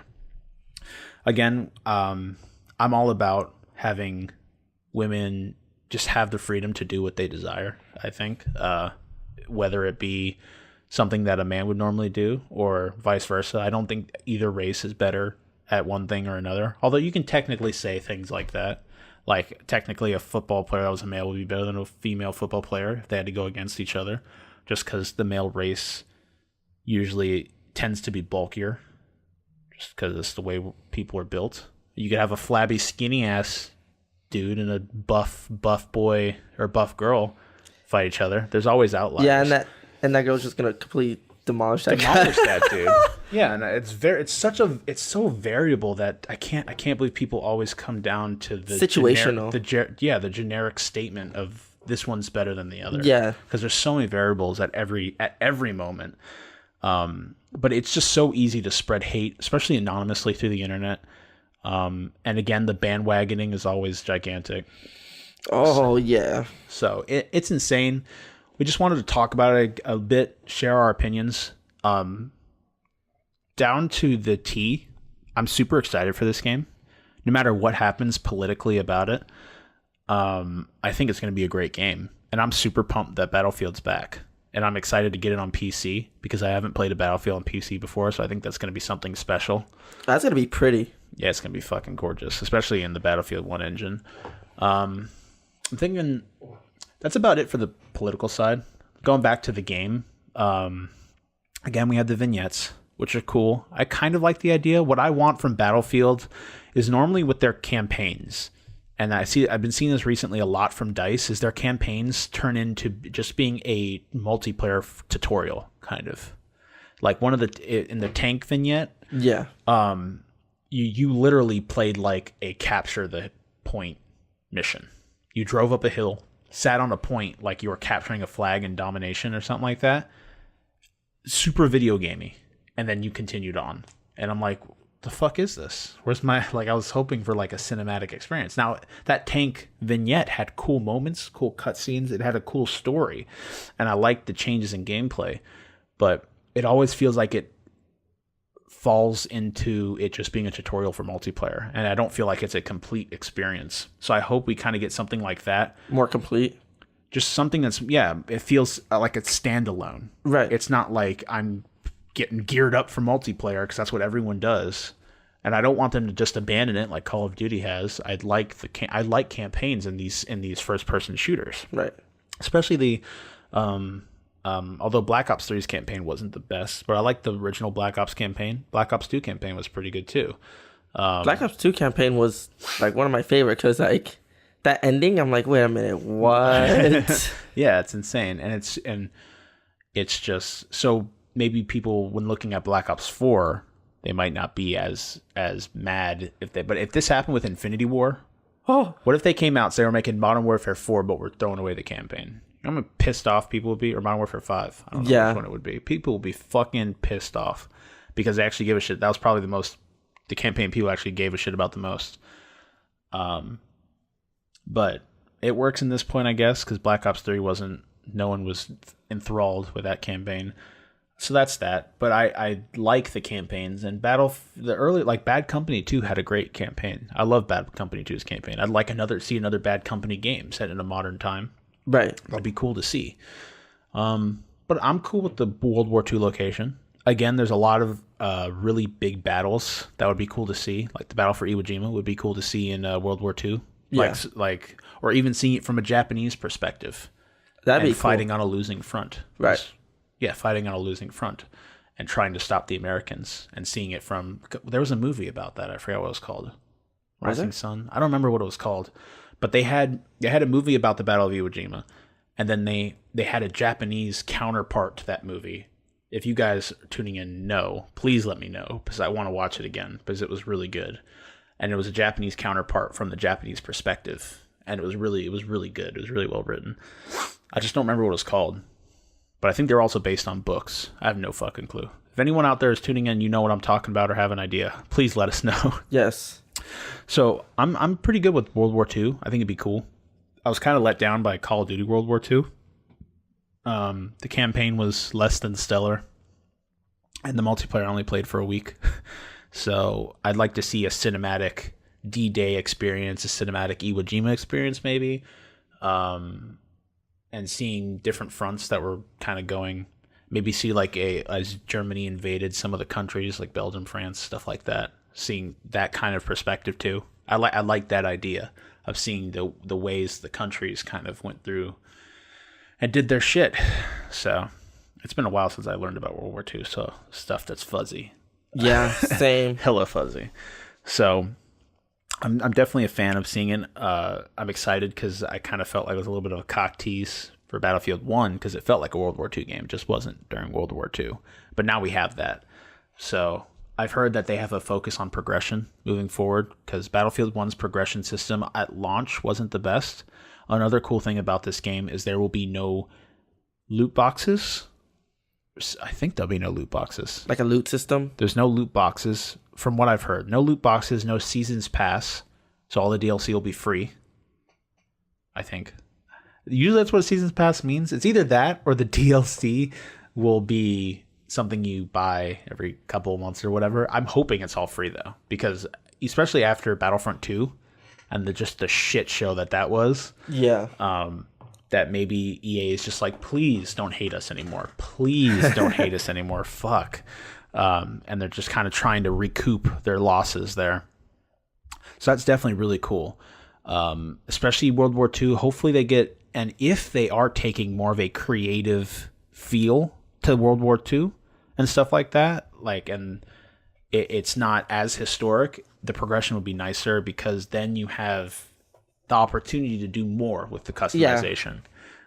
Again, I'm all about having women just have the freedom to do what they desire, I think, whether it be something that a man would normally do or vice versa. I don't think either race is better at one thing or another, although you can technically say things like that. Like, technically a football player that was a male would be better than a female football player if they had to go against each other, just because the male race usually tends to be bulkier, just because it's the way people are built. You could have a flabby, skinny ass dude and a buff boy or buff girl fight each other. There's always outliers. Yeah, and that girl's just gonna completely demolish that dude. Yeah, and it's so variable that I can't believe people always come down to the situational, the generic statement of this one's better than the other. Yeah, because there's so many variables at every moment. But it's just so easy to spread hate, especially anonymously through the internet. And again, the bandwagoning is always gigantic. Oh, yeah. So it's insane. We just wanted to talk about it a bit, share our opinions. Down to the T, I'm super excited for this game. No matter what happens politically about it, I think it's going to be a great game. And I'm super pumped that Battlefield's back. And I'm excited to get it on PC because I haven't played a Battlefield on PC before, so I think that's going to be something special. That's going to be pretty. Yeah, it's going to be fucking gorgeous, especially in the Battlefield 1 engine. I'm thinking that's about it for the political side. Going back to the game, again, we have the vignettes, which are cool. I kind of like the idea. What I want from Battlefield is normally with their campaigns, and I've been seeing this recently a lot from DICE, is their campaigns turn into just being a multiplayer tutorial, kind of. Like in the tank vignette, yeah. You literally played like a capture the point mission. You drove up a hill, sat on a point like you were capturing a flag in Domination or something like that. Super video gamey. And then you continued on. And I'm like, the fuck is this? Where's my, like, I was hoping for like a cinematic experience. Now, that tank vignette had cool moments, cool cutscenes. It had a cool story. And I liked the changes in gameplay. But it always feels like it falls into it just being a tutorial for multiplayer. And I don't feel like it's a complete experience. So I hope we kind of get something like that. More complete. Just something that's, it feels like it's standalone. Right. It's not like I'm getting geared up for multiplayer because that's what everyone does. And I don't want them to just abandon it like Call of Duty has. I like campaigns in these first person shooters. Right. Especially the although Black Ops 3's campaign wasn't the best, but I like the original Black Ops campaign. Black Ops 2 campaign was pretty good too. Black Ops 2 campaign was like one of my favorite because like that ending, I'm like, wait a minute, what? Yeah, it's insane, and it's just so maybe people when looking at Black Ops 4, they might not be as mad but if this happened with Infinity War, what if they came out and say we're making Modern Warfare 4, but we're throwing away the campaign? I'm gonna pissed off people would be, or Modern Warfare 5. I don't know which one it would be. People will be fucking pissed off because they actually give a shit. That was probably the campaign people actually gave a shit about the most. But it works in this point, I guess, because Black Ops 3 no one was enthralled with that campaign. So that's that. But I like the campaigns, and Bad Company 2 had a great campaign. I love Bad Company 2's campaign. I'd see another Bad Company game set in a modern time. Right. That'd be cool to see. But I'm cool with the World War II location. Again, there's a lot of really big battles that would be cool to see. Like the Battle for Iwo Jima would be cool to see in World War II. Yeah. Or even seeing it from a Japanese perspective. That'd be cool. Fighting on a losing front. Right. Yeah, fighting on a losing front and trying to stop the Americans and seeing it from... There was a movie about that. I forgot what it was called. Rising Sun? I don't remember what it was called. But they had a movie about the Battle of Iwo Jima, and then they had a Japanese counterpart to that movie. If you guys are tuning in know, please let me know, because I want to watch it again, because it was really good. And it was a Japanese counterpart from the Japanese perspective, and it was really good. It was really well written. I just don't remember what it was called. But I think they're also based on books. I have no fucking clue. If anyone out there is tuning in, you know what I'm talking about or have an idea, please let us know. Yes. So I'm pretty good with World War II. I think it'd be cool. I was kind of let down by Call of Duty World War II. The campaign was less than stellar, and the multiplayer I only played for a week. So I'd like to see a cinematic D-Day experience, a cinematic Iwo Jima experience maybe, and seeing different fronts that were kind of going. Maybe see like as Germany invaded some of the countries like Belgium, France, stuff like that. Seeing that kind of perspective too. I like that idea of seeing the ways the countries kind of went through and did their shit. So it's been a while since I learned about World War II, so stuff that's fuzzy. Yeah, same. Hella fuzzy. So I'm definitely a fan of seeing it. I'm excited because I kind of felt like it was a little bit of a cock tease for Battlefield 1 because it felt like a World War II game. It just wasn't during World War II. But now we have that. So I've heard that they have a focus on progression moving forward because Battlefield 1's progression system at launch wasn't the best. Another cool thing about this game is there will be no loot boxes. I think there'll be no loot boxes. Like a loot system? There's no loot boxes from what I've heard, no loot boxes, no seasons pass. So all the DLC will be free. I think. Usually that's what a seasons pass means. It's either that or the DLC will be something you buy every couple of months or whatever. I'm hoping it's all free though, because especially after Battlefront 2 and the shit show that was. Yeah. That maybe EA is just like, please don't hate us anymore. Please don't hate us anymore. Fuck. And they're just kind of trying to recoup their losses there. So that's definitely really cool. Especially World War II. Hopefully they get, and if they are taking more of a creative feel to World War II and stuff like that, like, and it's not as historic, the progression will be nicer because then you have the opportunity to do more with the customization. Yeah.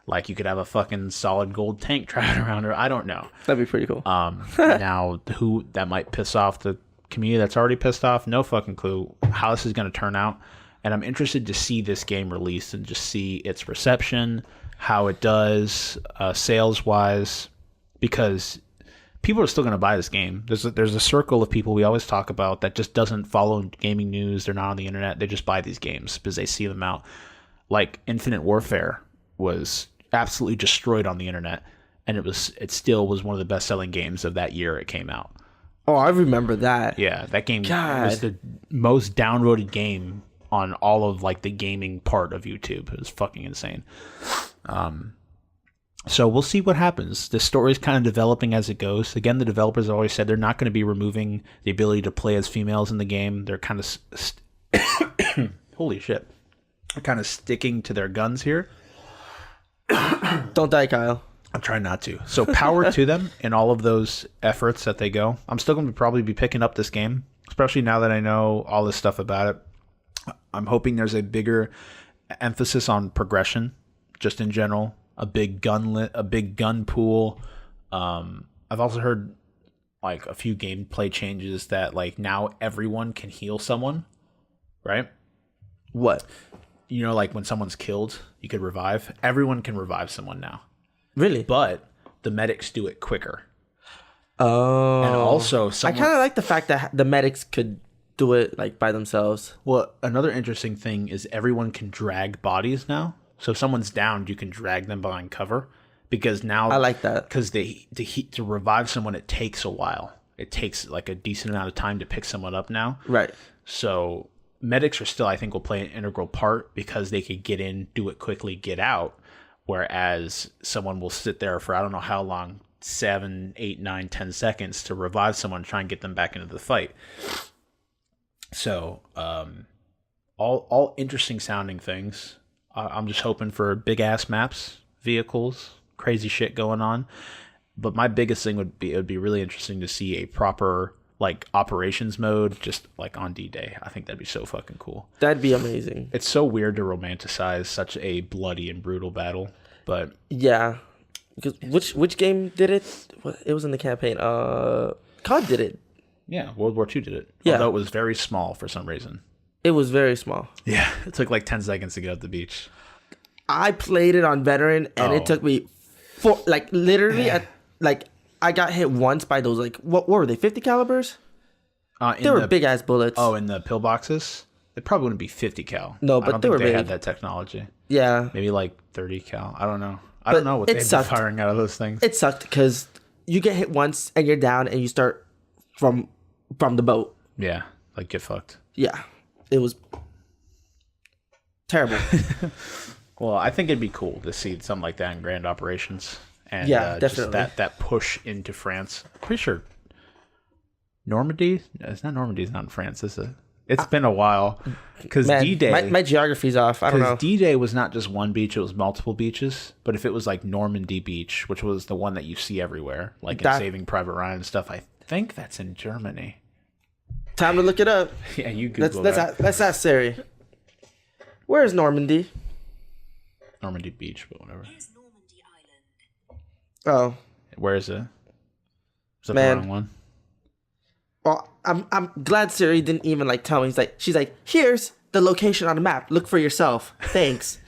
Like you could have a fucking solid gold tank driving around, or I don't know. That'd be pretty cool. Now, who that might piss off the community that's already pissed off, no fucking clue how this is going to turn out. And I'm interested to see this game released and just see its reception, how it does sales-wise, because people are still going to buy this game. There's a circle of people we always talk about that just doesn't follow gaming news. They're not on the internet. They just buy these games because they see them out. Like Infinite Warfare was absolutely destroyed on the internet, and it still was one of the best-selling games of that year it came out. Oh, I remember that. Yeah, that game was the most downloaded game on all of like the gaming part of YouTube. It was fucking insane. So we'll see what happens. The story is kind of developing as it goes. Again, the developers have always said they're not going to be removing the ability to play as females in the game. They're kind of holy shit. They're kind of sticking to their guns here. Don't die, Kyle. I'm trying not to. So power to them in all of those efforts that they go. I'm still going to probably be picking up this game, especially now that I know all this stuff about it. I'm hoping there's a bigger emphasis on progression, just in general. A big gun pool. I've also heard like a few gameplay changes that like now everyone can heal someone, right? What? You know, like when someone's killed, you could revive. Everyone can revive someone now. Really? But the medics do it quicker. Oh. And also, I kind of like the fact that the medics could do it like by themselves. Well, another interesting thing is everyone can drag bodies now. So if someone's down, you can drag them behind cover, because now I like that, because to revive someone, it takes a while. It takes like a decent amount of time to pick someone up now. Right. So medics are still, I think, will play an integral part because they could get in, do it quickly, get out. Whereas someone will sit there for I don't know how long, 7, 8, 9, 10 seconds to revive someone, try and get them back into the fight. So all interesting sounding things. I'm just hoping for big ass maps, vehicles, crazy shit going on. But my biggest thing would be really interesting to see a proper like operations mode, just like on D-Day. I think that'd be so fucking cool. That'd be amazing. It's so weird to romanticize such a bloody and brutal battle, but yeah. Because which game did it? It was in the campaign. COD did it. Yeah, World War II did it. Yeah. Although it was very small for some reason. It was very small. Yeah, it took like 10 seconds to get up the beach. I played it on veteran, and it took me literally I got hit once by those like what were they, 50 calibers? They were big ass bullets. Oh, in the pillboxes? It probably wouldn't be 50 cal. No, but I don't they think were they big. had that technology. Yeah, maybe like 30 cal. I don't know. I don't know what they'd be firing out of those things. It sucked because you get hit once and you're down, and you start from the boat. Yeah, like get fucked. Yeah, it was terrible. Well, I think it'd be cool to see something like that in grand operations. And yeah, definitely. Just that push into France. Pretty sure Normandy? It's not Normandy. It's not in France. It's been a while. Because D-Day... My geography's off. I don't know. Because D-Day was not just one beach. It was multiple beaches. But if it was like Normandy Beach, which was the one that you see everywhere, like in Saving Private Ryan and stuff, I think that's in Germany. Time to look it up. Yeah, you Google let's ask Siri. Where is Normandy? Normandy Beach, but whatever. Oh. Where is it? Is that the wrong one? Well, I'm glad Siri didn't even like tell me. She's like, here's the location on the map. Look for yourself. Thanks.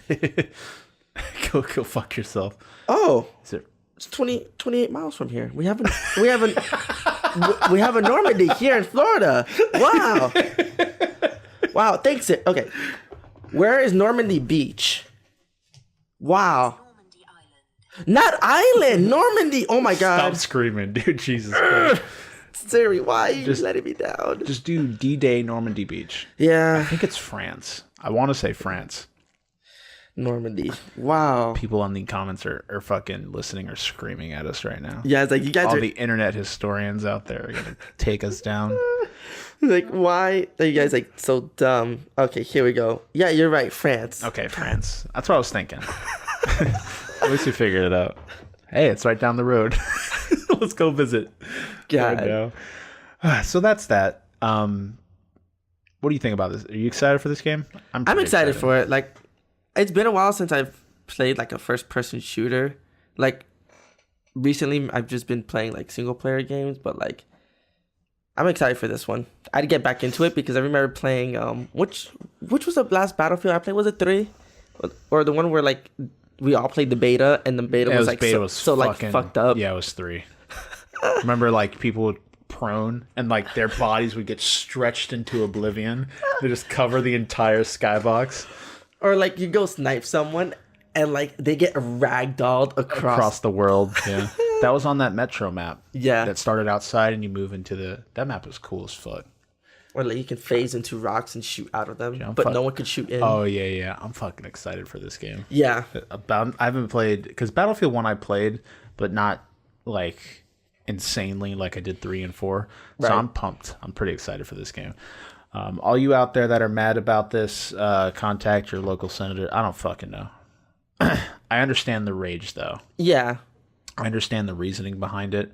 Go fuck yourself. Oh. Is it? It's 28 miles from here. We haven't We have a Normandy here in Florida. Wow. Wow. Thanks. Okay. Where is Normandy Beach? Wow. Not island. Normandy. Oh my God. Stop screaming, dude. Jesus Christ. Siri, why are you just letting me down? Just do D-Day Normandy Beach. Yeah. I think it's France. I want to say France. Normandy. Wow. People on the comments are fucking listening or screaming at us right now. Yeah, it's like you guys all are... the internet historians out there are going to take us down. Like, why are you guys like so dumb? Okay, here we go. Yeah, you're right. France. Okay, France. That's what I was thinking. At least we figured it out. Hey, it's right down the road. Let's go visit. God. Right now. So that's that. What do you think about this? Are you excited for this game? I'm excited for it. Like, it's been a while since I've played like a first-person shooter. Like, recently I've just been playing like single-player games, but like, I'm excited for this one. I'd get back into it because I remember playing which was the last Battlefield I played? Was it 3? Or the one where like we all played the beta and the beta was like fucked up? Yeah, it was 3. Remember, like, people would prone and like their bodies would get stretched into oblivion. They just cover the entire skybox. Or like you go snipe someone and like they get ragdolled across the world. Yeah. That was on that Metro map. Yeah. That started outside and you move into that map was cool as fuck. Or like you can phase into rocks and shoot out of them, but no one could shoot in. Oh yeah. I'm fucking excited for this game. Yeah. I haven't played, because Battlefield 1 I played, but not like insanely like I did 3 and 4. So right. I'm pumped. I'm pretty excited for this game. All you out there that are mad about this, contact your local senator. I don't fucking know. I understand the rage though. Yeah. I understand the reasoning behind it.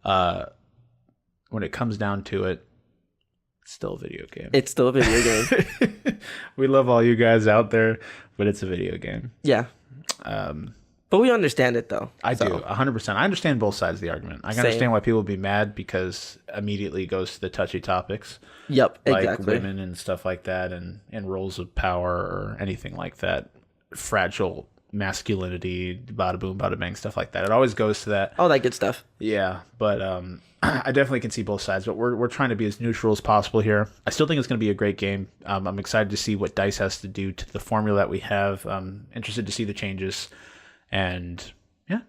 When it comes down to it, it's still a video game. It's still a video game. We love all you guys out there, but it's a video game. Yeah. But we understand it though. I do, 100%. I understand both sides of the argument. I can understand why people would be mad because immediately it goes to the touchy topics. Yep, like exactly. Women and stuff like that, and roles of power or anything like that. Fragile masculinity, bada boom, bada bang, stuff like that. It always goes to that. All that good stuff. Yeah, but I definitely can see both sides, but we're trying to be as neutral as possible here. I still think it's going to be a great game. I'm excited to see what DICE has to do to the formula that we have. I'm interested to see the changes, and yeah,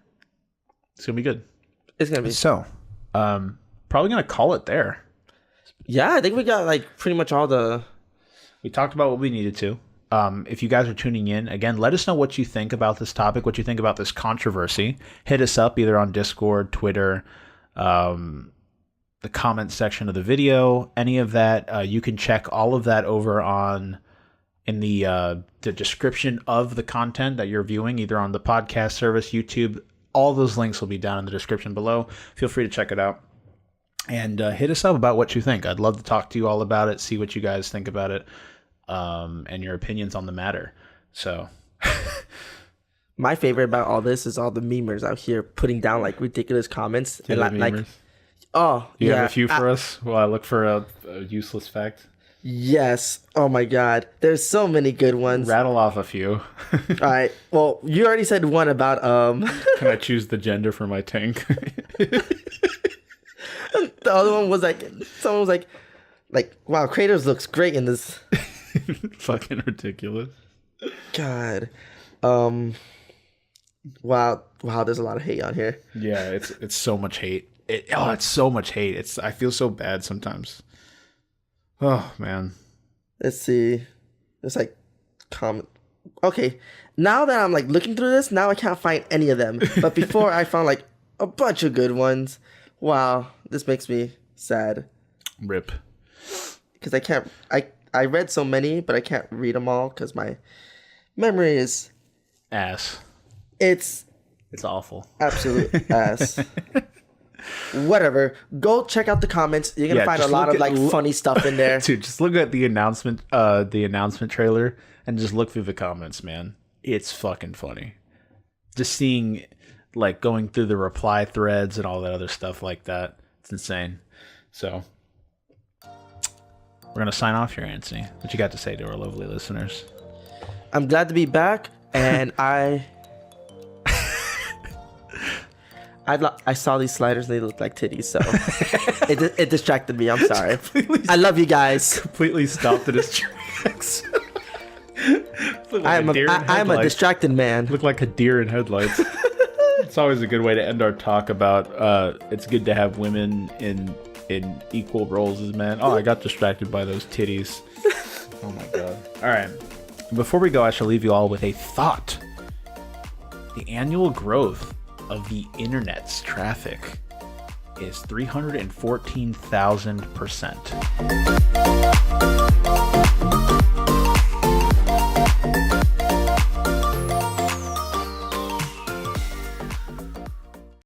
it's going to be good. It's going to be. So, probably going to call it there. Yeah, I think we got like pretty much all the... We talked about what we needed to. If you guys are tuning in, again, let us know what you think about this topic, what you think about this controversy. Hit us up either on Discord, Twitter, the comment section of the video, any of that. You can check all of that over in the description of the content that you're viewing, either on the podcast service, YouTube. All those links will be down in the description below. Feel free to check it out. And hit us up about what you think. I'd love to talk to you all about it, see what you guys think about it, and your opinions on the matter. So, my favorite about all this is all the memers out here putting down like ridiculous comments. And like, oh, you yeah. have a few for us while I look for a useless fact? Yes. Oh my God. There's so many good ones. Rattle off a few. All right. Well, you already said one about Can I choose the gender for my tank? The other one was like, someone was like, wow, Kratos looks great in this. Fucking ridiculous. God. Wow. There's a lot of hate on here. Yeah, it's so much hate. It's so much hate. I feel so bad sometimes. Oh man. Let's see. It's like comment. Okay. Now that I'm like looking through this, now I can't find any of them. But before I found like a bunch of good ones. Wow. This makes me sad. Rip. Because I read so many, but I can't read them all because my memory is ass. It's awful. Absolute ass. Whatever. Go check out the comments. You're gonna find a lot of like funny stuff in there. Dude, just look at the announcement trailer and just look through the comments, man. It's fucking funny. Just seeing, like, going through the reply threads and all that other stuff like that. It's insane. So we're gonna sign off here, Antony. What you got to say to our lovely listeners? I'm glad to be back, and I saw these sliders and they looked like titties, so it distracted me. I'm sorry. I love you guys. Completely stopped in his tracks. I'm a distracted man. Look like a deer in headlights. It's always a good way to end our talk about it's good to have women in equal roles as men. Oh, I got distracted by those titties. Oh my god. All right. Before we go, I shall leave you all with a thought. The annual growth of the internet's traffic is 314,000%.